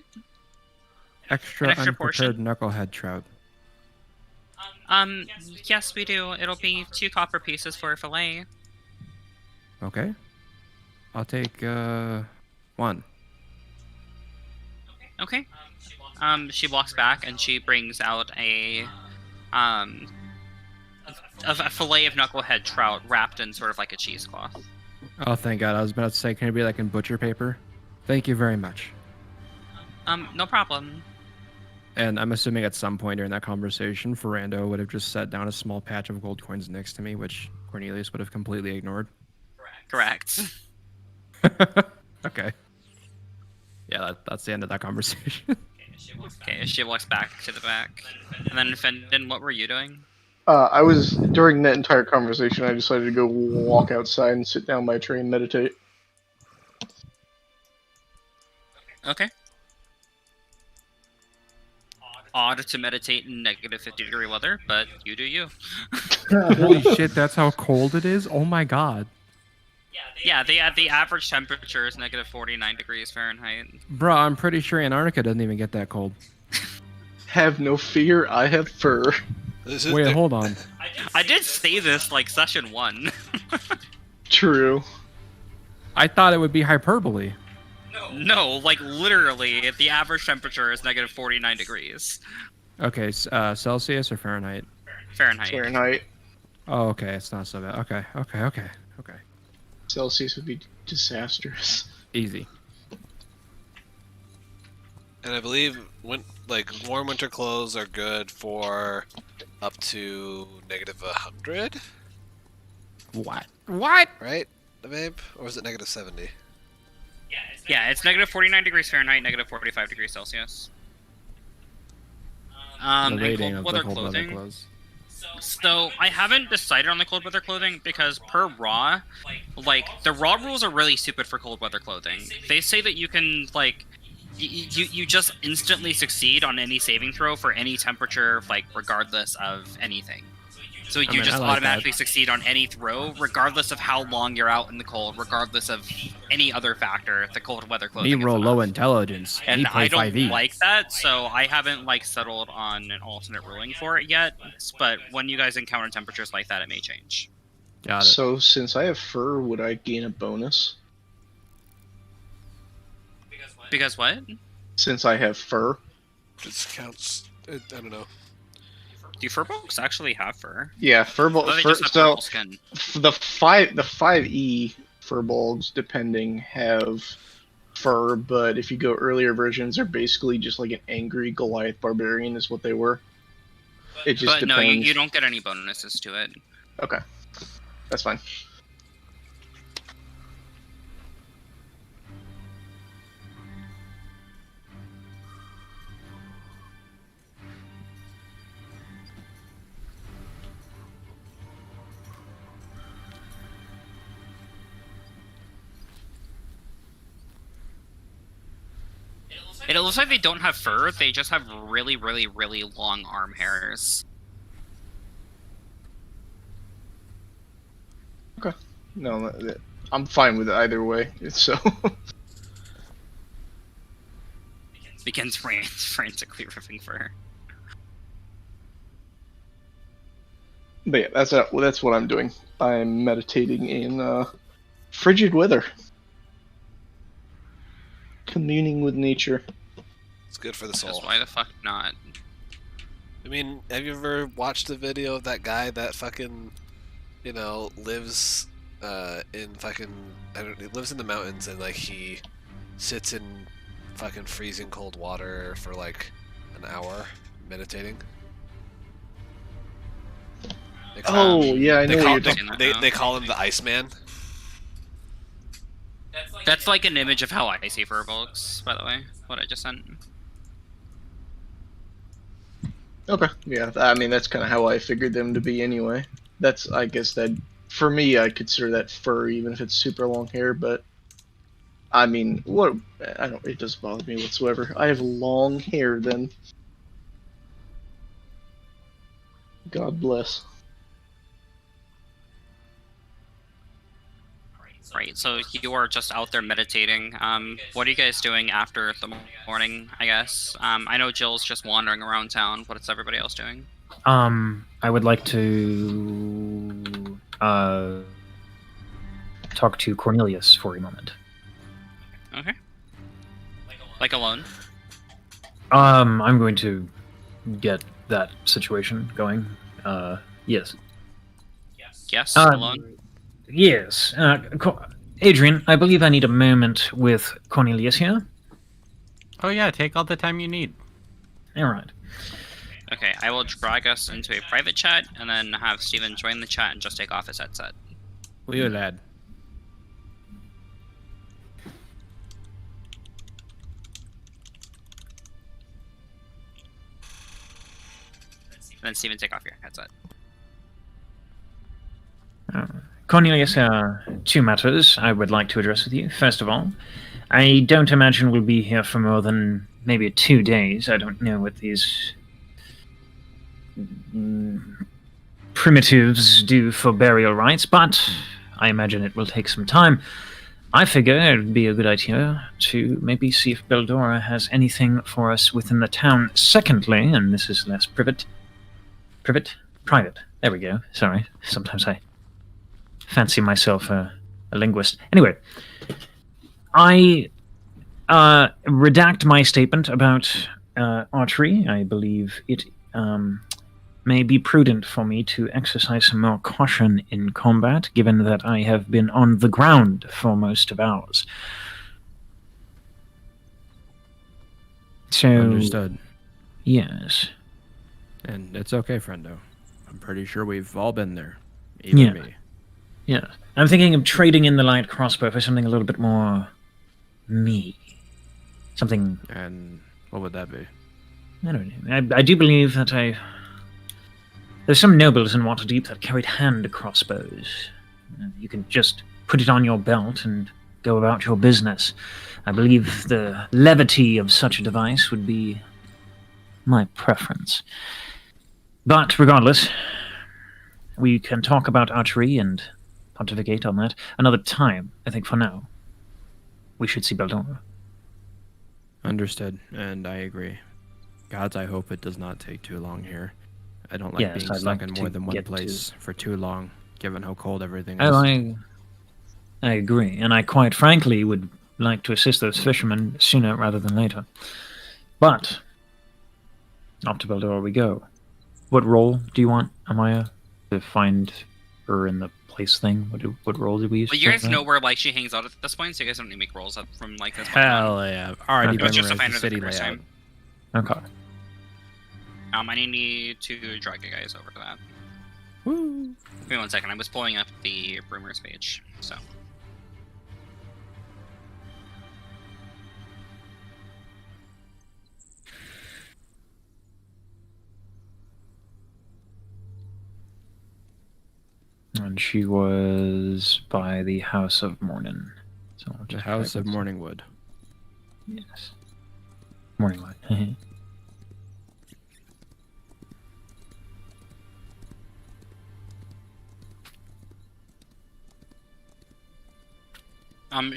Extra extra unprepared portion? knucklehead trout. Yes, we do. It'll be 2 copper pieces for a fillet. Okay. I'll take 1. Okay. She walks back and she brings out a fillet of knucklehead trout wrapped in sort of like a cheesecloth. Oh, thank God. I was about to say, can it be like in butcher paper? Thank you very much. No problem. And I'm assuming at some point during that conversation, Ferrando would have just set down a small patch of gold coins next to me, which Cornelius would have completely ignored. Correct. Okay. Yeah, that's the end of that conversation. Okay, she walks back to the back. And then Fendon, what were you doing? I was, during that entire conversation, I decided to go walk outside and sit down by a tree and meditate. Okay. Odd to meditate in negative 50-degree weather, but you do you. Holy shit, that's how cold it is? Oh my God. Yeah, the average temperature is negative 49 degrees Fahrenheit. Bro, I'm pretty sure Antarctica doesn't even get that cold. Have no fear, I have fur. Wait, hold on. I did say this like session 1. True. I thought it would be hyperbole. No, like literally, the average temperature is negative 49 degrees Okay, Celsius or Fahrenheit? Fahrenheit. Fahrenheit. Oh, okay, it's not so bad. Okay. Celsius would be disastrous. Easy. And I believe warm winter clothes are good for up to -100, What? What? right, babe? Or is it -70? Yeah, it's -49 degrees Fahrenheit, -45 degrees Celsius. The And rating cold of weather the cold weather clothing. clothes. So I haven't decided on the cold weather clothing because per raw, like the raw rules are really stupid for cold weather clothing. They say that you can like you just instantly succeed on any saving throw for any temperature, like regardless of anything. So you mean, just I like automatically that. succeed on any throw, regardless of how long you're out in the cold, regardless of any other factor. The cold weather clothing. Me is roll enough. low intelligence. And Me play I don't 5e. like that, so I haven't settled on an alternate ruling for it yet. But when you guys encounter temperatures like that, it may change. Got it. So since I have fur, would I gain a bonus? Because what? Since I have fur? This counts. I don't know. Do furbolgs actually have fur? Yeah, fur. Or they fur just have so purple skin. the 5e furbolgs, depending, have fur, but if you go earlier versions, they're basically just like an angry Goliath barbarian, is what they were. It just But depends. no, you don't get any bonuses to it. Okay, that's fine. It looks like they don't have fur, they just have really, really, really long arm hairs. No, I'm fine with it either way. So Begins frantically ripping fur. But yeah, that's what I'm doing. I'm meditating in frigid weather, communing with nature. It's good for the soul. Because why the fuck not? I mean, have you ever watched the video of that guy that fucking, lives in fucking, he lives in the mountains and like he sits in fucking freezing cold water for like an hour meditating? Yeah, I know what you're they, talking. they call him the Iceman. That's like an image of how I see furbolgs, by the way, what I just sent. Okay, yeah, I mean that's kind of how I figured them to be anyway. I guess that for me, I consider that fur, even if it's super long hair. But I mean, it doesn't bother me whatsoever. I have long hair, then. God bless. Right, so you are just out there meditating. What are you guys doing after the morning, I guess? I know Jill's just wandering around town. What is everybody else doing? I would like to talk to Cornelius for a moment. Okay. Like alone? I'm going to get that situation going. Yes. Yes, Um, alone? Yes. Adrian, I believe I need a moment with Cornelius here. Oh yeah, take all the time you need. All right. Okay, I will drag us into a private chat, and then have Steven join the chat and just take off his headset. Will you, lad? And then Steven, take off your headset. Cornelius, two matters I would like to address with you. First of all, I don't imagine we'll be here for more than maybe 2 days. I don't know what these primitives do for burial rites, but I imagine it will take some time. I figure it would be a good idea to maybe see if Beldora has anything for us within the town. Secondly, and this is less private. There we go. Sorry. Sometimes I fancy myself a linguist. Anyway, I redact my statement about archery. I believe it may be prudent for me to exercise some more caution in combat, given that I have been on the ground for most of ours. So Understood. yes, And it's okay, friendo. I'm pretty sure we've all been there. Even Yeah. me. yeah. I'm thinking of trading in the light crossbow for something a little bit more me. Something And what would that be? I don't know. I do believe that there's some nobles in Waterdeep that carried hand crossbows. You can just put it on your belt and go about your business. I believe the levity of such a device would be my preference. But regardless, we can talk about archery and pontificate on that another time. I think for now, we should see Baldora. Understood, and I agree. Gods, I hope it does not take too long here. I don't like Yes, being I'd stuck like in to more than one get place for too long, given how cold everything Oh, is. I agree, and I quite frankly would like to assist those fishermen sooner rather than later. But off to Baldor we go. What role do you want, Amaya, to find her in the place thing? What role did we use? But you guys know where like she hangs out at this point, so you guys don't need to make rolls up from like this point on. Hell yeah. Already Okay. It was just to memorized find the her the city first layout. time. Okay. I need to drag you guys over to that. Woo! Give me 1 second. I was pulling up the rumors page, so. And she was by the House of Mornin. So I'll The just House check of this. Morningwood. Yes. Morningwood.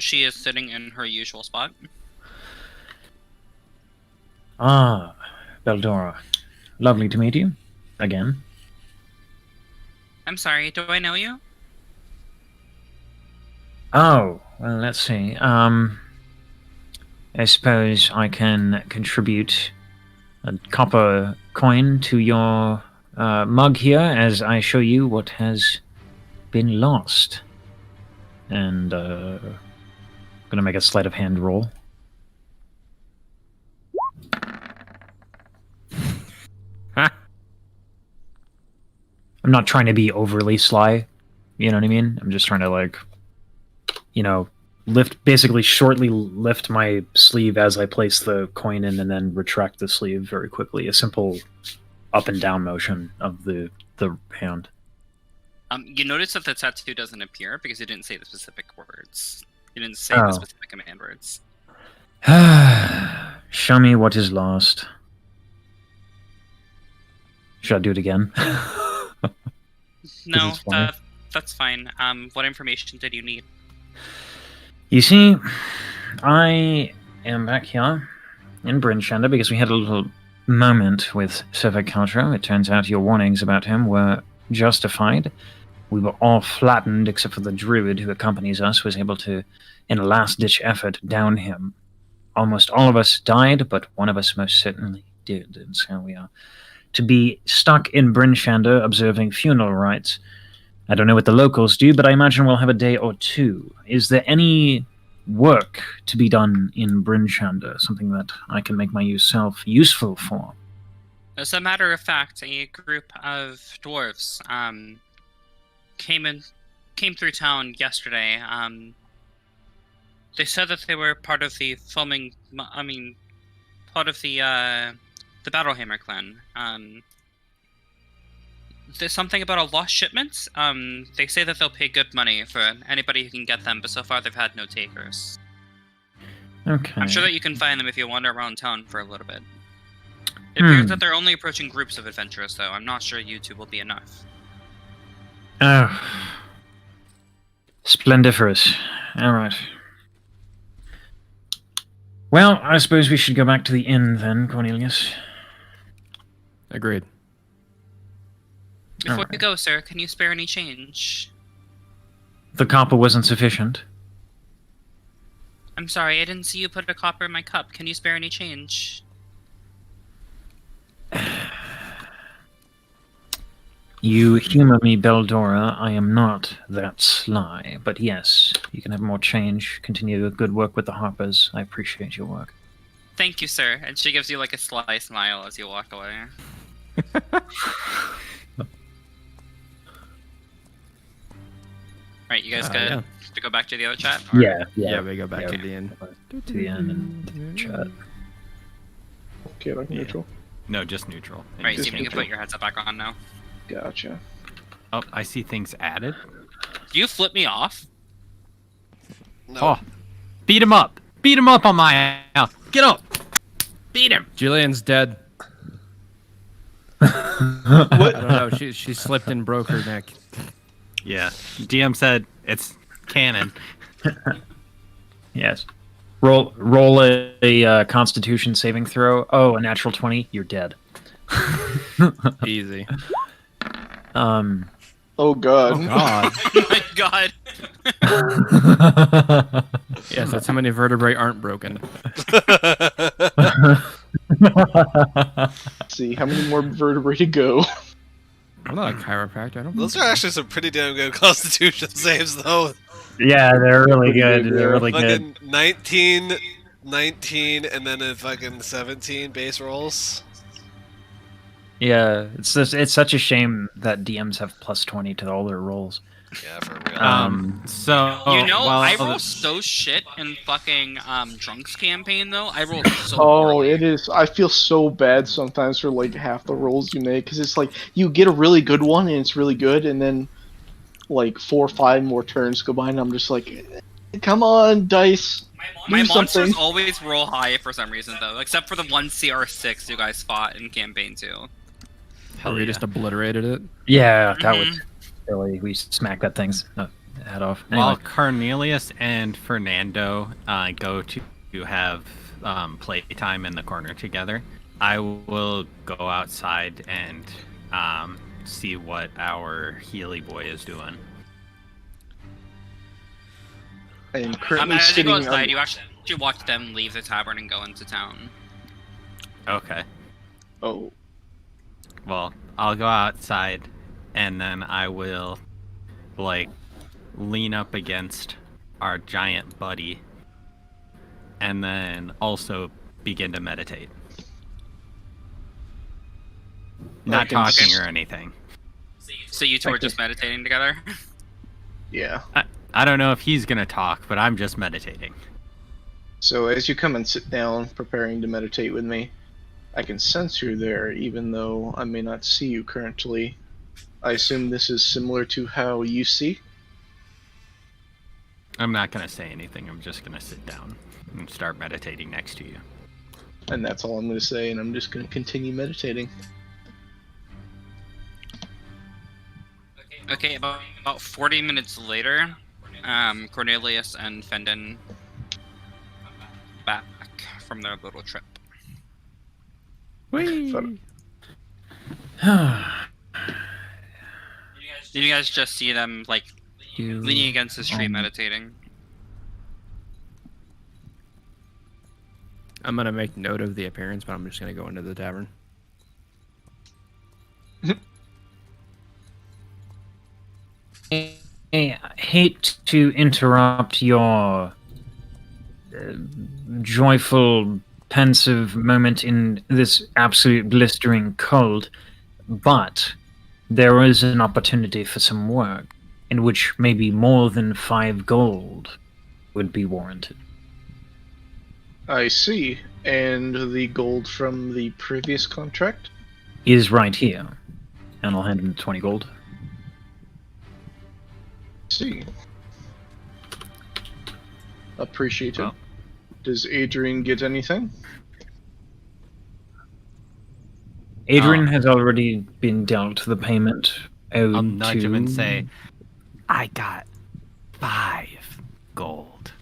She is sitting in her usual spot. Ah, Beldora. Lovely to meet you. Again. I'm sorry, do I know you? Oh, well, let's see. I suppose I can contribute a copper coin to your mug here as I show you what has been lost. And, gonna make a sleight of hand roll. I'm not trying to be overly sly, you know what I mean? I'm just trying to, like, you know, basically shortly lift my sleeve as I place the coin in and then retract the sleeve very quickly. A simple up and down motion of the hand. You notice that the tattoo doesn't appear because it didn't say the specific words. It didn't say Oh. the specific command words. Show me what is lost. Should I do it again? No, it's funny. that's fine. What information did you need? You see, I am back here in Bryn Shander because we had a little moment with Sivir Kaltra. It turns out your warnings about him were justified. We were all flattened except for the druid who accompanies us was able to, in a last-ditch effort, down him. Almost all of us died, but one of us most certainly did, and so we are to be stuck in Bryn Shander observing funeral rites. I don't know what the locals do, but I imagine we'll have a day or two. Is there any work to be done in Bryn Shander, something that I can make myself useful for? As a matter of fact, a group of dwarves came through town yesterday. They said that they were part of the part of the Battlehammer clan. There's something about a lost shipment. They say that they'll pay good money for anybody who can get them, but so far they've had no takers. Okay. I'm sure that you can find them if you wander around town for a little bit. It appears that they're only approaching groups of adventurers, though. I'm not sure you two will be enough. Oh. Splendiferous. Alright. Well, I suppose we should go back to the inn then, Cornelius. Agreed. Before Alright. you go, sir, can you spare any change? The copper wasn't sufficient. I'm sorry, I didn't see you put a copper in my cup. Can you spare any change? You humor me, Beldora. I am not that sly. But yes, you can have more change. Continue the good work with the Harpers. I appreciate your work. Thank you, sir. And she gives you like a sly smile as you walk away. Right, you guys good Yeah. to go back to the other chat? Or- Yeah, we go back to the end. To the end and chat. Okay, like Yeah. neutral. No, just neutral. Right, Just so you can neutral. put your headset back on now. Gotcha. Oh, I see things added. Do you flip me off? No. Oh, beat him up! Beat him up on my house! Get up! Beat him! Julian's dead. What? I don't know. She slipped and broke her neck. Yeah, DM said it's canon. Yes. Roll a Constitution saving throw. Oh, a natural 20. You're dead. Easy. Oh god. Oh God. Oh my god. Yes, that's how many vertebrae aren't broken. Let's see, how many more vertebrae to go? I'm not a chiropractor. I don't. Those are actually some pretty damn good Constitution saves, though. Yeah, they're really good. good, They're yeah. really good. Fucking 19, and then a fucking 17 base rolls. Yeah, it's such a shame that DMs have plus 20 to all their rolls. Yeah, for real. So You know, well, I roll so shit in fucking Drunks campaign though. I roll so Oh, poorly. it is. I feel so bad sometimes for like half the rolls you make because it's like you get a really good one and it's really good, and then like 4 or 5 more turns go by, and I'm just like, come on, dice. My do monsters something. always roll high for some reason though, except for the one CR6 you guys fought in campaign 2. Hell, we just obliterated it. Yeah, that Mhm. was really, we smacked that thing's head off. while Anyway. Cornelius and Fernando go to have playtime in the corner together, I will go outside and see what our Healy boy is doing. I am currently As you sitting go on. outside, you actually watch them leave the tavern and go into town. Okay. Oh, Well, I'll go outside, and then I will, like, lean up against our giant buddy, and then also begin to meditate. Not I can talking s- or anything. So you two are just meditating together? yeah. I don't know if he's gonna talk, but I'm just meditating. So as you come and sit down, preparing to meditate with me, I can sense you're there, even though I may not see you currently. I assume this is similar to how you see. I'm not gonna say anything. I'm just gonna sit down and start meditating next to you. And that's all I'm going to say, and I'm just going to continue meditating. Okay, about 40 minutes later, Cornelius and Fendon back from their little trip. Fun. Did you guys just see them like leaning against this tree meditating? I'm gonna make note of the appearance, but I'm just gonna go into the tavern. I hate to interrupt your joyful, pensive moment in this absolute blistering cold, but there is an opportunity for some work in which maybe more than 5 gold would be warranted. I see. And the gold from the previous contract? Is right here, and I'll hand him 20 gold. See. Appreciated. Well. Does Adrian get anything? Adrian has already been dealt the payment. I'll nudge him and say, I got 5 gold.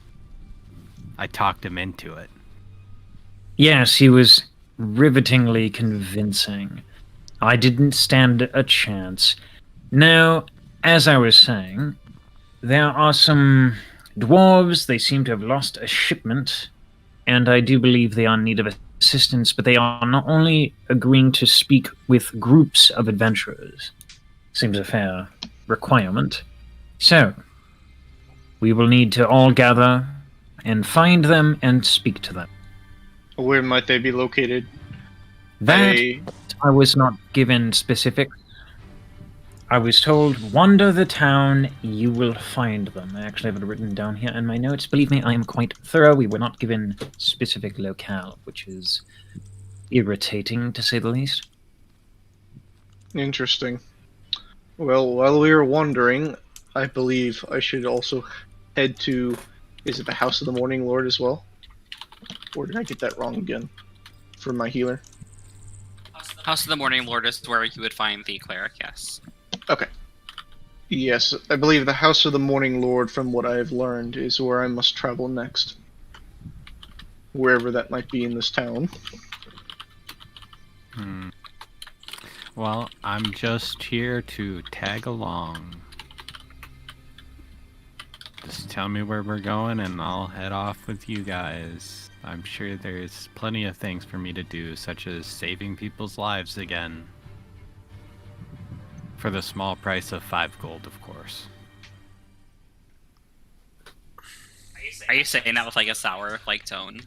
I talked him into it. Yes, he was rivetingly convincing. I didn't stand a chance. Now, as I was saying, there are some dwarves. They seem to have lost a shipment, and I do believe they are in need of assistance, but they are not only agreeing to speak with groups of adventurers. Seems a fair requirement. So, we will need to all gather and find them and speak to them. Where might they be located? That I was not given specifics. I was told, wander the town, you will find them. I actually have it written down here in my notes. Believe me, I am quite thorough. We were not given specific locale, which is irritating, to say the least. Interesting. Well, while we are wandering, I believe I should also head to... Is it the House of the Morning Lord as well? Or did I get that wrong again? For my healer? House of the Morning Lord is where you would find the cleric, yes. Okay. Yes, I believe the House of the Morning Lord, from what I have learned, is where I must travel next. Wherever that might be in this town. Well, I'm just here to tag along. Just tell me where we're going and I'll head off with you guys. I'm sure there's plenty of things for me to do, such as saving people's lives again. For the small price of 5 gold, of course. Are you saying that with like a sour tone?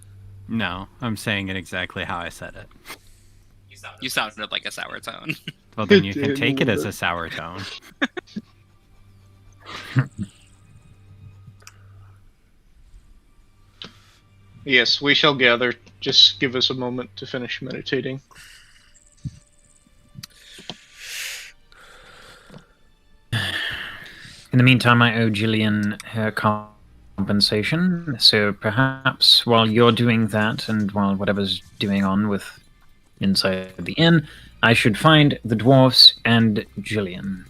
No, I'm saying it exactly how I said it. You sounded like a sour tone. Well, then you can take it as a sour tone. Yes, we shall gather. Just give us a moment to finish meditating. In the meantime, I owe Jillian her compensation, so perhaps while you're doing that, and while whatever's doing on with inside the inn, I should find the dwarfs and Jillian.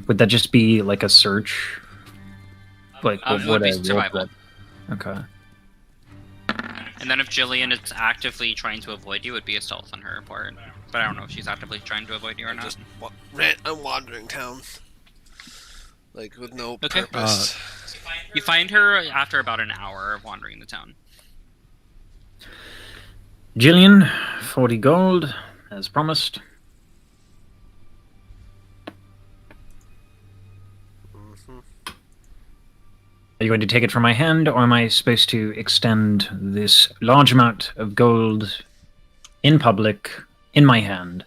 Would that just be like a search? Like, It would be survival. Okay. And then if Jillian is actively trying to avoid you, it would be a stealth on her part. But I don't know if she's actively trying to avoid you or not. Just rant a wandering town. Like, with no Okay. purpose. You find her after about an hour of wandering the town. Jillian, 40 gold, as promised. Are you going to take it from my hand, or am I supposed to extend this large amount of gold in public, in my hand,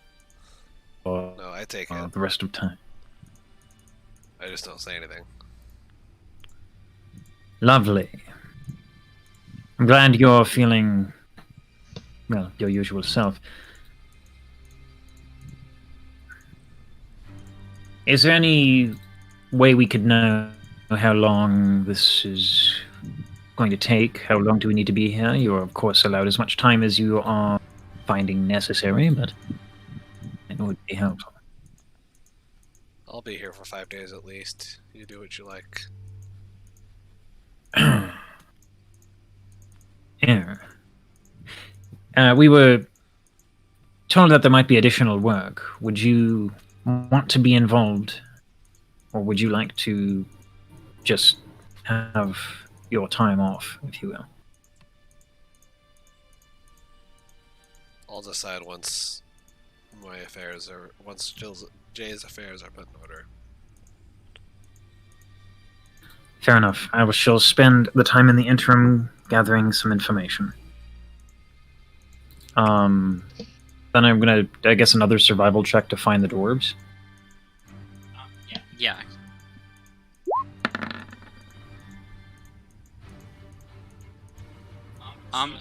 for No, I take it. the rest of time? I just don't say anything. Lovely. I'm glad you're feeling, well, your usual self. Is there any way we could know how long this is going to take? How long do we need to be here? You are, of course, allowed as much time as you are finding necessary, but it would be helpful. I'll be here for 5 days at least. You do what you like. Yeah. We were told that there might be additional work. Would you want to be involved, or would you like to just have your time off, if you will? I'll decide once Jay's affairs are put in order. Fair enough. I shall spend the time in the interim gathering some information. Then I'm gonna, I guess, another survival check to find the dwarves. Yeah.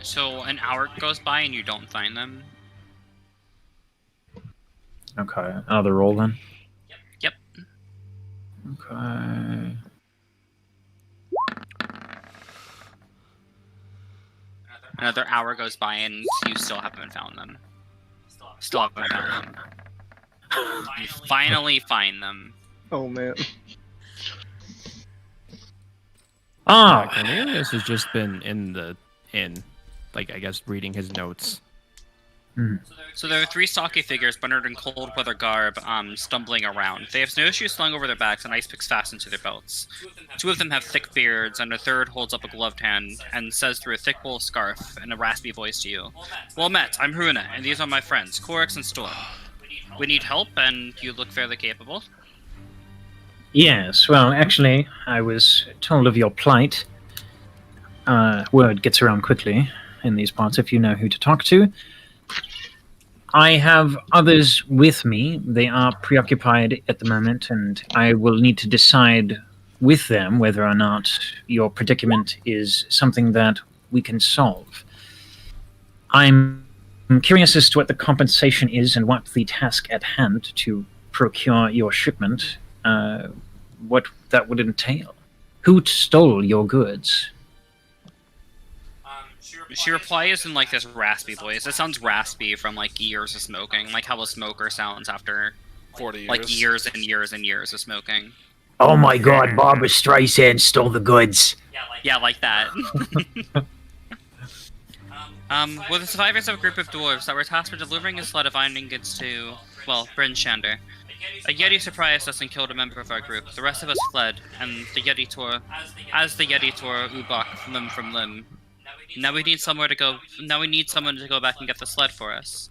So an hour goes by and you don't find them. Okay, another roll then. Yep. Okay. Another hour goes by and you still haven't found them. Still haven't found them. You finally find them. Oh man. Ah, Cornelius has just been in the inn, like, I guess, reading his notes. So there are 3 stocky figures bundled in cold weather garb, stumbling around. They have snowshoes slung over their backs and ice picks fastened to their belts. 2 of them have thick beards, and a third holds up a gloved hand and says through a thick wool scarf in a raspy voice to you, "Well met, I'm Hruna, and these are my friends, Corix and Storm. We need help, and you look fairly capable." yes. Well, actually, I was told of your plight. Word gets around quickly. in these parts if you know who to talk to. I have others with me. They are preoccupied at the moment, and I will need to decide with them whether or not your predicament is something that we can solve. I'm curious as to what the compensation is and what the task at hand to procure your shipment, what that would entail. Who stole your goods? She replies in like this raspy voice. It sounds raspy from like years of smoking, like how a smoker sounds after 40 years. like years and years and years of smoking. Oh my god, Barbara Streisand stole the goods. Yeah, like that. We're the survivors of a group of dwarves that were tasked with delivering a sled of iron ingots to, well, Bryn Shander. A Yeti surprised us and killed a member of our group. The rest of us fled, and the Yeti tore Ubak limb from limb. Now we need someone to go back and get the sled for us.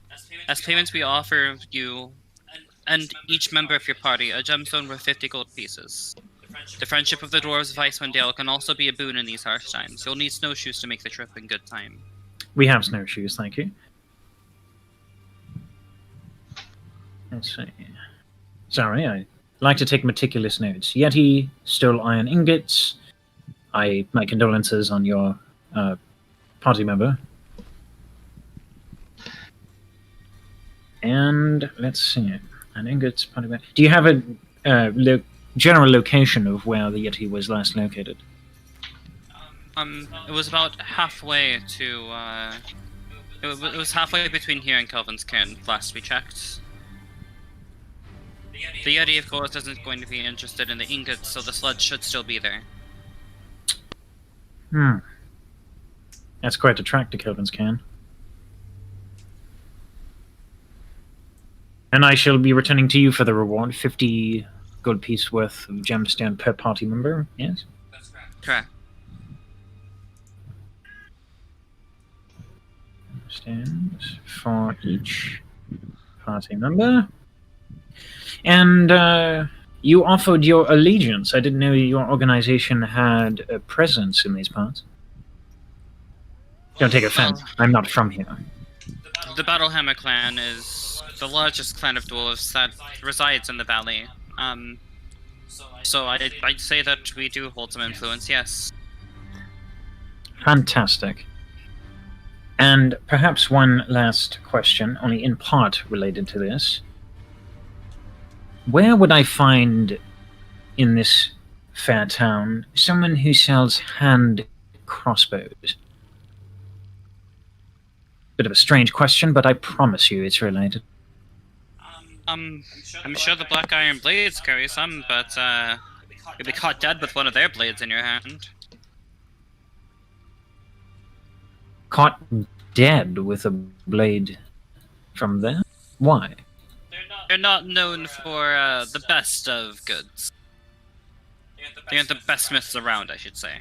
As payments, we offer you and each member of your party a gemstone worth 50 gold pieces. The friendship of the dwarves of Icewind Dale can also be a boon in these harsh times. You'll need snowshoes to make the trip in good time. We have snowshoes, thank you. Let's see. Sorry, I like to take meticulous notes. Yeti stole iron ingots. My condolences on your party member. And let's see. An ingots party member. Do you have a general location of where the Yeti was last located? It was about halfway to, it was halfway between here and Kelvin's Cairn, last we checked. The Yeti, of course, isn't going to be interested in the ingots, so the sled should still be there. That's quite a track to Kelvin's Cairn. And I shall be returning to you for the reward, 50 gold piece worth of gemstone per party member, yes? That's correct. Stands for each party member. And you offered your allegiance. I didn't know your organization had a presence in these parts. Don't take offense. I'm not from here. The Battlehammer clan is the largest clan of dwarves that resides in the valley. So I'd say that we do hold some influence, yes. Fantastic. And perhaps one last question, only in part related to this. Where would I find in this fair town someone who sells hand crossbows? Bit of a strange question, but I promise you it's related. I'm sure the Black Iron Blades carry some, but you'll be caught dead with one of their blades in your hand. Caught dead with a blade from there? Why? They're not known for the best of goods. They aren't the best smiths around, I should say.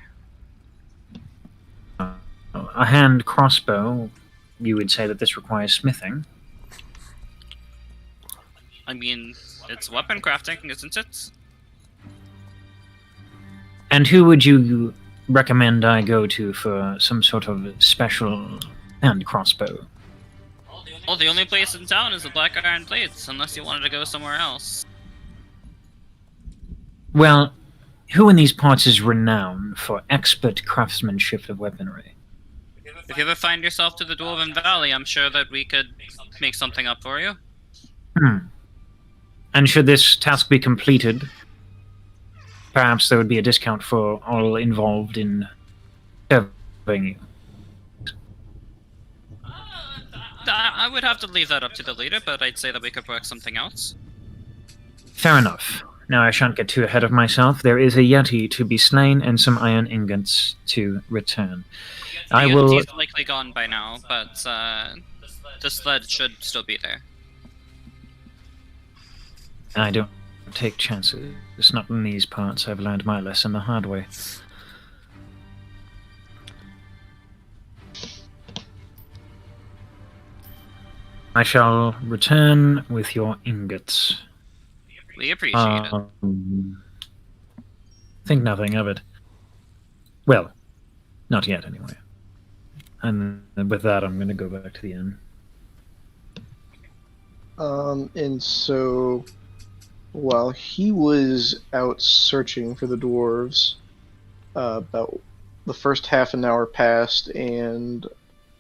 A hand crossbow, you would say that this requires smithing. I mean, it's weapon crafting, isn't it? And who would you recommend I go to for some sort of special hand crossbow? Well, the only place in town is the Black Iron Blades, unless you wanted to go somewhere else. Well, who in these parts is renowned for expert craftsmanship of weaponry? If you ever find yourself to the Dwarven Valley, I'm sure that we could make something up for you. And should this task be completed, perhaps there would be a discount for all involved in serving you. I would have to leave that up to the leader, but I'd say that we could work something else. Fair enough. Now I shan't get too ahead of myself. There is a Yeti to be slain and some iron ingots to return. I will. He's likely gone by now, but the sled should still be there. I don't take chances. It's not in these parts. I've learned my lesson the hard way. I shall return with your ingots. We appreciate it. Think nothing of it. Well, not yet, anyway. And with that, I'm gonna go back to the inn. And so, while he was out searching for the dwarves, about the first half an hour passed, and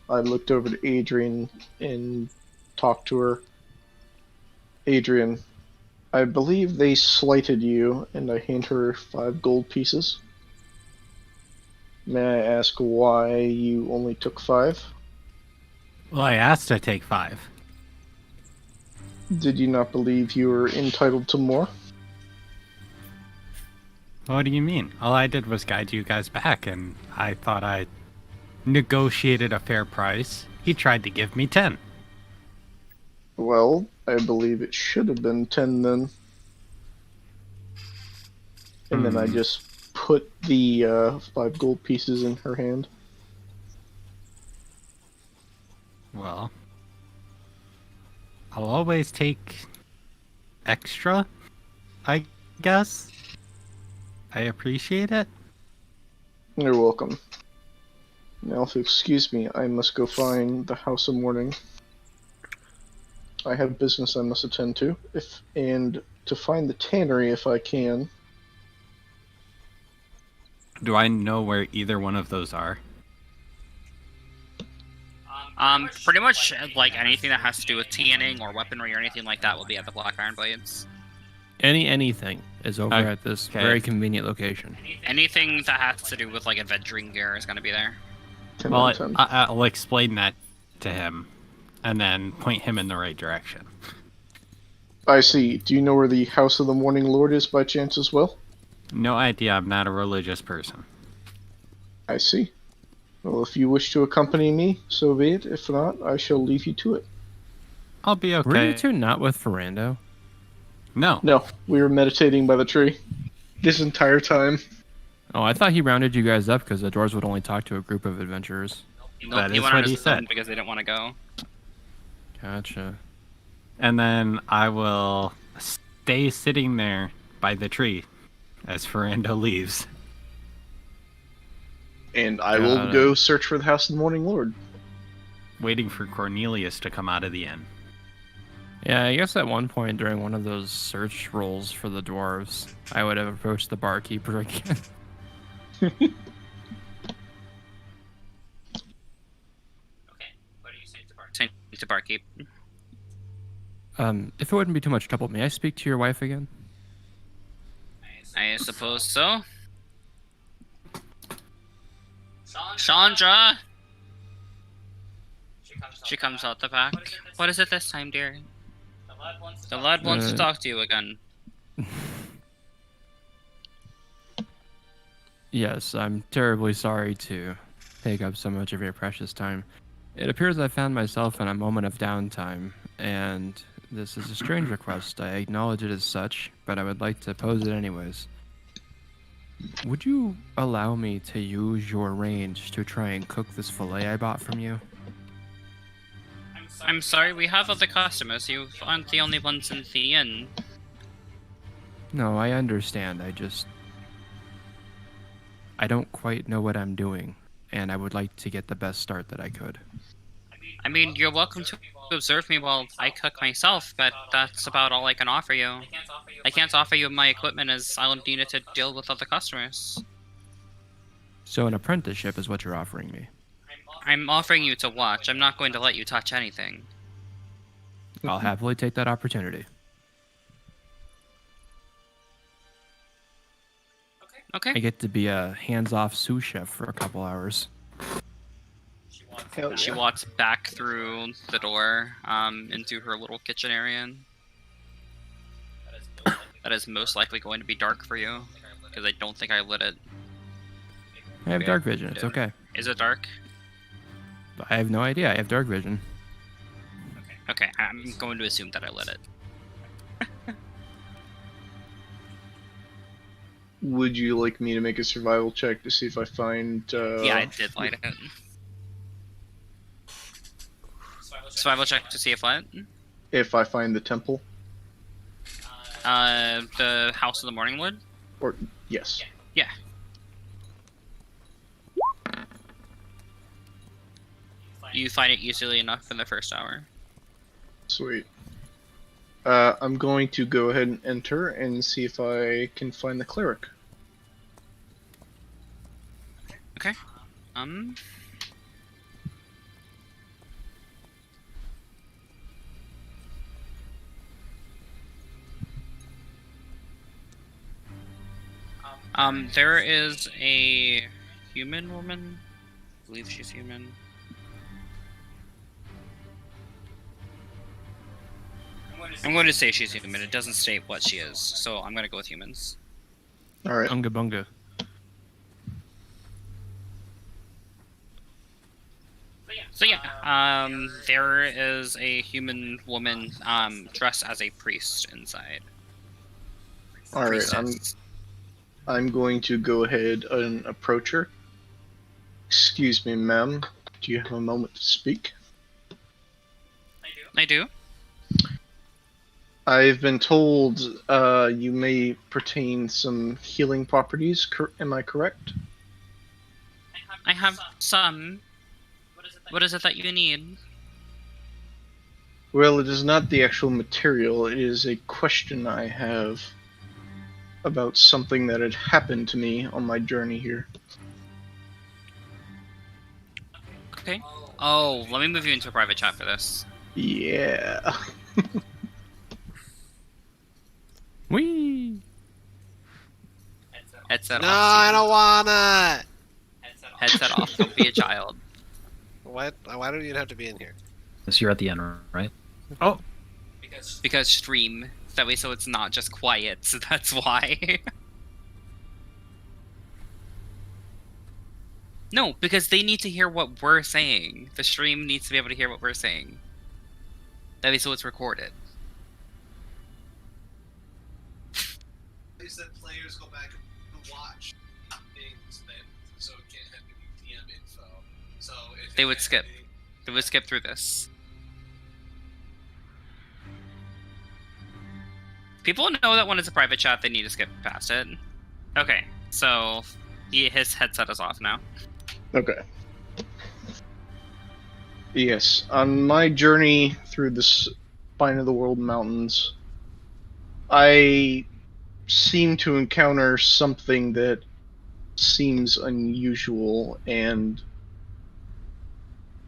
I looked over to Adrian and talked to her. Adrian, I believe they slighted you, and I hand her 5 gold pieces. May I ask why you only took 5? Well, I asked to take 5. Did you not believe you were entitled to more? What do you mean? All I did was guide you guys back, and I thought I negotiated a fair price. He tried to give me 10. Well, I believe it should have been 10 then. And then I just put the 5 gold pieces in her hand. Well, I'll always take extra, I guess. I appreciate it. You're welcome. Now, if you excuse me, I must go find the House of Mourning. I have business I must attend to, and to find the tannery if I can. Do I know where either one of those are? Pretty much like anything that has to do with tanning or weaponry or anything like that will be at the Black Iron Blades. Anything is over at this very convenient location. Anything that has to do with like adventuring gear is going to be there. 10 Well, out of 10. I'll explain that to him, and then point him in the right direction. I see. Do you know where the House of the Morning Lord is by chance as well? No idea, I'm not a religious person. I see. Well, if you wish to accompany me, so be it. If not, I shall leave you to it. I'll be okay. Were you two not with Ferrando? No. No, we were meditating by the tree. This entire time. Oh, I thought he rounded you guys up because the dwarves would only talk to a group of adventurers. Nope, That he is went what on he his own said. because they didn't want to go. Gotcha. And then I will stay sitting there by the tree as Ferrando leaves. And I will Got it. go search for the House of the Morning Lord. Waiting for Cornelius to come out of the inn. Yeah, I guess at one point during one of those search rolls for the dwarves, I would have approached the barkeeper again. Saying to barkeep. If it wouldn't be too much trouble, may I speak to your wife again? I suppose so. Chandra! She comes out the back. What is it this time, dear? The lad wants to talk to you again. Yes, I'm terribly sorry to take up so much of your precious time. It appears I found myself in a moment of downtime, and this is a strange request. I acknowledge it as such, but I would like to pose it anyways. Would you allow me to use your range to try and cook this fillet I bought from you? I'm sorry, we have other customers. You aren't the only ones in the inn. No, I understand. I don't quite know what I'm doing, and I would like to get the best start that I could. I mean, you're welcome to observe me while I cook myself, but that's about all I can offer you. I can't offer you my equipment as I'll need it to deal with other customers. So an apprenticeship is what you're offering me. I'm offering you to watch. I'm not going to let you touch anything. I'll happily take that opportunity. Okay. I get to be a hands-off sous chef for a couple hours. Hell She yeah. walks back through the door into her little kitchen area. That is most likely going to be dark for you, because I don't think I lit it. I have dark vision. It's okay. Is it dark? I have no idea. I have dark vision. Okay, I'm going to assume that I lit it. Would you like me to make a survival check to see if I find... Yeah, I did light it. Survival check to see if what? If I find the temple? The House of the Morning Lord? Or, yes. Yeah. You find it easily enough in the first hour. Sweet. I'm going to go ahead and enter and see if I can find the cleric. Okay. There is a human woman. I believe she's human. I'm going to say she's human. It doesn't state what she is, so I'm going to go with humans. All right. Unga bunga. So yeah, there is a human woman dressed as a priest inside. All right. Priestess. I'm going to go ahead and approach her. Excuse me, ma'am. Do you have a moment to speak? I do. I've been told you may pertain some healing properties. Am I correct? I have some. What is it that you need? Well, it is not the actual material. It is a question I have about something that had happened to me on my journey here. Okay. Oh, let me move you into a private chat for this. Yeah. Whee! Headset No, off. I don't wanna. Headset off. Don't be a child. What? Why do you have to be in here? So you're at the end, right? Oh, Because stream. That way so it's not just quiet, so that's why. No, because they need to hear what we're saying. The stream needs to be able to hear what we're saying. That way so it's recorded. They said players go back and watch things so it can't have any DM info. So if They would skip. They would skip through this. People know that when it's a private chat, they need to skip past it. Okay, so his headset is off now. Okay. Yes, on my journey through the spine of the world mountains, I seem to encounter something that seems unusual and,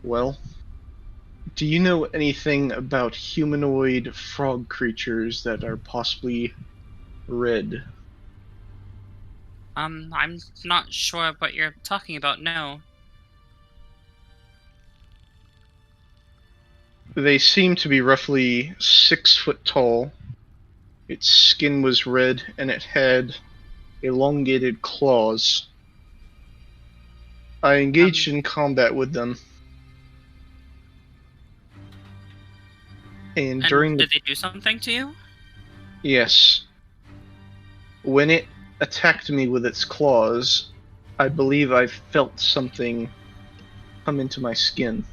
well, do you know anything about humanoid frog creatures that are possibly red? I'm not sure what you're talking about, no. They seem to be roughly 6 foot tall. Its skin was red and it had elongated claws. I engaged in combat with them. And during did they do something to you? Yes. When it attacked me with its claws, I believe I felt something come into my skin.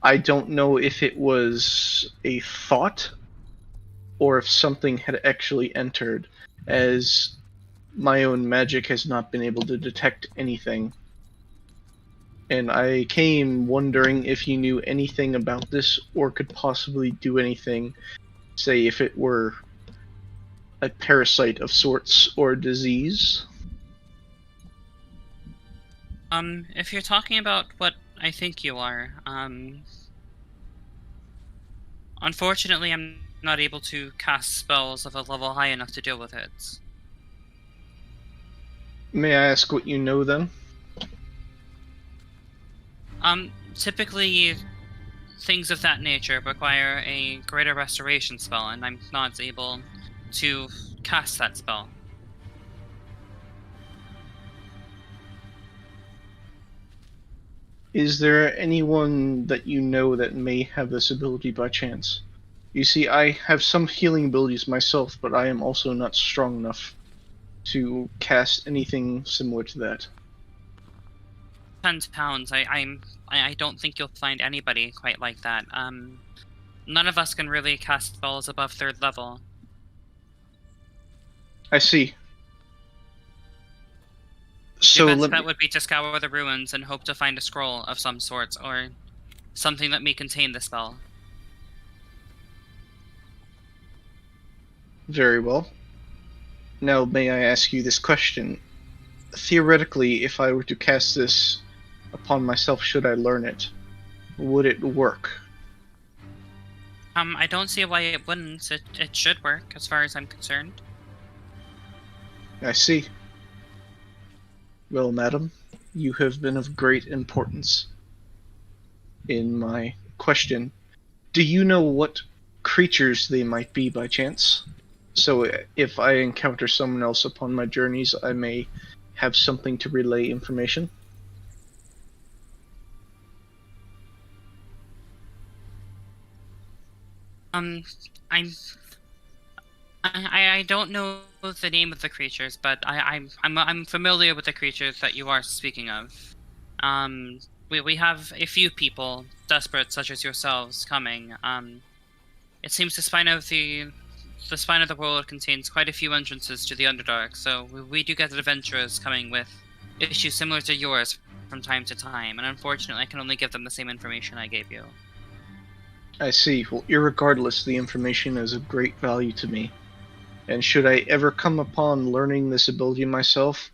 I don't know if it was a thought or if something had actually entered, as my own magic has not been able to detect anything. And I came wondering if you knew anything about this or could possibly do anything, say if it were a parasite of sorts or a disease. If you're talking about what I think you are, unfortunately I'm not able to cast spells of a level high enough to deal with it. May I ask what you know then? Typically things of that nature require a greater restoration spell, and I'm not able to cast that spell. Is there anyone that you know that may have this ability by chance? You see, I have some healing abilities myself, but I am also not strong enough to cast anything similar to that. 10 pounds. I don't think you'll find anybody quite like that. None of us can really cast spells above 3rd level. I see. So best let bet me, would be to scour the ruins and hope to find a scroll of some sort, or something that may contain the spell. very well. Now, may I ask you this question? Theoretically, if I were to cast this upon myself, should I learn it, would it work? I don't see why it wouldn't. It should work, as far as I'm concerned. I see. Well, madam, you have been of great importance in my question. Do you know what creatures they might be by chance? So if I encounter someone else upon my journeys, I may have something to relay information. I'm, I don't know the name of the creatures, but I'm familiar with the creatures that you are speaking of. We have a few people, desperate such as yourselves, coming. It seems the spine of the world contains quite a few entrances to the Underdark, so we do get adventurers coming with issues similar to yours from time to time, and unfortunately I can only give them the same information I gave you. I see. Well, irregardless, the information is of great value to me. And should I ever come upon learning this ability myself,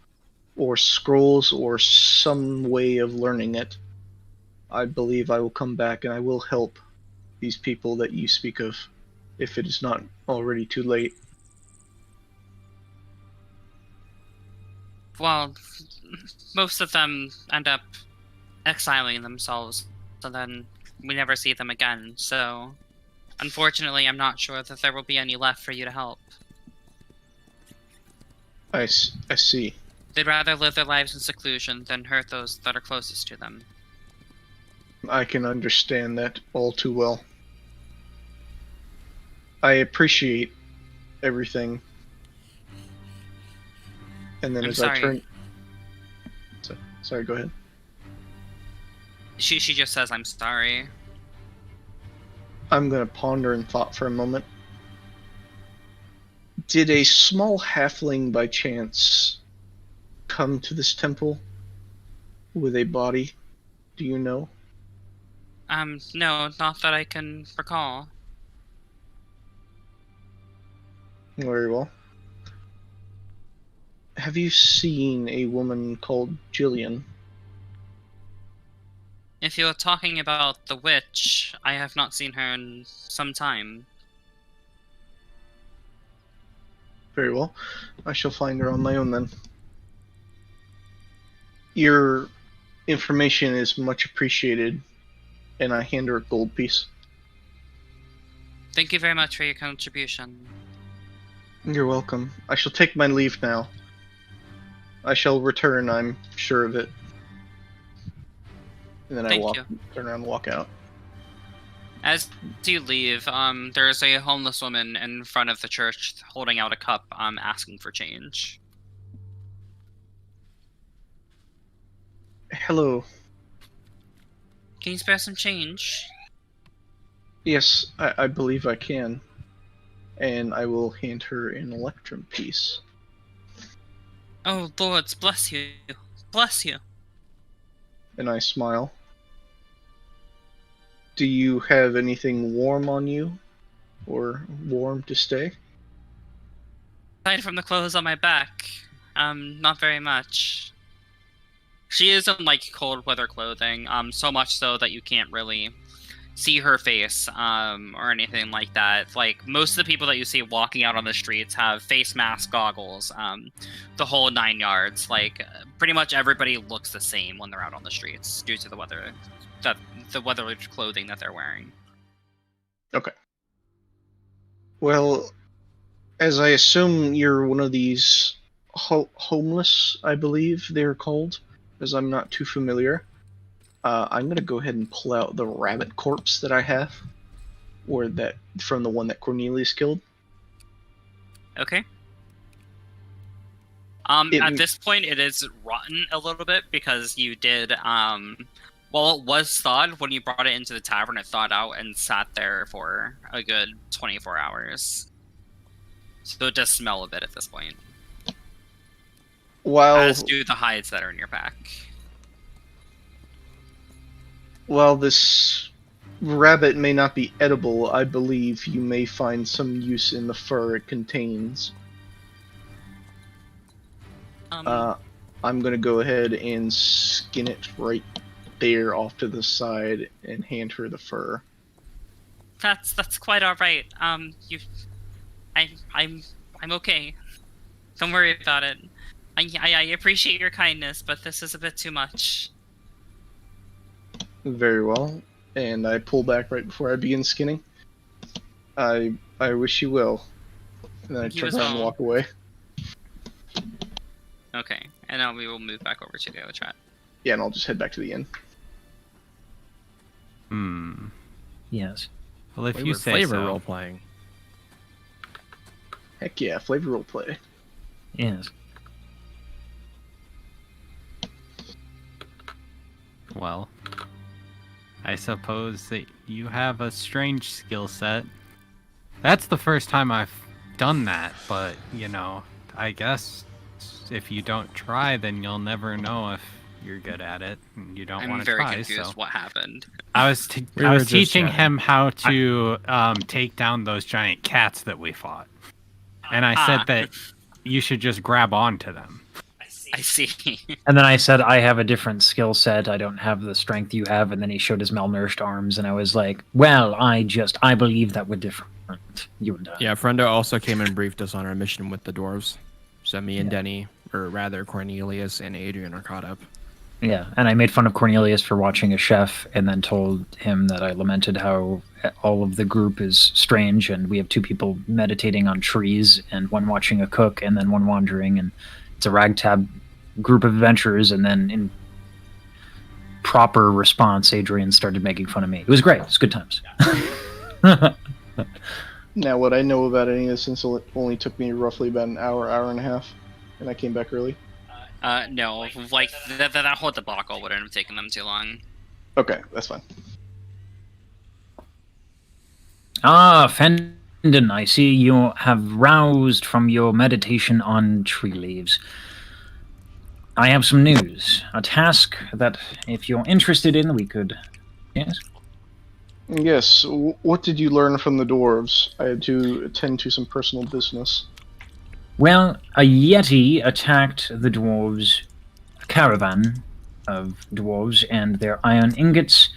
or scrolls, or some way of learning it, I believe I will come back and I will help these people that you speak of, if it is not already too late. Well, most of them end up exiling themselves, so then we never see them again, so unfortunately I'm not sure that there will be any left for you to help. I see. They'd rather live their lives in seclusion than hurt those that are closest to them. I can understand that all too well. I appreciate everything. And then I'm as sorry. I turn... Sorry, go ahead. She just says, I'm sorry. I'm going to ponder in thought for a moment. Did a small halfling by chance come to this temple with a body? Do you know? No, not that I can recall. Very well. Have you seen a woman called Jillian? If you're talking about the witch, I have not seen her in some time. Very well. I shall find her on my own then. Your information is much appreciated, and I hand her a gold piece. Thank you very much for your contribution. You're welcome. I shall take my leave now. I shall return, I'm sure of it. And then Thank I you. turn around and walk out. As you leave, there's a homeless woman in front of the church holding out a cup, asking for change. Hello. Can you spare some change? Yes, I believe I can. And I will hand her an electrum piece. Oh, lords, bless you. Bless you. And I smile. Do you have anything warm on you? Or warm to stay? Aside from the clothes on my back, not very much. She is in, like, cold weather clothing, so much so that you can't really see her face, or anything like that. Like, most of the people that you see walking out on the streets have face masks, goggles, the whole 9 yards. Like, pretty much everybody looks the same when they're out on the streets due to the weather clothing that they're wearing. Okay. Well, as I assume you're one of these homeless, I believe they're called, as I'm not too familiar, I'm going to go ahead and pull out the rabbit corpse that I have, or that from the one that Cornelius killed. Okay. At this point, it is rotten a little bit because you did, well, it was thawed when you brought it into the tavern. It thawed out and sat there for a good 24 hours. So it does smell a bit at this point. While As do the hides that are in your pack. while this rabbit may not be edible, I believe you may find some use in the fur it contains. I'm gonna go ahead and skin it right there off to the side and hand her the fur. That's quite all right. I'm okay. Don't worry about it. I appreciate your kindness, but this is a bit too much. Very well. And I pull back right before I begin skinning. I wish you well. And then I You turn as around and well. walk away. Okay, and now we will move back over to the other chat. Yeah, and I'll just head back to the inn. Yes. Well, if We you were say flavor so. role playing. Heck yeah, flavor roleplay. Yes. Well, I suppose that you have a strange skill set. That's the first time I've done that, but, you know, I guess if you don't try, then you'll never know if you're good at it, and you don't I'm want to very try, confused. so... What happened? I was We I were was just teaching chatting. him how to take down those giant cats that we fought. And I said that you should just grab onto them. I see. And then I said, I have a different skill set. I don't have the strength you have. And then he showed his malnourished arms. And I was like, well, I believe that we're different. You and I. Yeah, Frendo also came and briefed us on our mission with the dwarves. So me and Denny, or rather Cornelius and Adrian are caught up. Yeah. And I made fun of Cornelius for watching a chef and then told him that I lamented how all of the group is strange. And we have two people meditating on trees and one watching a cook and then one wandering. And it's a ragtag group of adventurers. And then in proper response, Adrian started making fun of me. It was great. It was good times. Now, what I know about any of this, since it only took me roughly about an hour and a half, and I came back early. No, like that whole debacle wouldn't have taken them too long. Okay, that's fine. Ah, Fendon, I see you have roused from your meditation on tree leaves. I have some news. A task that, if you're interested in, we could... Yes? Yes, what did you learn from the dwarves? I had to attend to some personal business. Well, a yeti attacked the dwarves, a caravan of dwarves, and their iron ingots.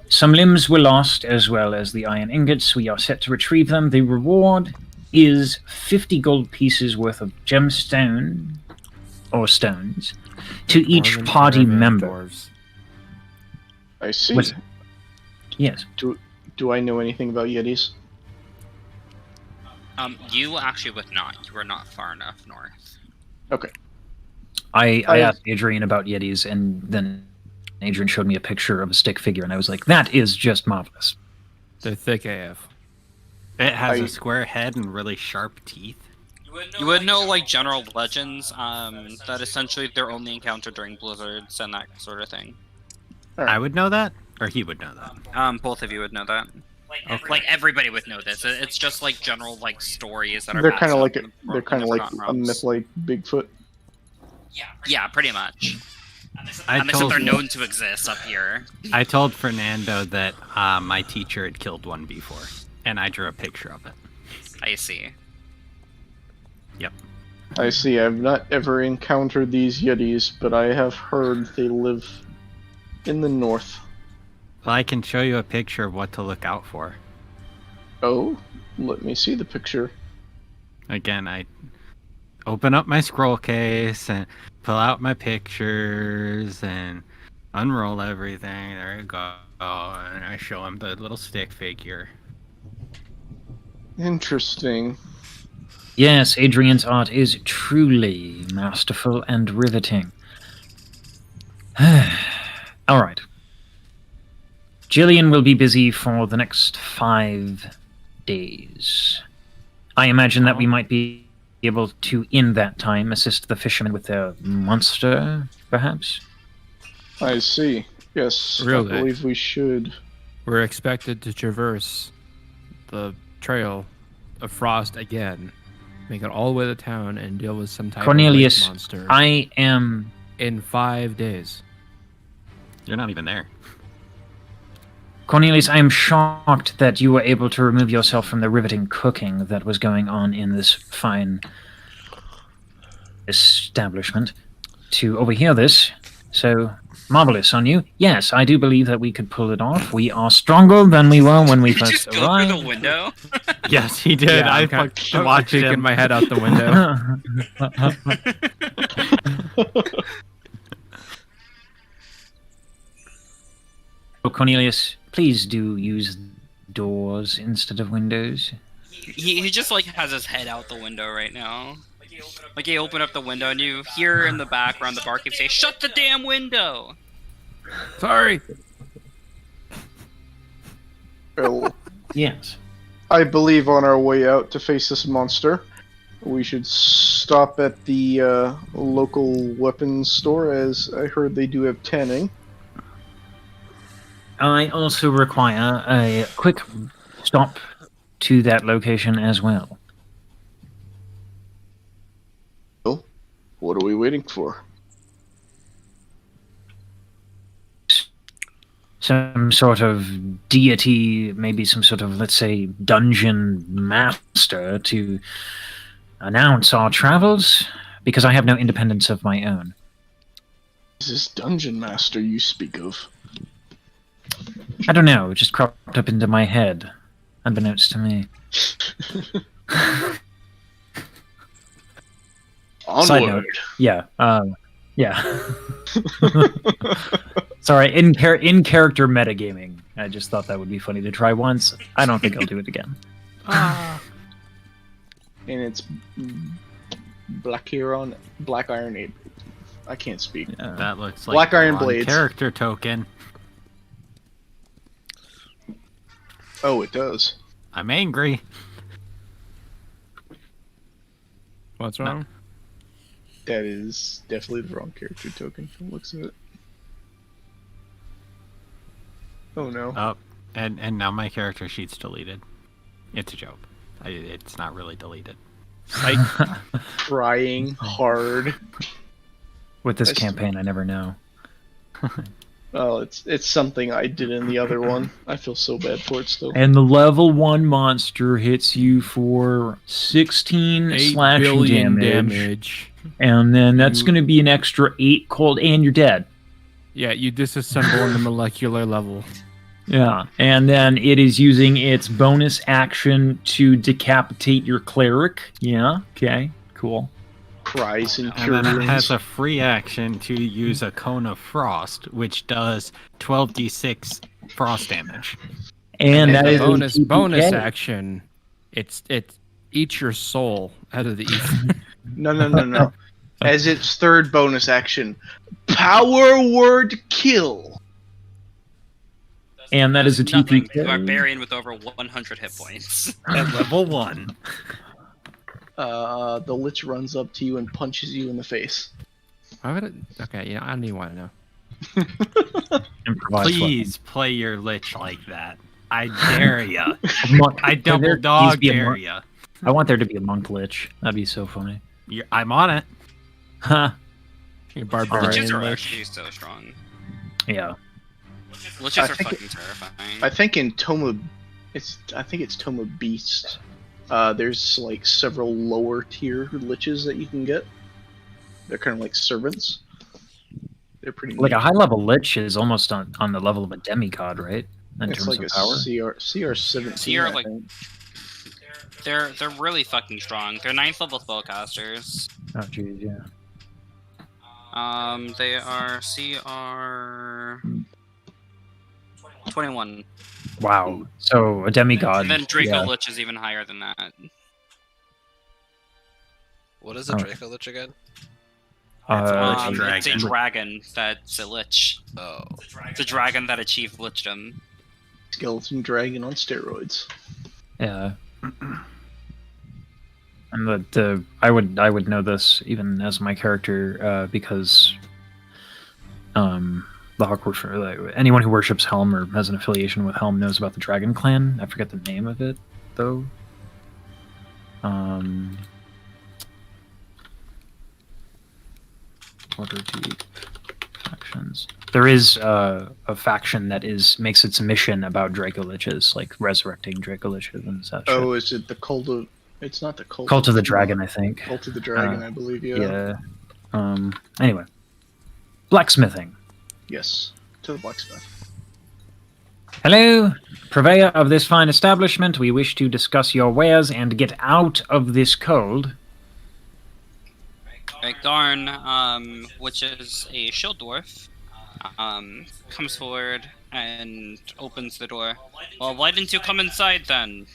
Some limbs were lost, as well as the iron ingots. We are set to retrieve them. The reward is 50 gold pieces worth of gemstone, or stones, to each Dwarven party caravan of member. dwarves. I see. What's- Yes. Do I know anything about yetis? You actually would not. You were not far enough north. Okay. I asked Adrian about yetis, and then Adrian showed me a picture of a stick figure, and I was like, that is just marvelous. They're thick AF. It has I- a square head and really sharp teeth. You would know like general legends that essentially they're only encountered during blizzards and that sort of thing. I would know that, or he would know that. Both of you would know that. Okay. Like everybody would know this. It's just like general like stories that are. They're passed kind of on like from they're kind of the like Forgotten a Realms. myth like Bigfoot. Yeah, pretty much. I Except told they're known to exist up here. I told Fernando that my teacher had killed one before, and I drew a picture of it. I see. Yep. I see. I've not ever encountered these yetis, but I have heard they live in the north. Well, I can show you a picture of what to look out for. Oh, let me see the picture. Again, I open up my scroll case and pull out my pictures and unroll everything. There you go. And I show him the little stick figure. Interesting. Yes, Adrian's art is truly masterful and riveting. All right. Jillian will be busy for the next 5 days. I imagine that we might be able to, in that time, assist the fishermen with their monster, perhaps? I see. Yes, Really? I believe we should. We're expected to traverse the trail of frost again. make it all the way to town, and deal with some type Cornelius, of lake monster I am. in 5 days. You're not even there. Cornelius, I am shocked that you were able to remove yourself from the riveting cooking that was going on in this fine establishment to overhear this. So marvelous on you. Yes, I do believe that we could pull it off. We are stronger than we were when we Did you first just go arrived. through the window? Yes, he did. Yeah, I I'm kind fucking of watched peeking him. my head out the window. Oh, Cornelius, please do use doors instead of windows. He just like has his head out the window right now. Like he opened up the window and you hear in the background the barkeep say, "Shut the damn window!" Sorry. Well, Yes. I believe on our way out to face this monster, we should stop at the local weapons store, as I heard they do have tanning. I also require a quick stop to that location as well. Well, what are we waiting for? Some sort of deity, maybe some sort of, let's say, dungeon master to announce our travels, because I have no independence of my own. Is this dungeon master you speak of? I don't know, it just cropped up into my head, unbeknownst to me. Side note, Onward. yeah, yeah. Sorry, in character metagaming. I just thought that would be funny to try once. I don't think I'll do it again. And it's Black Iron 8. I can't speak. That looks like Black the Iron wrong Blades. character token. Oh, it does. I'm angry. What's wrong? That is definitely the wrong character token from the looks of it. Oh no. Oh, and now my character sheet's deleted. It's a joke. It's not really deleted. Trying hard. With this That's- campaign, I never know. Oh, it's something I did in the other one. I feel so bad for it still. And the level 1 monster hits you for 16 8 slashing billion damage. And then that's going to be an extra 8 cold, and you're dead. Yeah, you disassemble on the molecular level. Yeah. And then it is using its bonus action to decapitate your cleric. Yeah. Okay. Cool. Cries and And then it has Curians. a free action to use a Cone of Frost, which does 12d6 frost damage. And that the is a bonus TPK. action. It eats your soul out of the ether. No. As its third bonus action, Power Word Kill. And that is a Nothing. TPK. Barbarian with over 100 hit points. At level 1. The Lich runs up to you and punches you in the face. Why would it? Okay, yeah, I don't even want to know. Improvised Please play your Lich like that. I dare ya. weapon. I double There needs dog to be a dare monk. ya. I want there to be a monk lich. That'd be so funny. I'm on it. Huh. Your Liches barbarian are lich. actually so strong. Yeah. Liches I are think fucking terrifying. I think in I think it's Tome of Beasts. There's like several lower tier liches that you can get. They're kind of like servants. They're pretty Like neat. a high level lich is almost on the level of a demigod, right? In It's terms like of a power. CR 17. CR, I like- think. They're really fucking strong. They're 9th level spellcasters. Oh jeez, yeah. They are CR 21. Wow. So a demigod. And then Draco yeah. Lich is even higher than that. What is a Oh. Draco Lich again? Uh, Lich It's a dragon. dragon that's a lich. Oh. It's a dragon that achieved lichdom. Skeleton dragon on steroids. yeah. And the I would know this even as my character because the Hawk like, anyone who worships Helm or has an affiliation with Helm knows about the Dragon Clan. I forget the name of it though. order to eat factions. There is a faction that makes its mission about Dracoliches, like resurrecting Dracoliches and such. Oh, is it the cult of? It's not the cult. Cult of the Dragon, I think. Cult of the Dragon, I believe. Yeah. Anyway, blacksmithing. Yes, to the blacksmith. Hello, purveyor of this fine establishment. We wish to discuss your wares and get out of this cold. Garn, which is a shield dwarf, comes forward and opens the door. Well, why didn't you come inside then?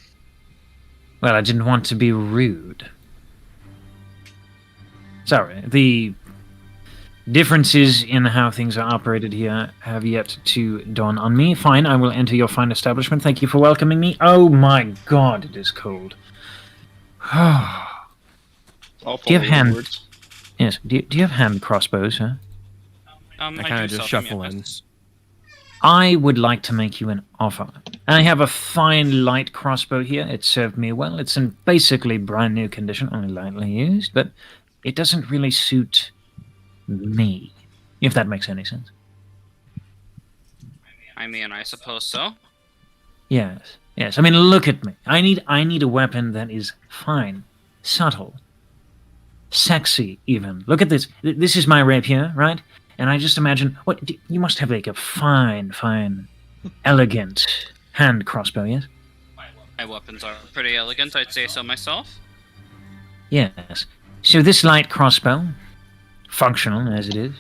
Well, I didn't want to be rude. Sorry, the differences in how things are operated here have yet to dawn on me. Fine, I will enter your fine establishment. Thank you for welcoming me. Oh my god, it is cold. I'll Do you have follow hand? words. Yes. Do you have hand crossbows, huh? I kinda do just sell them, shuffle in. yes. I would like to make you an offer. I have a fine light crossbow here. It served me well. It's in basically brand new condition, only lightly used, but it doesn't really suit me, if that makes any sense. I mean, I suppose so. Yes. I mean, look at me. I need a weapon that is fine, subtle, sexy, even. Look at this. This is my rapier, right? And I just imagine, you must have like a fine, elegant hand crossbow, yes? My weapons are pretty elegant, I'd say so myself. Yes. So this light crossbow, functional as it is,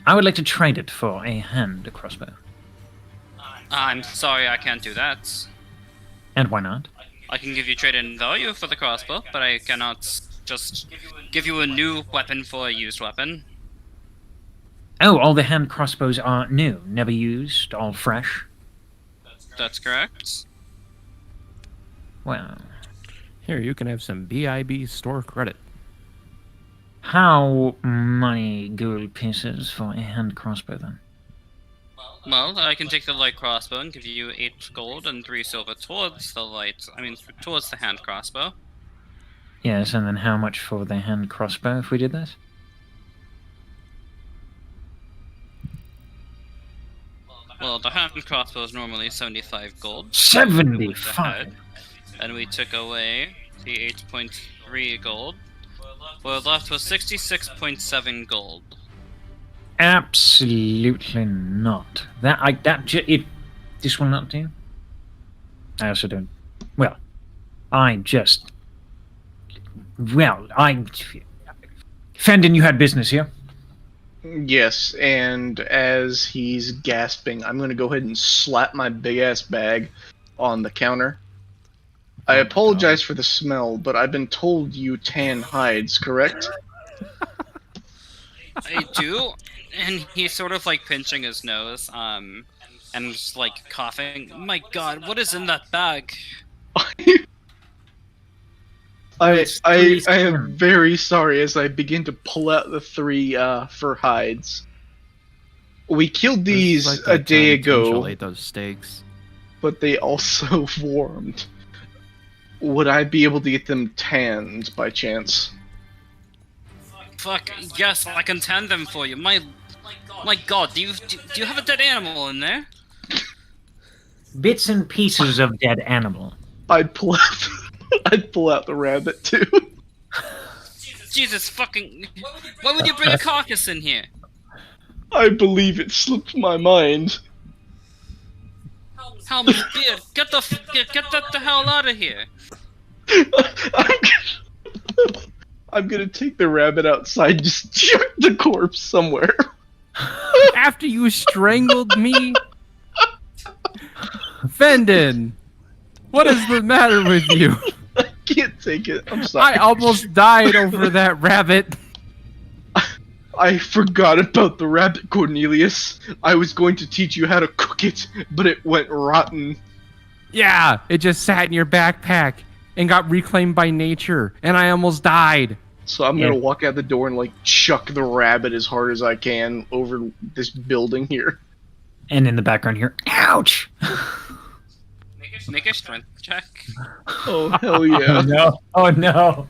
I would like to trade it for a hand crossbow. I'm sorry, I can't do that. And why not? I can give you trade-in value for the crossbow, but I cannot just give you a new weapon for a used weapon. Oh, all the hand crossbows are new, never used, all fresh. That's correct. Well, Here, you can have some BIB store credit. how many gold pieces for a hand crossbow then? Well, I can take the light crossbow and give you 8 gold and 3 silver towards the hand crossbow. Yes, and then how much for the hand crossbow if we did this? Well, the hand crossbow is normally 75 gold. 75? And we took away the 8.3 gold. We're left with 66.7 gold. Absolutely not. This will not do. I also don't. Well, Fendon, you had business here. Yes, and as he's gasping, I'm going to go ahead and slap my big ass bag on the counter. I apologize for the smell, but I've been told you tan hides, correct? I do, and he's sort of like pinching his nose, and just like coughing. My God, what is in that bag? I am very sorry as I begin to pull out the 3 fur hides. We killed these This is a that day time Tinchell ago, ate those steaks. but they also warmed. Would I be able to get them tanned by chance? Fuck, yes, I can tan them for you. My God, do you have a dead animal in there? Bits and pieces of dead animal. I'd pull out the rabbit too. Jesus fucking... Why would you bring a carcass in here? I believe it slipped my mind. Helmut, beard, get that the hell out of here. I'm gonna take the rabbit outside, just chuck the corpse somewhere. After you strangled me? Fendon! What is the matter with you? I can't take it. I'm sorry. I almost died over that rabbit. I forgot about the rabbit, Cornelius. I was going to teach you how to cook it, but it went rotten. Yeah, it just sat in your backpack and got reclaimed by nature, and I almost died. So I'm gonna walk out the door and like chuck the rabbit as hard as I can over this building here. And in the background here, ouch! Make a strength check. Oh hell yeah! Oh no!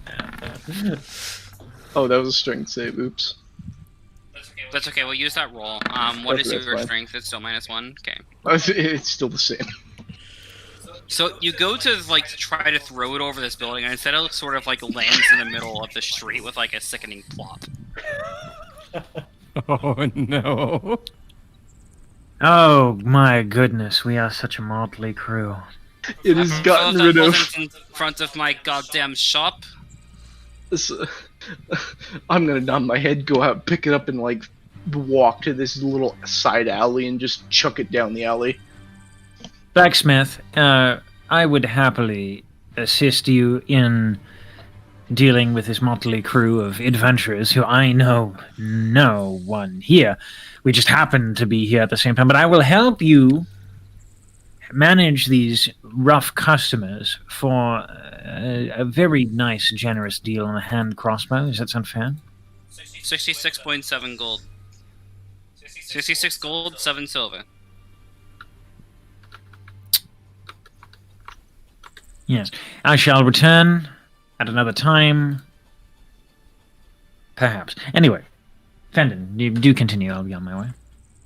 Oh, that was a strength save. Oops. That's okay. We'll use that roll. What is That's your fine. strength? It's still -1. Okay. It's still the same. So you go to like try to throw it over this building, and instead it sort of like lands in the middle of the street with like a sickening plop. Oh no. Oh my goodness, we are such a motley crew. It is gotten that rid of. wasn't in front of my goddamn shop. This, I'm gonna nod my head, go out, pick it up, and like walk to this little side alley and just chuck it down the alley. Blacksmith, I would happily assist you in dealing with this motley crew of adventurers who I know no one here. We just happen to be here at the same time, but I will help you manage these rough customers for a very nice, generous deal on a hand crossbow. Does that sound fair? 66.7 gold. 66 gold, 7 silver. Yes. I shall return at another time. Perhaps. Anyway, Fendon, you do continue. I'll be on my way.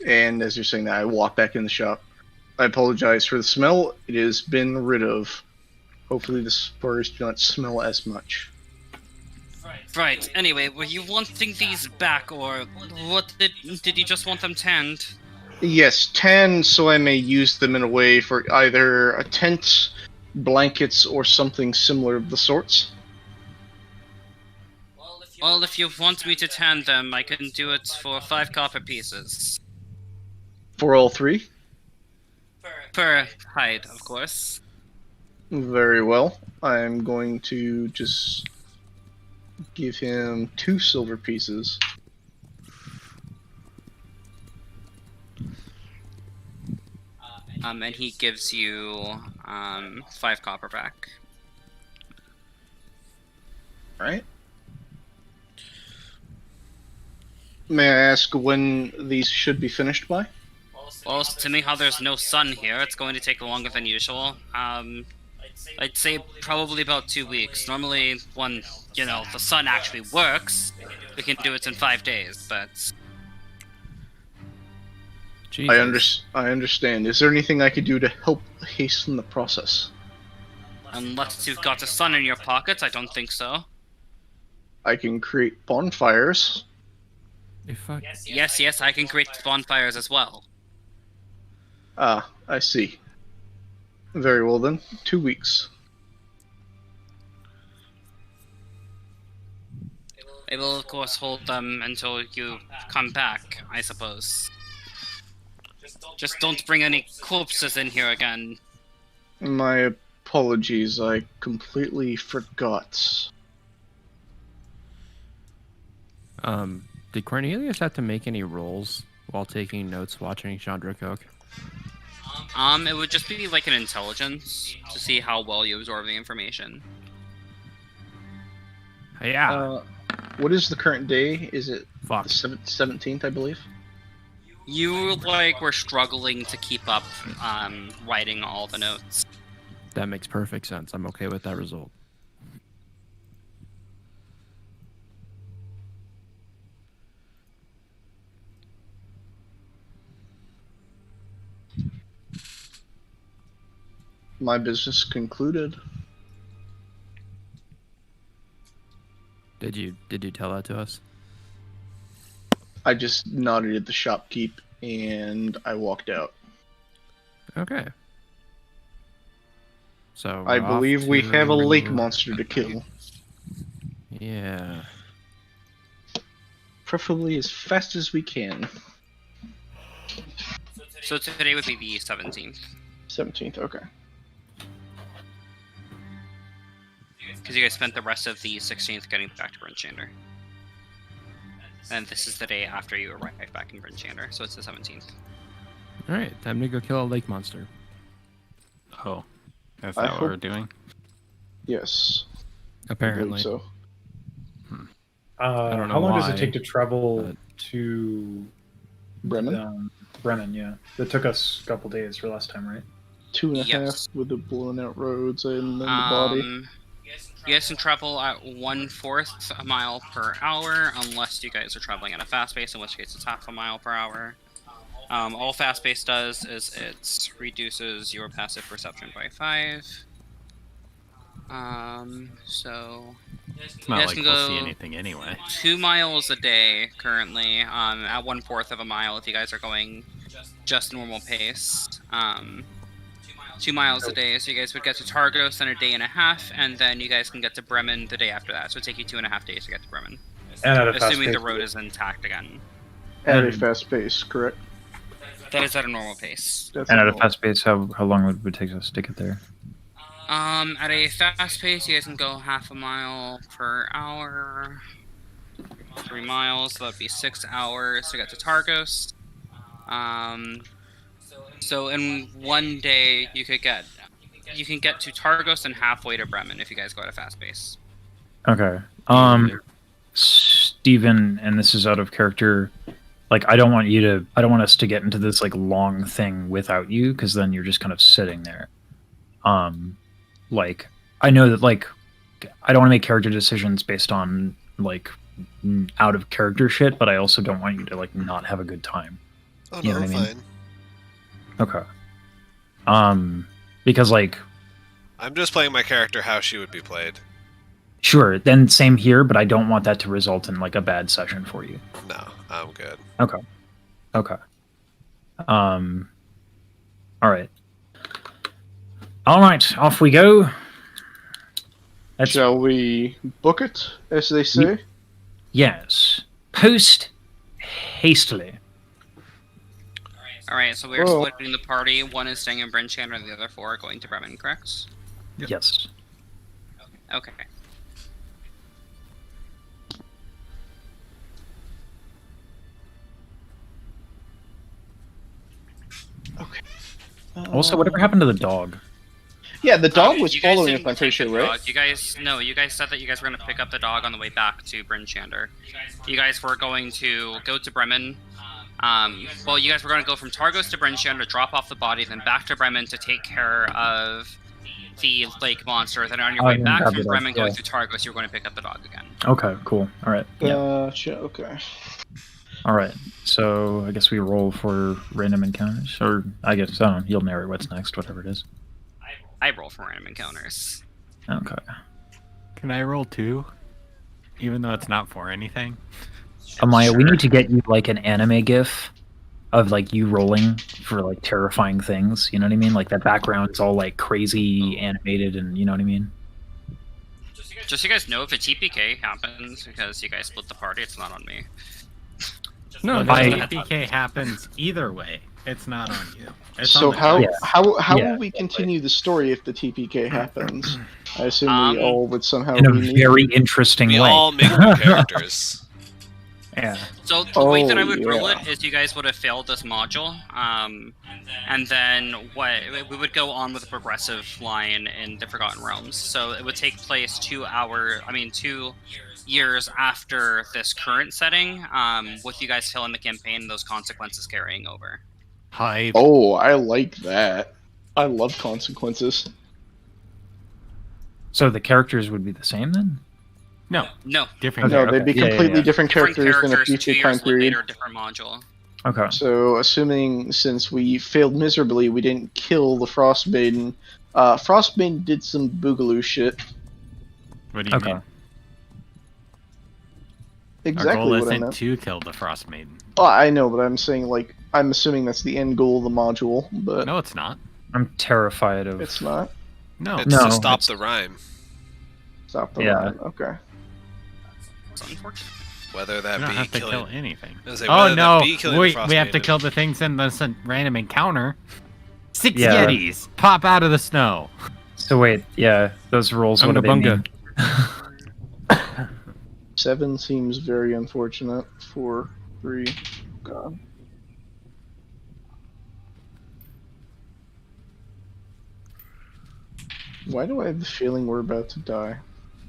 And as you're saying that, I walk back in the shop. I apologize for the smell. It has been rid of. Hopefully the spores do not smell as much. Right. Anyway, were you wanting these back, or what did you just want them tanned? Yes, 10, so I may use them in a way for either a tent, blankets, or something similar of the sorts. Well, if you want me to tan them, I can do it for 5 copper pieces. For all 3? Per hide, of course. Very well. I'm going to just give him 2 silver pieces. And he gives you 5 copper back. Right. May I ask when these should be finished by? Well, seeing how there's no sun here, it's going to take longer than usual. I'd say probably about 2 weeks. Normally, when, you know, the sun actually works, we can do it in 5 days, but... Jesus. I understand. Is there anything I could do to help hasten the process? Unless you've got the sun in your pockets, I don't think so. I can create bonfires. If I... Yes, I can create bonfires as well. Ah, I see. Very well then. 2 weeks. I will, of course, hold them until you come back, I suppose. Just don't bring any corpses in here again. My apologies, I completely forgot. Did Cornelius have to make any rolls while taking notes watching Chandra cook? It would just be like an intelligence to see how well you absorb the information. Yeah. What is the current day? Is it Fuck. the 17th, I believe? You, like, were struggling to keep up, writing all the notes. That makes perfect sense. I'm okay with that result. My business concluded. Did you tell that to us? I just nodded at the shopkeep and I walked out. Okay. So I we're off believe we to- have a lake monster to kill. Yeah. Preferably as fast as we can. So today would be the 17th. 17th, okay. Because you guys spent the rest of the 16th getting back to Brinchander. And this is the day after you arrive back in Brinchander, so it's the 17th. All right, time to go kill a lake monster. Oh, is I that what we're hope- doing? Yes. I believe Apparently. so. I don't know How long does why, it take to travel but- to Bremen? Bremen? Yeah, it took us a couple days for last time, right? 2.5 Yes. with the blown out roads and then the body. You guys can travel at 1/4 a mile per hour, unless you guys are traveling at a fast pace, in which case it's half a mile per hour. All fast pace does is it reduces your passive perception by 5. So It's not guys like can we'll see go anything anyway. 2 miles a day currently, at 1/4 of a mile if you guys are going just normal pace. 2 miles a day, so you guys would get to Targos in a day and a half, and then you guys can get to Bremen the day after that. So it'd take you 2.5 days to get to Bremen, And at a fast assuming the pace. road is intact again. At a fast pace, correct? That is at a normal pace. That's And at a normal. fast pace, how long would it take us to get there? At a fast pace, you guys can go half a mile per hour. 3 miles, so that'd be 6 hours to get to Targos. So in one day, you can get to Targos and halfway to Bremen if you guys go at a fast pace. Okay. Steven, and this is out of character. Like, I don't want us to get into this like long thing without you, because then you're just kind of sitting there. Like, I know that like I don't want to make character decisions based on like out of character shit, but I also don't want you to like not have a good time. Oh You no, know I'm what I mean? fine. Okay. Because like I'm just playing my character how she would be played. sure, then same here, but I don't want that to result in like a bad session for you. No, I'm good. Okay. Okay. All right. All right, off we go. Let's, Shall we book it, as they say? yes. Post hastily. Alright, so we're Whoa. splitting the party. One is staying in Bryn Chandler, the other 4 are going to Bremen, correct? Yep. Yes. Okay. Okay. Also, whatever happened to the dog? Yeah, the dog was You guys following didn't up, I'm pretty take the sure, right? dog. You guys said that you guys were going to pick up the dog on the way back to Bryn Chandler. You guys were going to go to Bremen. Well, you guys were going to go from Targos to Bryn Chandler, drop off the body, then back to Bremen to take care of the lake monster. Then on your way then back grab from the dog, Bremen, going yeah. through Targos, you're going to pick up the dog again. Okay, cool. All right. Yeah. Gotcha, okay. All right. So I guess we roll for random encounters, or I guess I don't know. You'll narrate what's next, whatever it is. I roll for random encounters. Okay. Can I roll 2? Even though it's not for anything? Amaya, we Sure. need to get you like an anime gif of like you rolling for like terrifying things. You know what I mean? Like that background's all like crazy animated, and you know what I mean? Just so you guys know, if a TPK happens because you guys split the party, it's not on me. No, Well, the I- TPK happens either way. It's not on you. It's So on the how Yeah. how Yeah. will we continue the story if the TPK happens? I assume we Um, all would somehow In a be very interesting We way. all make new characters. Yeah. So the way that I Oh, would roll yeah. it is you guys would have failed this module, and then we would go on with a progressive line in the Forgotten Realms. So it would take place 2 years after this current setting, with you guys filling the campaign and those consequences carrying over. Hype. Oh, I like that. I love consequences. So the characters would be the same then? No, No, different. No, Okay, they'd be okay. Yeah, completely yeah. different different characters in a characters, 2 future time years period. later, different module. Okay. So, assuming since we failed miserably, we didn't kill the Frost Maiden. Frost Maiden did some boogaloo shit. What do you Okay. mean? Our Exactly goal what I isn't meant. to kill the Frost Maiden. Oh, I know, but I'm saying, like, I'm assuming that's the end goal of the module, but No, it's not. I'm terrified of. it's not. No. It's No, to stop it's- the rhyme. Stop the Yeah. line. Okay. It's unfortunate. Whether that We don't be have to killing. kill anything. I was gonna say, Oh whether no! that be killing the We Frost have to Maiden. kill the things in this random encounter. 6 Yeah. Yetis pop out of the snow. So wait, yeah, those rolls. What do they Bunga mean? 7 seems very unfortunate. 4, 3, God. Why do I have the feeling we're about to die?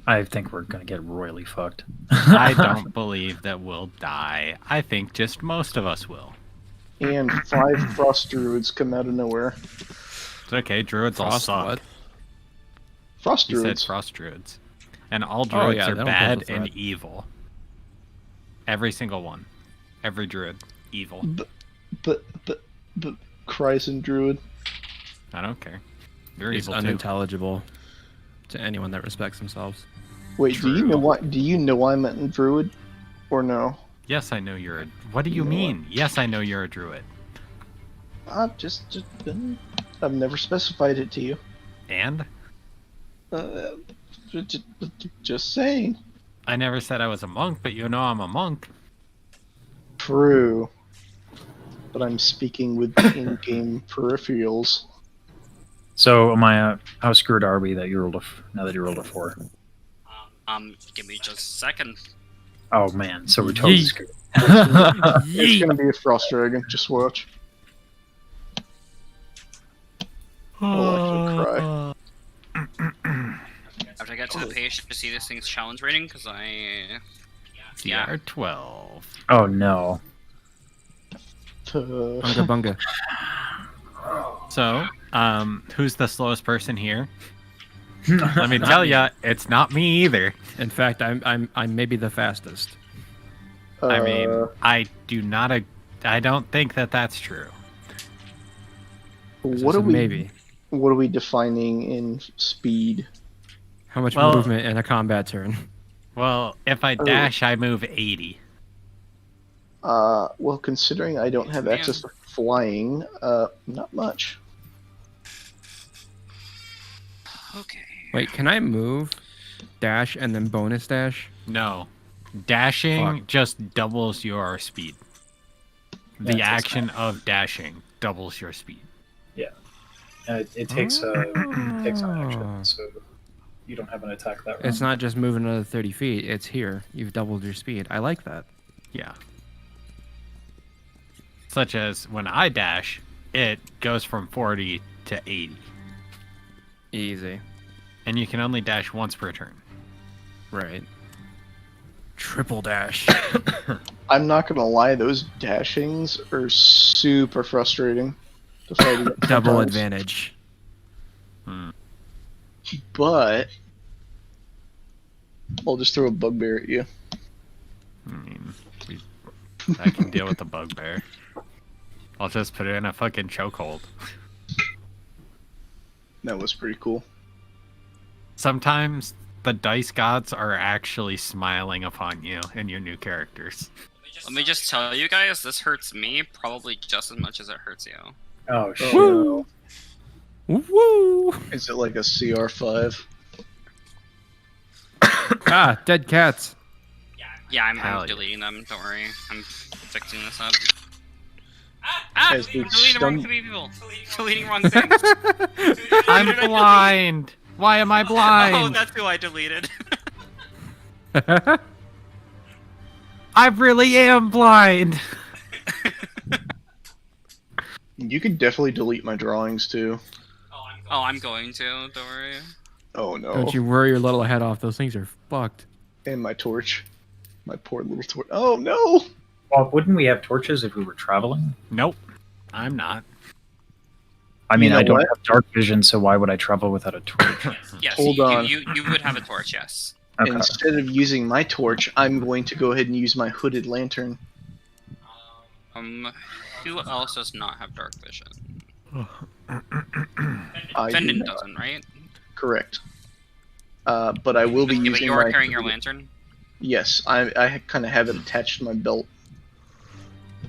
I think we're gonna get royally fucked. I don't believe that we'll die. I think just most of us will. And 5 frost druids come out of nowhere. It's okay, druids all Frost suck. what? Frost You said druids. frost druids. And all Oh, druids yeah, are they don't pose a bad threat. and evil. Every single one. Every druid. Evil. But Chrysant druid. I don't care. You're It's evil too. unintelligible to anyone that respects themselves. Wait, do you True. know why? Do you know I'm a druid, or no? Yes, I know you're a... What do you You know mean? Yes, I know you're a druid. I've never specified it to you. And? Uh, just saying. I never said I was a monk, but you know I'm a monk. True. But I'm speaking with in-game peripherals. So am I? How screwed are we that you rolled now that you rolled a 4? Give me just a second. Oh man, so we're totally Yeet. screwed. It's gonna be a frost dragon. Just watch. I'll actually cry. After I get to the page to see this thing's challenge rating, because I... Yeah. CR12. Oh no. Bunga bunga. So, who's the slowest person here? Let me tell ya, it's not me either. In fact, I'm maybe the fastest. I mean, I don't think that that's true. what So are we? maybe? What are we defining in speed? How much Well- movement in a combat turn? Well, if I dash, I move 80. Well, considering I don't have access to flying, not much. Okay. Wait, can I move, dash, and then bonus dash? No. Dashing Fuck. just doubles your speed. The Yeah, it's action of dashing doubles your speed. And it takes an Oh. action, so you don't have an attack that round. It's not just moving another 30 feet. It's here. You've doubled your speed. I like that. Yeah. Such as when I dash, it goes from 40 to 80. Easy. And you can only dash once per turn. Right. Triple dash. I'm not gonna lie; those dashings are super frustrating to fight against Double sometimes. advantage. But I'll just throw a bugbear at you. I mean, I can deal with the bugbear. I'll just put it in a fucking chokehold. That was pretty cool. Sometimes the dice gods are actually smiling upon you and your new characters. Let me just tell you guys, this hurts me probably just as much as it hurts you. Oh shit. Woo! Woo! Is it like a CR5? Ah, dead cats. Yeah, I'm Hell yeah. deleting them, don't worry. I'm fixing this up. Ah! As we I'm deleting wrong stun- people! Deleting wrong things! I'm Who did I blind! Why am I delete? Oh, blind? that's who I deleted. I really am blind! You could definitely delete my drawings too. Oh, I'm going to, don't worry. Oh no. Don't you worry your little head off. Those things are fucked. And my torch. My poor little torch. Oh no! Well, wouldn't we have torches if we were traveling? Nope. I'm not. I mean, You know I don't what? have dark vision, so why would I travel without a torch? Yes, Hold you, on. You would have a torch, yes. Okay. Instead of using my torch, I'm going to go ahead and use my hooded lantern. Who else does not have dark vision? I do Fendon not. doesn't, right? Correct. But I will be Yeah, but using you're my carrying your hooded- lantern? Yes, I kind of have it attached to my belt.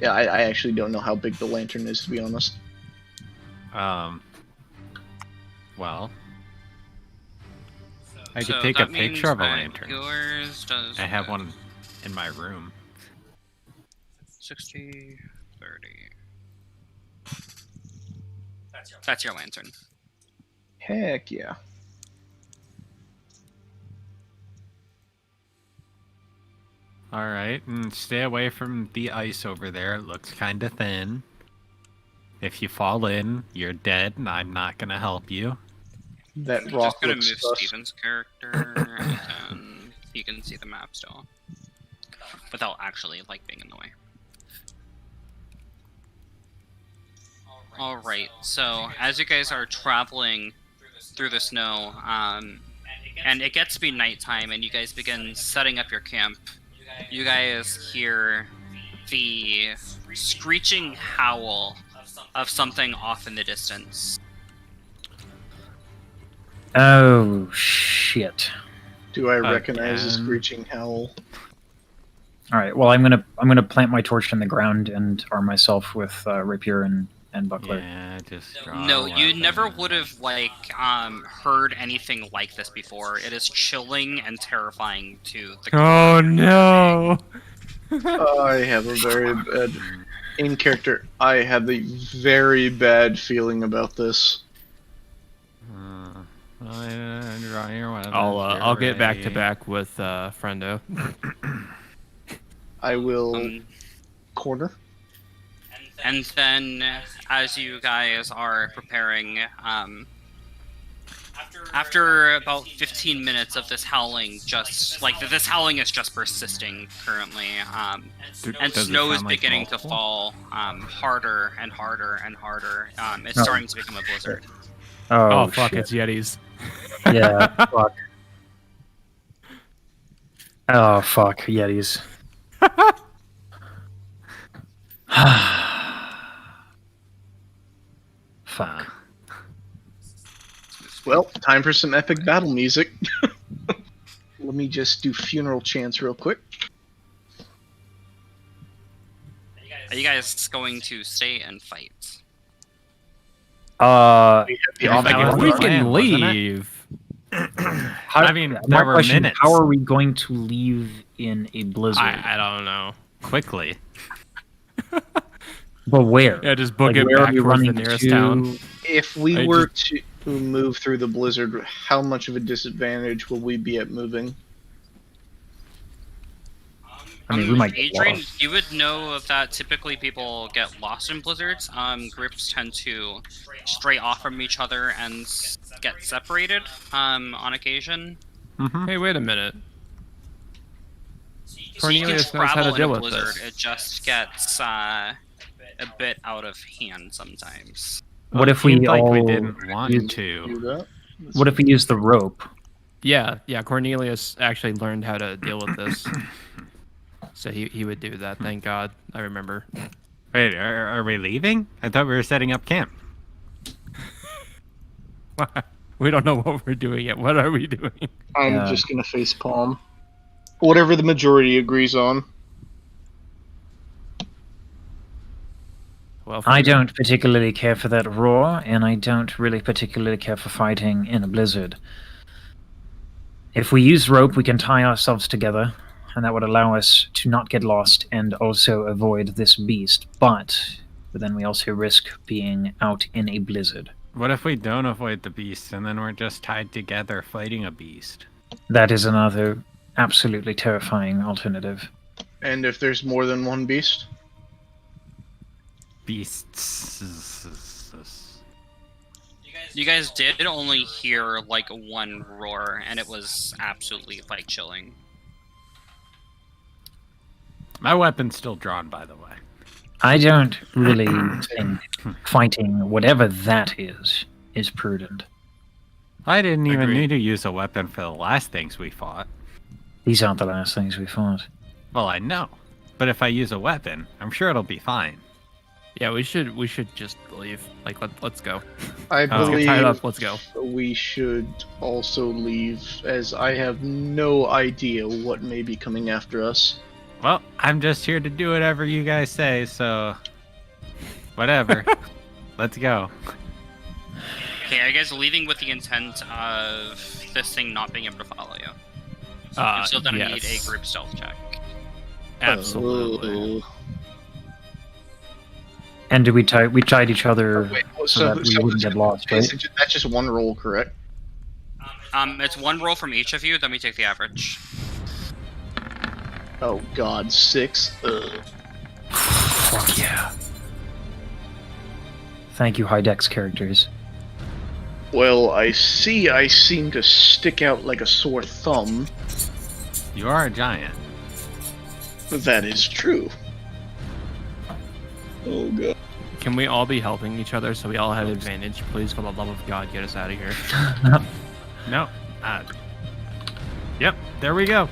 Yeah, I actually don't know how big the lantern is, to be honest. Well, I could So take a that means picture of a that lantern. Yours does. I have one in my room. 60, 30. That's your lantern. Heck yeah. Alright, and stay away from the ice over there. It looks kind of thin. If you fall in, you're dead, and I'm not gonna help you. That I'm rock just gonna move looks sus. Steven's character, and he can see the map still, without actually like being in the way. All right. So as you guys are traveling through the snow, and it gets to be nighttime, and you guys begin setting up your camp. You guys hear the screeching howl of something off in the distance. Oh shit! Do I recognize the Again. screeching howl? All right. Well, I'm gonna plant my torch in the ground and arm myself with rapier and buckler. Yeah, just draw No, a you weapon. never would have heard anything like this before. It is chilling and terrifying to the. Oh no! I have a very bad... In character, I have a very bad feeling about this. Draw your weapon. I'll get back to ready. back with Friendo. I will Um, corner. And then, as you guys are preparing, after about 15 minutes of this howling, this howling is just persisting currently, and Does it snow is sound like beginning to multiple? fall harder and harder and harder. It's Oh. starting to become a blizzard. Oh, fuck! shit. It's Yetis. Yeah. Fuck. Oh fuck, Yetis. Fuck. Well, time for some epic battle music. Let me just do funeral chants real quick. Are you guys going to stay and fight? We have the Yeah, option that was of we the our- plan, can wasn't it? leave. How, I mean, my there were question, minutes. how are we going to leave in a blizzard? I don't know. Quickly. But where? Yeah, just book Like, it where back are we towards the running nearest to? town. If we I were to move through the blizzard, how much of a disadvantage will we be at moving? I mean, we might get Adrian, lost. you would know that typically people get lost in blizzards. Groups tend to stray off from each other and get separated on occasion. Mm-hmm. Hey, wait a minute. So you can Cornelius knows how travel to in a deal with blizzard. this. It just gets a bit out of hand sometimes. What if we like we all didn't want use- to? Do that? What if we use the rope? Yeah. Cornelius actually learned how to deal with this. So he would do that. Thank God. I remember. Wait, are we leaving? I thought we were setting up camp. We don't know what we're doing yet. What are we doing? I'm Yeah. just gonna face palm. Whatever the majority agrees on. Well, I don't particularly care for that roar, and I don't really particularly care for fighting in a blizzard. If we use rope, we can tie ourselves together, and that would allow us to not get lost and also avoid this beast. But then we also risk being out in a blizzard. What if we don't avoid the beast and then we're just tied together fighting a beast? That is another absolutely terrifying alternative. And if there's more than one beast? Beasts. You guys did only hear like one roar, and it was absolutely like chilling. My weapon's still drawn, by the way. I don't really think fighting whatever that is prudent. I didn't even Agreed. need to use a weapon for the last things we fought. These aren't the last things we fought. Well, I know. But if I use a weapon, I'm sure it'll be fine. Yeah, we should just leave. Like, let's go. I Let's Let's get believe tied up. Let's go. we should also leave, as I have no idea what may be coming after us. Well, I'm just here to do whatever you guys say, so whatever. Let's go. Okay, are you guys leaving with the intent of this thing not being able to follow you? You're still gonna need a group stealth check. Absolutely. And do we tied each other Wait, so that we wouldn't get lost, right? That's just one roll, correct? It's one roll from each of you, then we take the average. Oh god, 6. Ugh. Fuck yeah. Thank you, high dex characters. Well, I seem to stick out like a sore thumb. You are a giant. That is true. Oh god. Can we all be helping each other so we all have advantage? Please, for the love of God, get us out of here. No. Yep, there we go.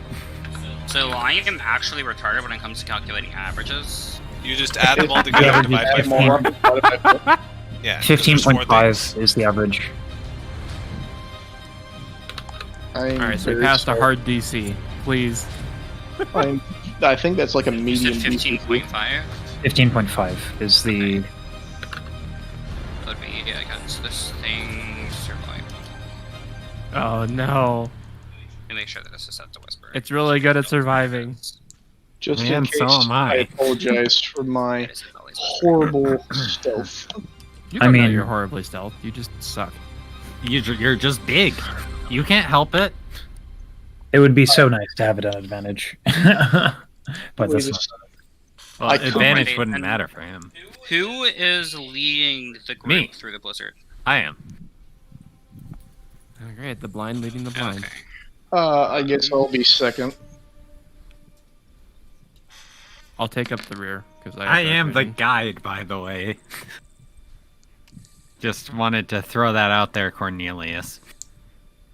So I am actually retarded when it comes to calculating averages. You just add them all together, divide by Add them all 4. up, divide by 4. Yeah. 'cause there's four 15.5 things. is the average. Alright, so we passed a hard DC. Please. I think that's like a You medium. said DC. 15.5 15.5 is the. would be against this thing survive. Oh no. Let me make sure that this is set to whisper. It's really good at surviving. Just Man, in case, so am I. apologize for my It is always whisper. horrible stealth. You I don't know mean- you're horribly stealth. You just suck. You're just big. You can't help it. It would be so nice to have it an advantage. But Wait that's a not. s- Well, I could- advantage Wait, wouldn't and- matter for him. Who is leading the group Me. through the blizzard? I am. Alright, the blind leading the blind. Okay. I guess I'll be second. I'll take up the rear because I am the guide, by the way. Just wanted to throw that out there, Cornelius.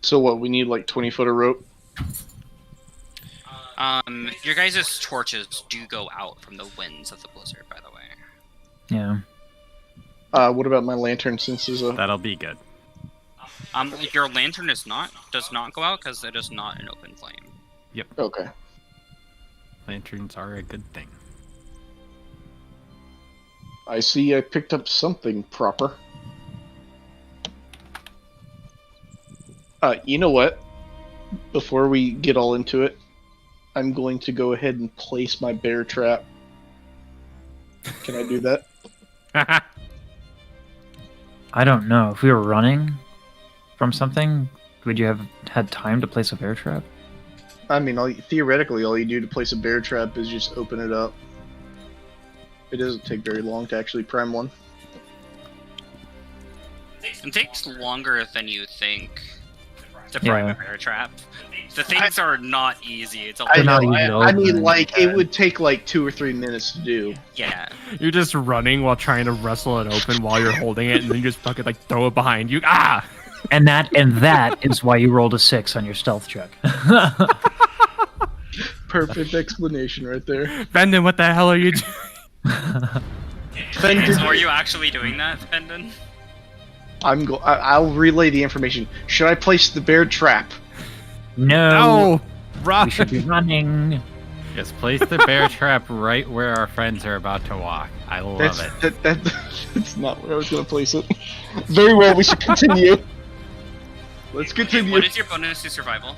So what? We need like 20 foot of rope. Your guys' torches do go out from the winds of the blizzard, by the way. Yeah. What about my lantern? Since there's a That'll be good. Your lantern does not go out because it is not an open flame. okay. Lanterns are a good thing. I see. I picked up something proper. You know what? Before we get all into it, I'm going to go ahead and place my bear trap. Can I do that? I don't know. If we were running from something, would you have had time to place a bear trap? I mean, theoretically, all you do to place a bear trap is just open it up. It doesn't take very long to actually prime one. It takes longer than you think to prime Yeah. a bear trap. The things are not easy. It's a I They're not know. easy to I mean, open. like it would take like 2 or 3 minutes to do. yeah. You're just running while trying to wrestle it open while you're holding it, and then you just fucking like throw it behind you. Ah! And that is why you rolled a 6 on your stealth check. Perfect explanation right there. Bendon, what the hell are you doing? Fendon, So are you actually doing that, Fendon? I'll relay the information. Should I place the bear trap? No, No! Run! we should be running. Just place the bear trap right where our friends are about to walk. I love it. That's not where I was going to place it. Very well, we should continue. Let's continue. What is your bonus to survival?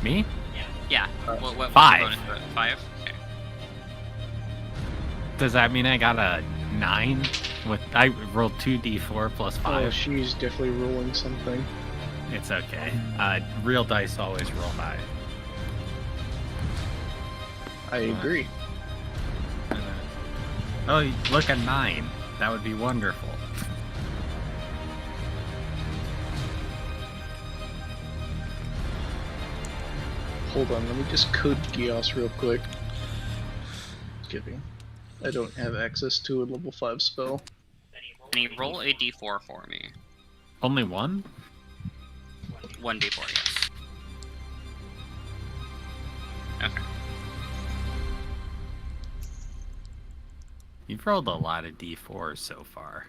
Me? Yeah. What's your 5. bonus to it? 5? Okay. Does that mean I got a 9? I rolled 2d4 plus Oh, 5. she's definitely rolling something. It's okay. Real dice always roll high. I agree. Oh, look, a 9. That would be wonderful. Hold on, let me just code Geos real quick. Kidding. I don't have access to a level 5 spell. Can you roll a d4 for me? Only one? 1d4, yes. Okay. You've rolled a lot of d4s so far.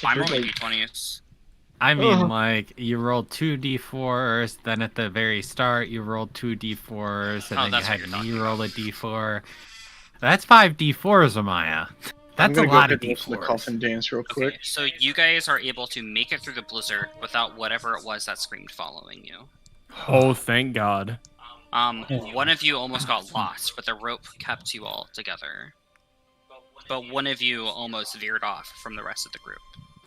I'm It's rolling like- d20s. I mean, Ugh. like, you rolled 2d4s, then at the very start you rolled 2d4s, and Oh, then you that's what had you're me talking roll a d4. That's 5 d4s, Amaya. I'm That's a gonna go lot of ahead and listen to d4s. Coffin Dance real quick. Okay, so you guys are able to make it through the blizzard without whatever it was that screamed following you. Oh, thank God. One of you almost got lost, but the rope kept you all together. But one of you almost veered off from the rest of the group.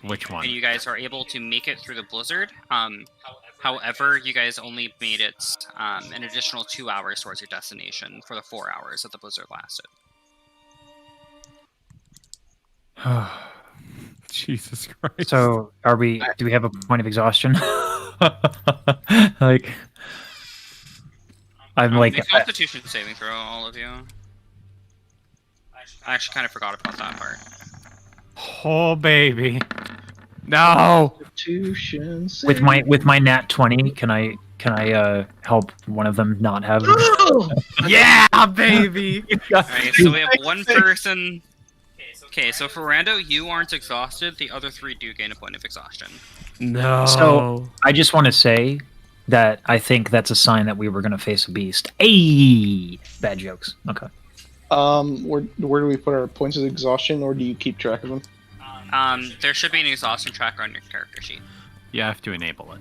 Which one? And you guys are able to make it through the blizzard. However, you guys only made it an additional 2 hours towards your destination for the 4 hours that the blizzard lasted. Jesus Christ. So, are we? Do we have a point of exhaustion? Like, I'm like, Make a Constitution saving throw, all of you. I actually kind of forgot about that part. Oh baby. No. Constitution With my nat 20, can I help one of them not have? Yeah, baby. Alright, so we have one person. Okay, so for Rando, you aren't exhausted. The other three do gain a point of exhaustion. No. So I just want to say that I think that's a sign that we were going to face a beast. Ayy! Bad jokes. Okay. Where do we put our points of exhaustion, or do you keep track of them? There should be an exhaustion tracker on your character sheet. You have to enable it.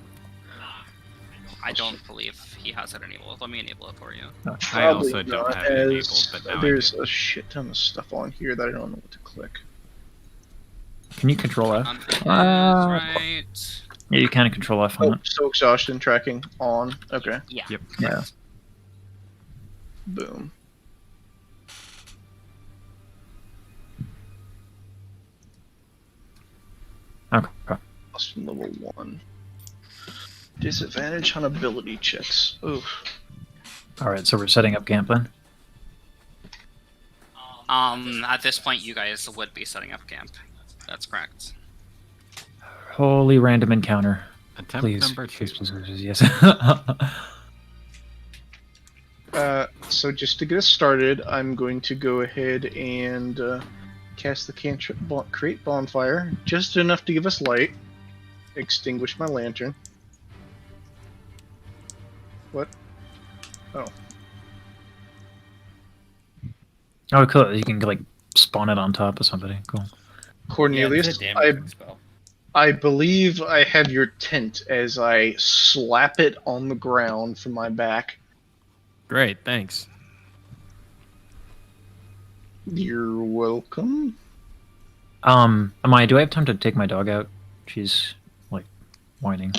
I don't believe he has it enabled. Let me enable it for you. I also Probably don't not, have it enabled, as but now there's a shit ton of stuff on here that I don't know what to click. Can you control F? Right. Yeah, you can control F on Oh, it. so exhaustion tracking on. Okay, Yeah. Yep. Yeah. boom. Okay. Austin level 1. Disadvantage on ability checks. Oof. All right. So we're setting up camp then. At this point, you guys would be setting up camp. That's correct. Holy random encounter. Attempt Please. number 2. Please, please, yes. So just to get us started, I'm going to go ahead and cast the cantrip, create bonfire, just enough to give us light. Extinguish my lantern. What? Oh. Oh, cool. You can like spawn it on top of somebody. Cool. Cornelius, I believe I have your tent as I slap it on the ground from my back. Great, thanks. You're welcome. Amaya, do I have time to take my dog out? She's like whining.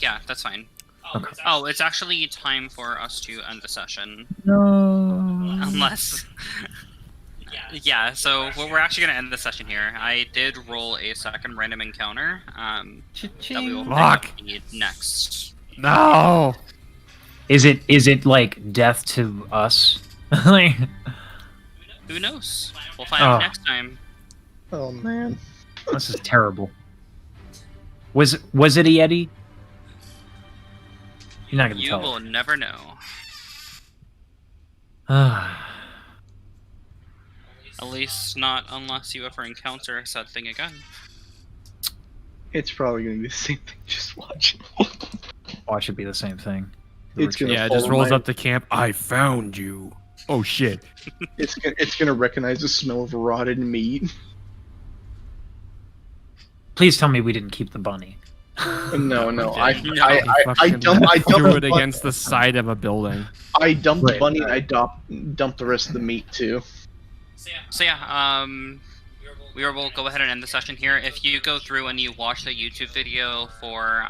Yeah, that's fine. Okay. Oh, it's actually time for us to end the session. No. Unless... Yeah, so we're actually going to end the session here. I did roll a second random encounter that we will pick up next. No. Is it like death to us? Like, Who knows? We'll find out next time. Oh man. this is terrible. Was it a Yeti? You're not gonna You tell. will never know. At least not unless you ever encounter said thing again. It's probably gonna be the same thing. Just watch. Watch it be the same thing. It's gonna Yeah, it just follow rolls my- up to camp. I found you. Oh shit. It's gonna recognize the smell of rotted meat. Please tell me we didn't keep the bunny. No, I He dumped threw the it against the side of a building. I dumped the Right. bunny and I dumped the rest of the meat too. So yeah, we will go ahead and end the session here. If you go through and you watch the YouTube video for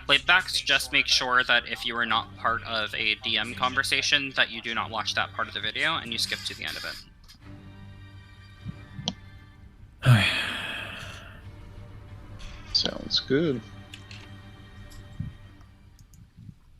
playbacks, just make sure that if you are not part of a DM conversation, that you do not watch that part of the video and you skip to the end of it. Sounds good.